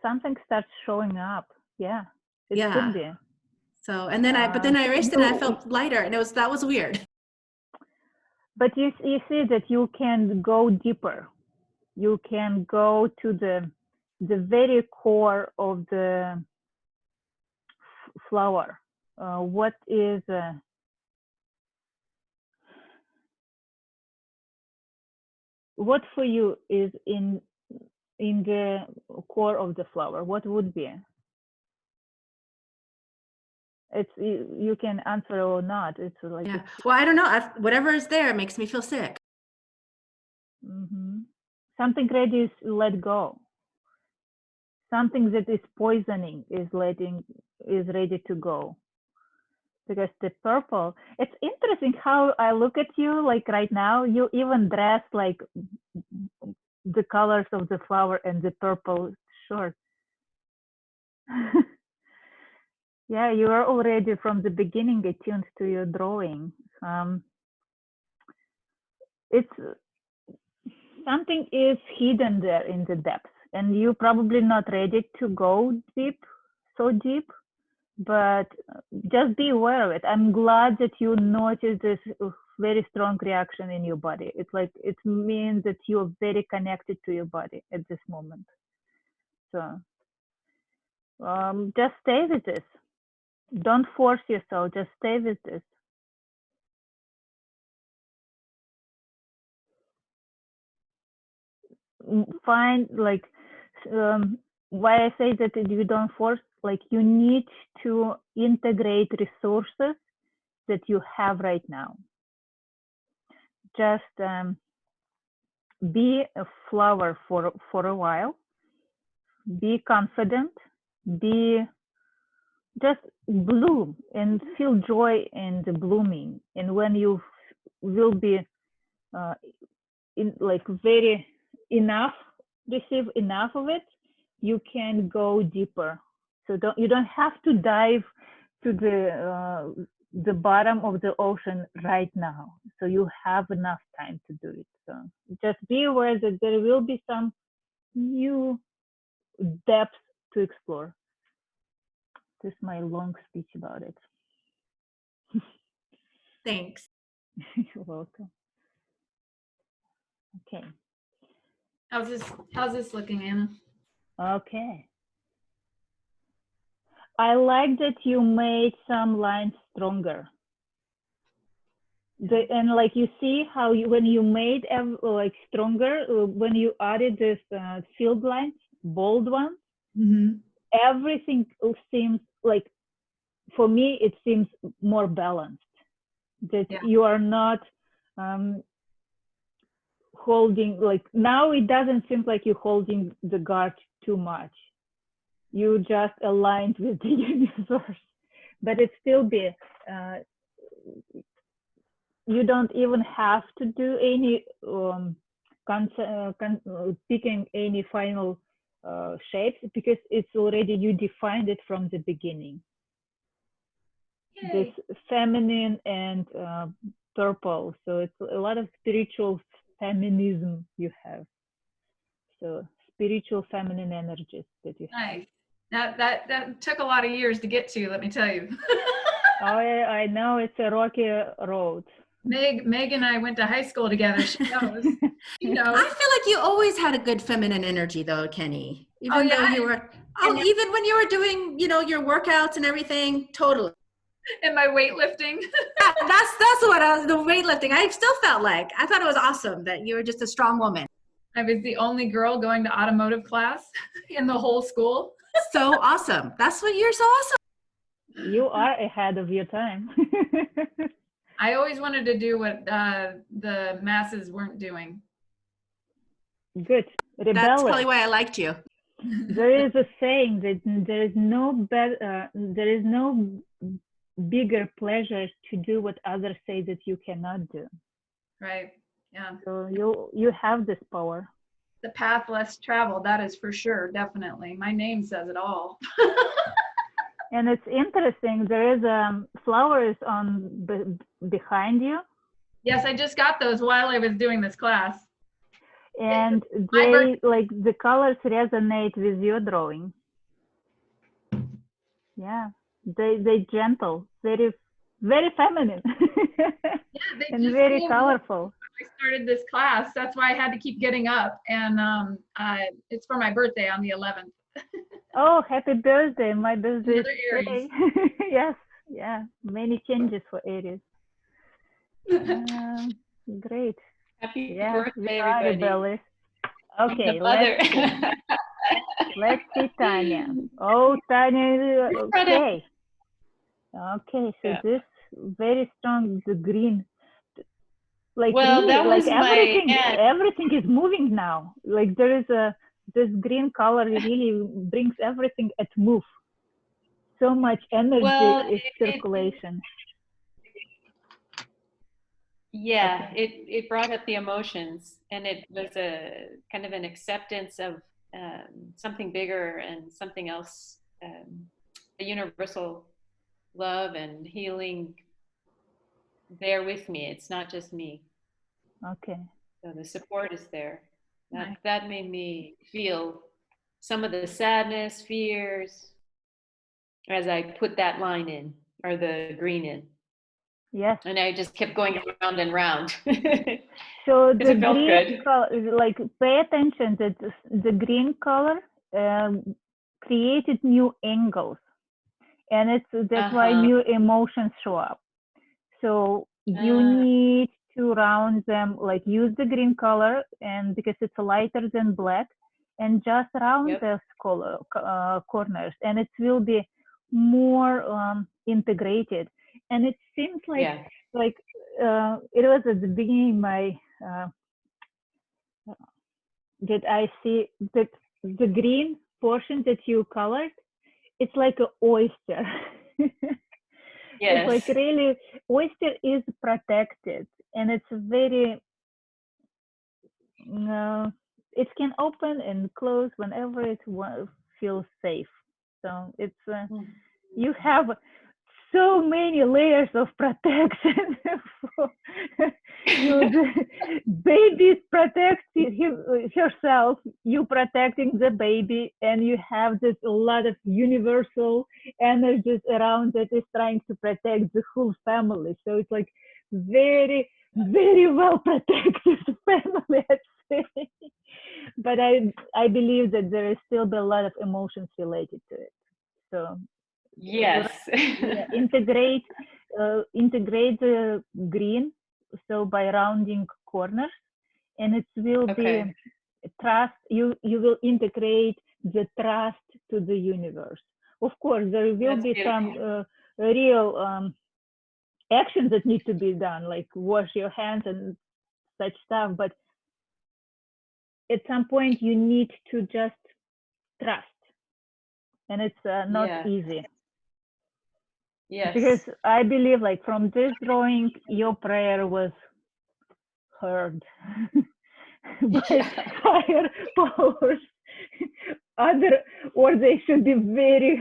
Something starts showing up. Yeah, it could be. So, and then but then I erased it and I felt lighter, and that was weird. But you see that you can go deeper. You can go to the very core of the flower. What is what for you is in the core of the flower? What would be? It's you can answer or not. It's like well, I don't know. Whatever is there makes me feel sick. Something ready is let go. Something that is poisoning is ready to go. Because the purple, it's interesting how I look at you, like right now, you even dress like the colors of the flower and the purple shirt. Yeah, you are already from the beginning attuned to your drawing. It's something is hidden there in the depths, and you're probably not ready to go so deep, but just be aware of it. I'm glad that you noticed this very strong reaction in your body. It's like, it means that you're very connected to your body at this moment. So just stay with this. Don't force yourself, just stay with this. Find like, why I say that you don't force, like you need to integrate resources that you have right now. Just be a flower for a while, be confident, just bloom and feel joy in the blooming. And when you will be receive enough of it, you can go deeper. So you don't have to dive to the bottom of the ocean right now. So you have enough time to do it. So just be aware that there will be some new depths to explore. This is my long speech about it. Thanks. You're welcome. Okay. How's this looking, Anna? Okay. I like that you made some lines stronger. And like you see how when you made like stronger, when you added this field lines, bold ones, everything seems like, for me, it seems more balanced. That you are not holding, like now it doesn't seem like you're holding the guard too much. You just aligned with the universe, but it still be, you don't even have to do any picking any final shapes, because it's already, you defined it from the beginning. Yay. This feminine and purple, so it's a lot of spiritual feminism you have. So spiritual feminine energies that you have. Nice. Now that took a lot of years to get to, let me tell you. Oh, I know, it's a rocky road. Meg and I went to high school together. She knows. She knows. I feel like you always had a good feminine energy, though, Kenny. Even though you were, even when you were doing, you know, your workouts and everything, totally. And my weightlifting. Yeah, that's what I was, the weightlifting. I still felt like, I thought it was awesome that you were just a strong woman. I was the only girl going to automotive class in the whole school. So awesome. That's what you're so awesome. You are ahead of your time. I always wanted to do what the masses weren't doing. Good. Rebellious. That's probably why I liked you. There is a saying that there is no bigger pleasure to do what others say that you cannot do. Right. Yeah. So you have this power. The path less traveled, that is for sure, definitely. My name says it all. And it's interesting, there is flowers on behind you. Yes, I just got those while I was doing this class. And they, like, the colors resonate with your drawing. Yeah, they gentle, very feminine. Yeah, and very colorful. I started this class, that's why I had to keep getting up, and it's for my birthday on the 11th. Oh, happy birthday! My birthday is Aries. Yes, yeah, many changes for Aries. Great. Happy Yeah, birthday, everybody. Okay, let's see Tanya. Oh, Tanya, okay. Okay, so this very strong, the green. Like, well, really, that was like everything is moving now. Like there is this green color really brings everything at move. So much energy is circulation. Yeah, it brought up the emotions, and it was a kind of an acceptance of something bigger and something else, a universal love and healing there with me. It's not just me. Okay. So the support is there. That made me feel some of the sadness, fears, as I put that line in, or the green in. Yes. And I just kept going round and round. So the it felt green good. color, like, pay attention that the green color created new angles, and that's why new emotions show up. So you need to round them, like use the green color, and because it's lighter than black, and just round those corners, and it will be more integrated. And it seems like it was at the beginning that I see that the green portion that you colored, it's like an oyster. Yes. It's like really, oyster is protected, and it's very, it can open and close whenever it feels safe. So it's, you have so many layers of protection. The baby protects herself, you protecting the baby, and you have this a lot of universal energies around that is trying to protect the whole family. So it's like very, very well protected family, I'd say. But I believe that there is still a lot of emotions related to it. So yes, integrate the green, so by rounding corners, and it will be trust. You will integrate the trust to the universe. Of course, there will be some real actions that need to be done, like wash your hands and such stuff, but at some point you need to just trust, and it's not easy. Yes. Because I believe, like, from this drawing, your prayer was heard by higher powers. Or they should be very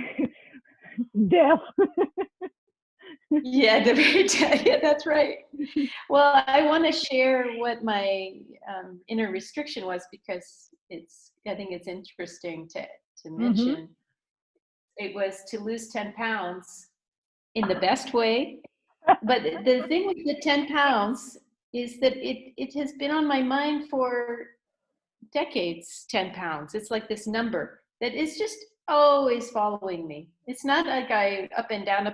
deaf. Yeah, yeah, that's right. Well, I want to share what my inner restriction was, because I think it's interesting to mention. It was to lose 10 pounds in the best way. But the thing with the 10 pounds is that it has been on my mind for decades, 10 pounds. It's like this number that is just always following me. It's not like I up and down,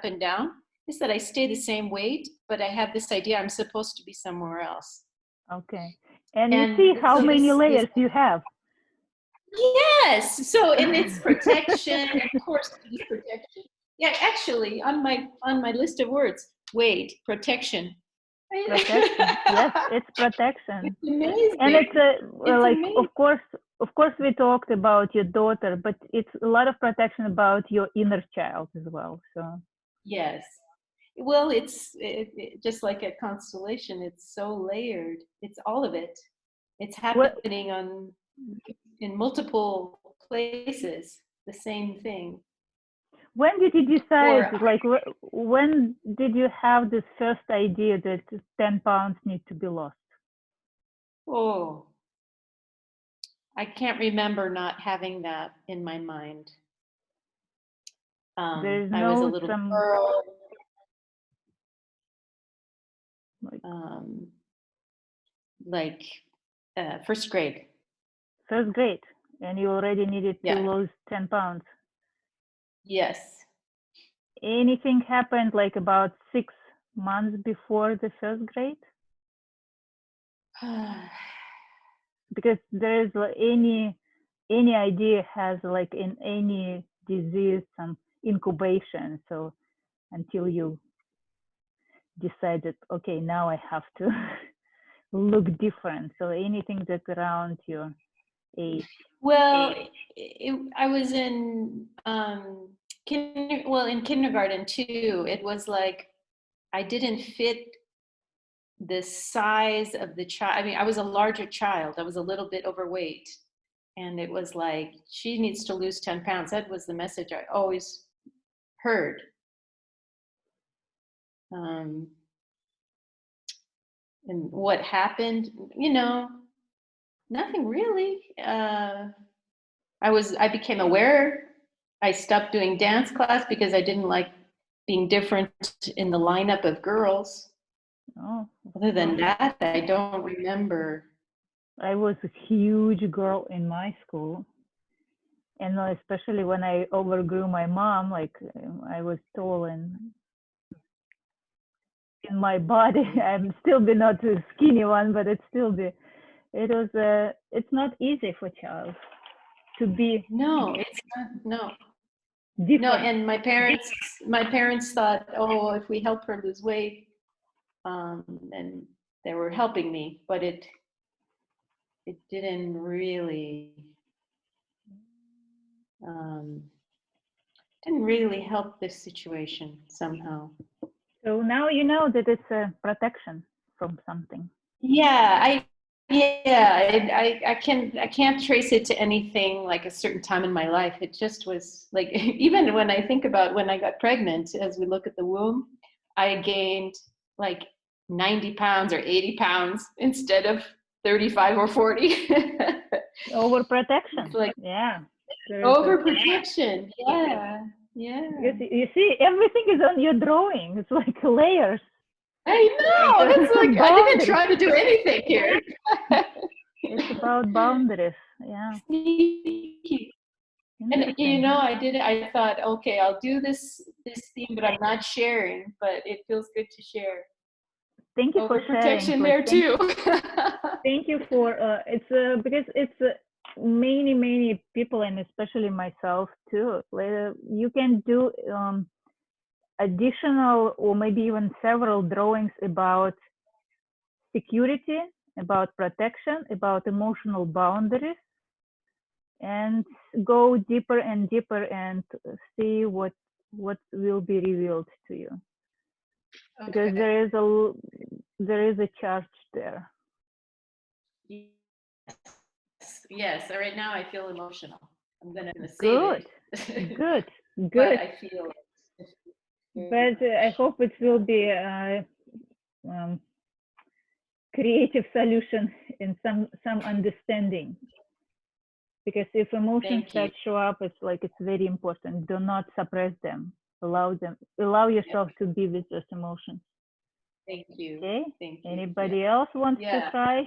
it's that I stay the same weight, but I have this idea I'm supposed to be somewhere else. Okay. And you see how many layers you have. Yes. So, and it's protection, of course, it's protection. Yeah, actually, on my list of words, weight, protection. Protection. Yes, it's protection. It's amazing. And it's like, amazing. of course, we talked about your daughter, but it's a lot of protection about your inner child as well. So. Yes. Well, it's just like a constellation. It's so layered. It's all of it. It's happening in multiple places. The same thing. When did you decide? When did you have this first idea that 10 pounds need to be lost? Oh, I can't remember not having that in my mind. There's I was a little girl. First grade. First grade, and you already needed to lose 10 pounds. Yes. Anything happened like about 6 months before the first grade? Because there's any idea has, like, in any disease, some incubation. So until you decided, okay, now I have to look different. So anything that's around your age. Well, I was in in kindergarten too. It was like I didn't fit the size of the child. I mean, I was a larger child. I was a little bit overweight. And it was like, she needs to lose 10 pounds. That was the message I always heard. And what happened, nothing really. I became aware. I stopped doing dance class because I didn't like being different in the lineup of girls. Oh. Other than that, I don't remember. I was a huge girl in my school. And especially when I overgrew my mom, like, I was tall and in my body, I'm still not a skinny one, but it's not easy for child to be. No, it's not, no. Different. No, and my parents thought, oh, if we help her lose weight, and they were helping me, but it didn't really help this situation somehow. So now you know that it's a protection from something. Yeah, I can't trace it to anything like a certain time in my life. It just was like, even when I think about when I got pregnant, as we look at the womb, I gained like 90 pounds or 80 pounds instead of 35 or 40. Overprotection. Like, yeah. Overprotection. Yeah. Yeah. You see, everything is on your drawing. It's like layers. I know. It's like I didn't try to do anything here. It's about boundaries. Yeah. And I thought, okay, I'll do this theme, but I'm not sharing. But it feels good to share. Thank you for sharing. Overprotection there too. Thank you for because it's many people, and especially myself too. You can do additional or maybe even several drawings about security about protection, about emotional boundaries, and go deeper and deeper and see what will be revealed to you. Okay. Because there is a charge there. Yes. Right now I feel emotional. I'm gonna save Good. it. Good. But Good. I feel it. But I hope it will be creative solution and some understanding, because if emotions start show up, it's like it's very important. Do not suppress them. Allow yourself to be with those emotions. Thank you. Okay. Thank you. Anybody else wants to try?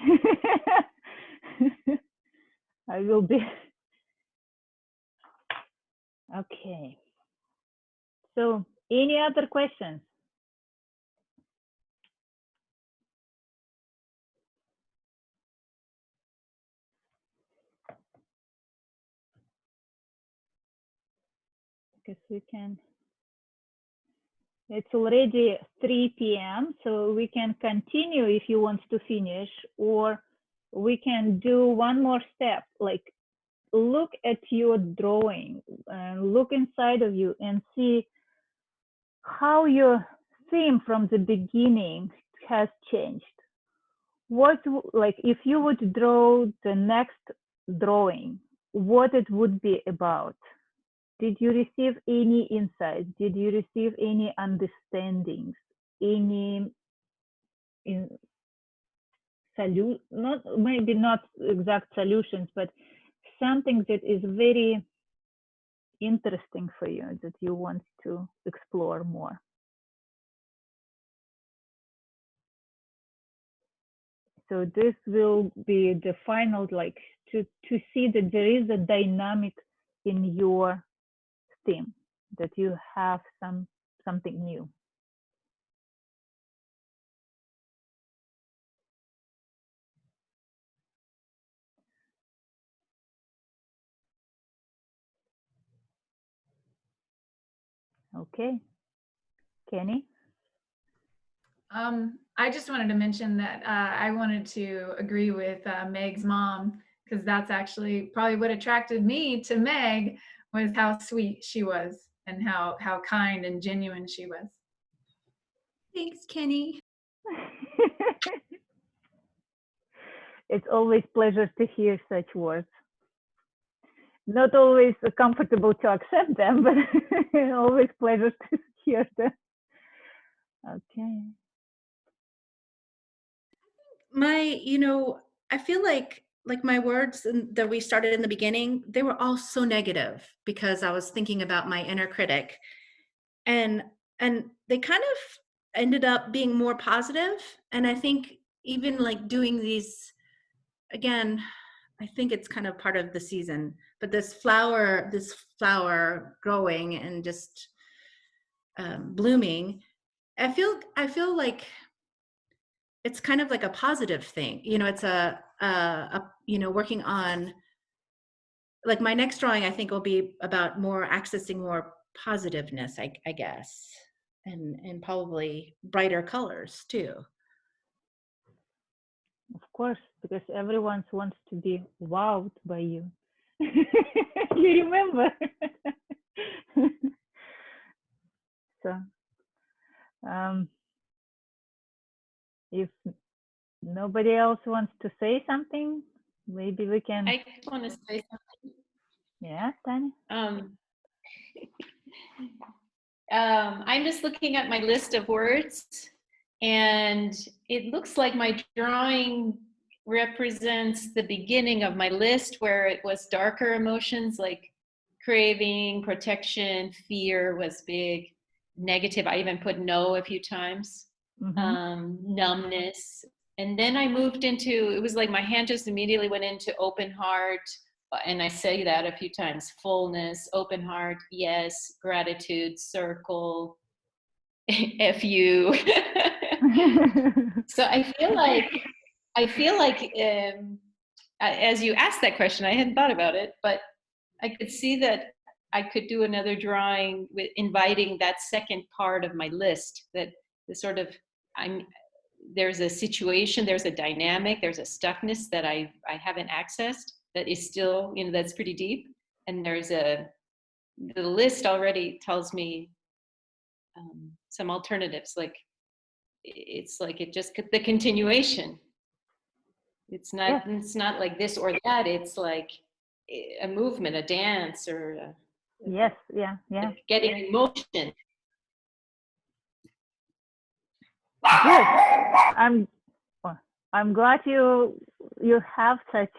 I will be. Okay. So any other questions? Because we can, it's already 3 p.m. so we can continue if you want to finish, or we can do one more step, like look at your drawing and look inside of you and see how your theme from the beginning has changed. What, like if you would draw the next drawing, what it would be about? Did you receive any insights? Did you receive any understandings? Any maybe not exact solutions, but something that is very interesting for you that you want to explore more? So this will be the final, like to see that there is a dynamic in your theme, that you have something new. Okay, Kenny? I just wanted to mention that I wanted to agree with Meg's mom, because that's actually probably what attracted me to Meg, was how sweet she was and how kind and genuine she was. Thanks, Kenny. It's always a pleasure to hear such words. Not always comfortable to accept them, but always pleasure to hear them. Okay. I feel like my words that we started in the beginning, they were all so negative because I was thinking about my inner critic, and they kind of ended up being more positive. And I think even like doing these again, I think it's kind of part of the season, but this flower growing and just blooming, I feel like it's kind of like a positive thing. It's a working on, like, my next drawing, I think will be about more accessing more positiveness, I guess, and probably brighter colors too. Of course, because everyone wants to be wowed by you. You remember? So, if nobody else wants to say something, maybe we can. I just want to say something. Yeah, Tanya? I'm just looking at my list of words, and it looks like my drawing represents the beginning of my list, where it was darker emotions like craving, protection, fear was big, negative. I even put no a few times, numbness. And then I moved into, it was like my hand just immediately went into open heart. And I say that a few times: fullness, open heart, yes, gratitude, circle, F you. So I feel like as you asked that question, I hadn't thought about it, but I could see that I could do another drawing with inviting that second part of my list, that the sort of there's a situation, there's a dynamic, there's a stuckness that I haven't accessed that is still, you know, that's pretty deep. And the list already tells me some alternatives, like it's like it just the continuation. It's not like this or that. It's like a movement, a dance, or yeah. getting in motion. Good. I'm glad you have such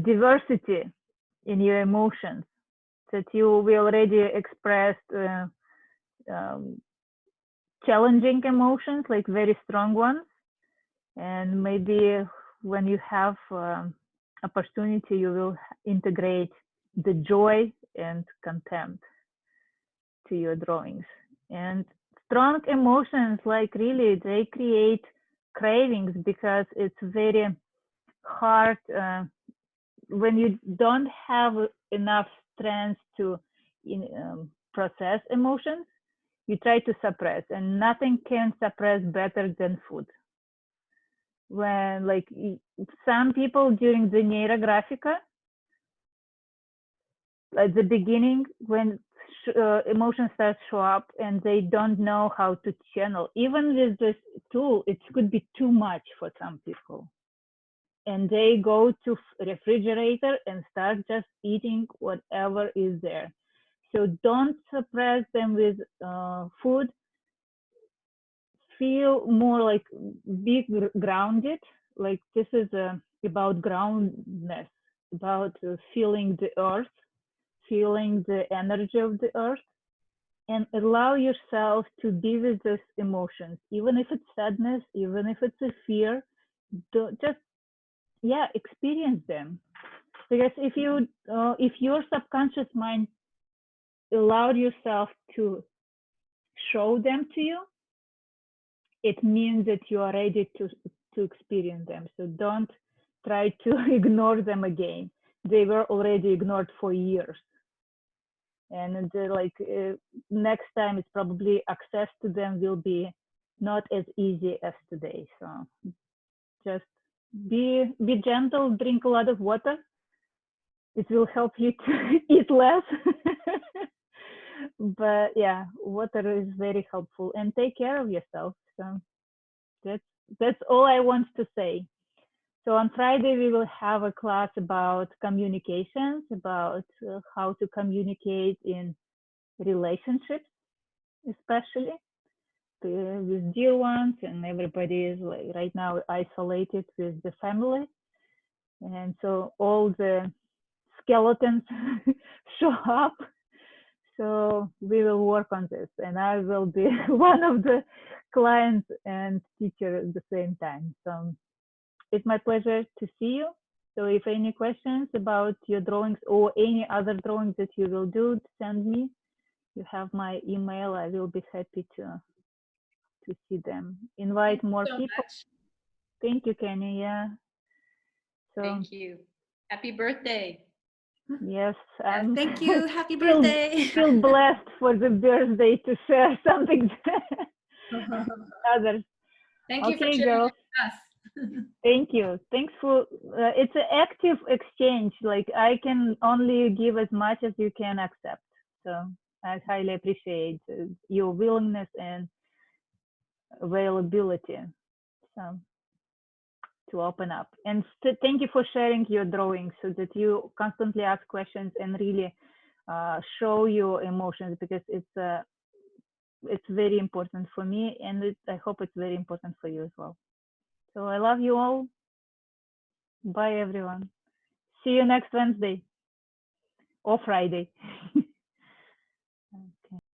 diversity in your emotions, that we already expressed challenging emotions, like very strong ones, and maybe when you have opportunity, you will integrate the joy and contempt to your drawings. And strong emotions, like really, they create cravings, because it's very hard when you don't have enough strength to process emotions. You try to suppress, and nothing can suppress better than food. When, like, some people during the Neurographica, at the beginning, when emotions start to show up and they don't know how to channel, even with this tool, it could be too much for some people. And they go to refrigerator and start just eating whatever is there. So don't suppress them with food. Feel more like be grounded. Like this is about groundedness, about feeling the earth, feeling the energy of the earth, and allow yourself to be with these emotions, even if it's sadness, even if it's a fear. Just experience them. Because if your subconscious mind allowed yourself to show them to you, it means that you are ready to experience them. So don't try to ignore them again. They were already ignored for years. And next time, it's probably access to them will be not as easy as today. So just be gentle, drink a lot of water. It will help you to eat less. But yeah, water is very helpful, and take care of yourself. So that's all I want to say. So on Friday, we will have a class about communications, about how to communicate in relationships, especially with dear ones, and everybody is like right now isolated with the family. And so all the skeletons show up. So we will work on this, and I will be one of the clients and teacher at the same time. So it's my pleasure to see you. So if any questions about your drawings or any other drawings that you will do, send me. You have my email. I will be happy to see them. Invite more people. Much. Thank you, Kenny. Yeah. So thank you. Happy birthday. Yes. Thank you. Happy birthday. Feel blessed for the birthday to share something others. Thank you for Okay, sharing girls. with us. Thank you. Thanks for it's an active exchange. Like I can only give as much as you can accept. So I highly appreciate your willingness and availability. So to open up, and thank you for sharing your drawings, so that you constantly ask questions and really show your emotions, because it's very important for me, and I hope it's very important for you as well. So I love you all. Bye, everyone. See you next Wednesday or Friday.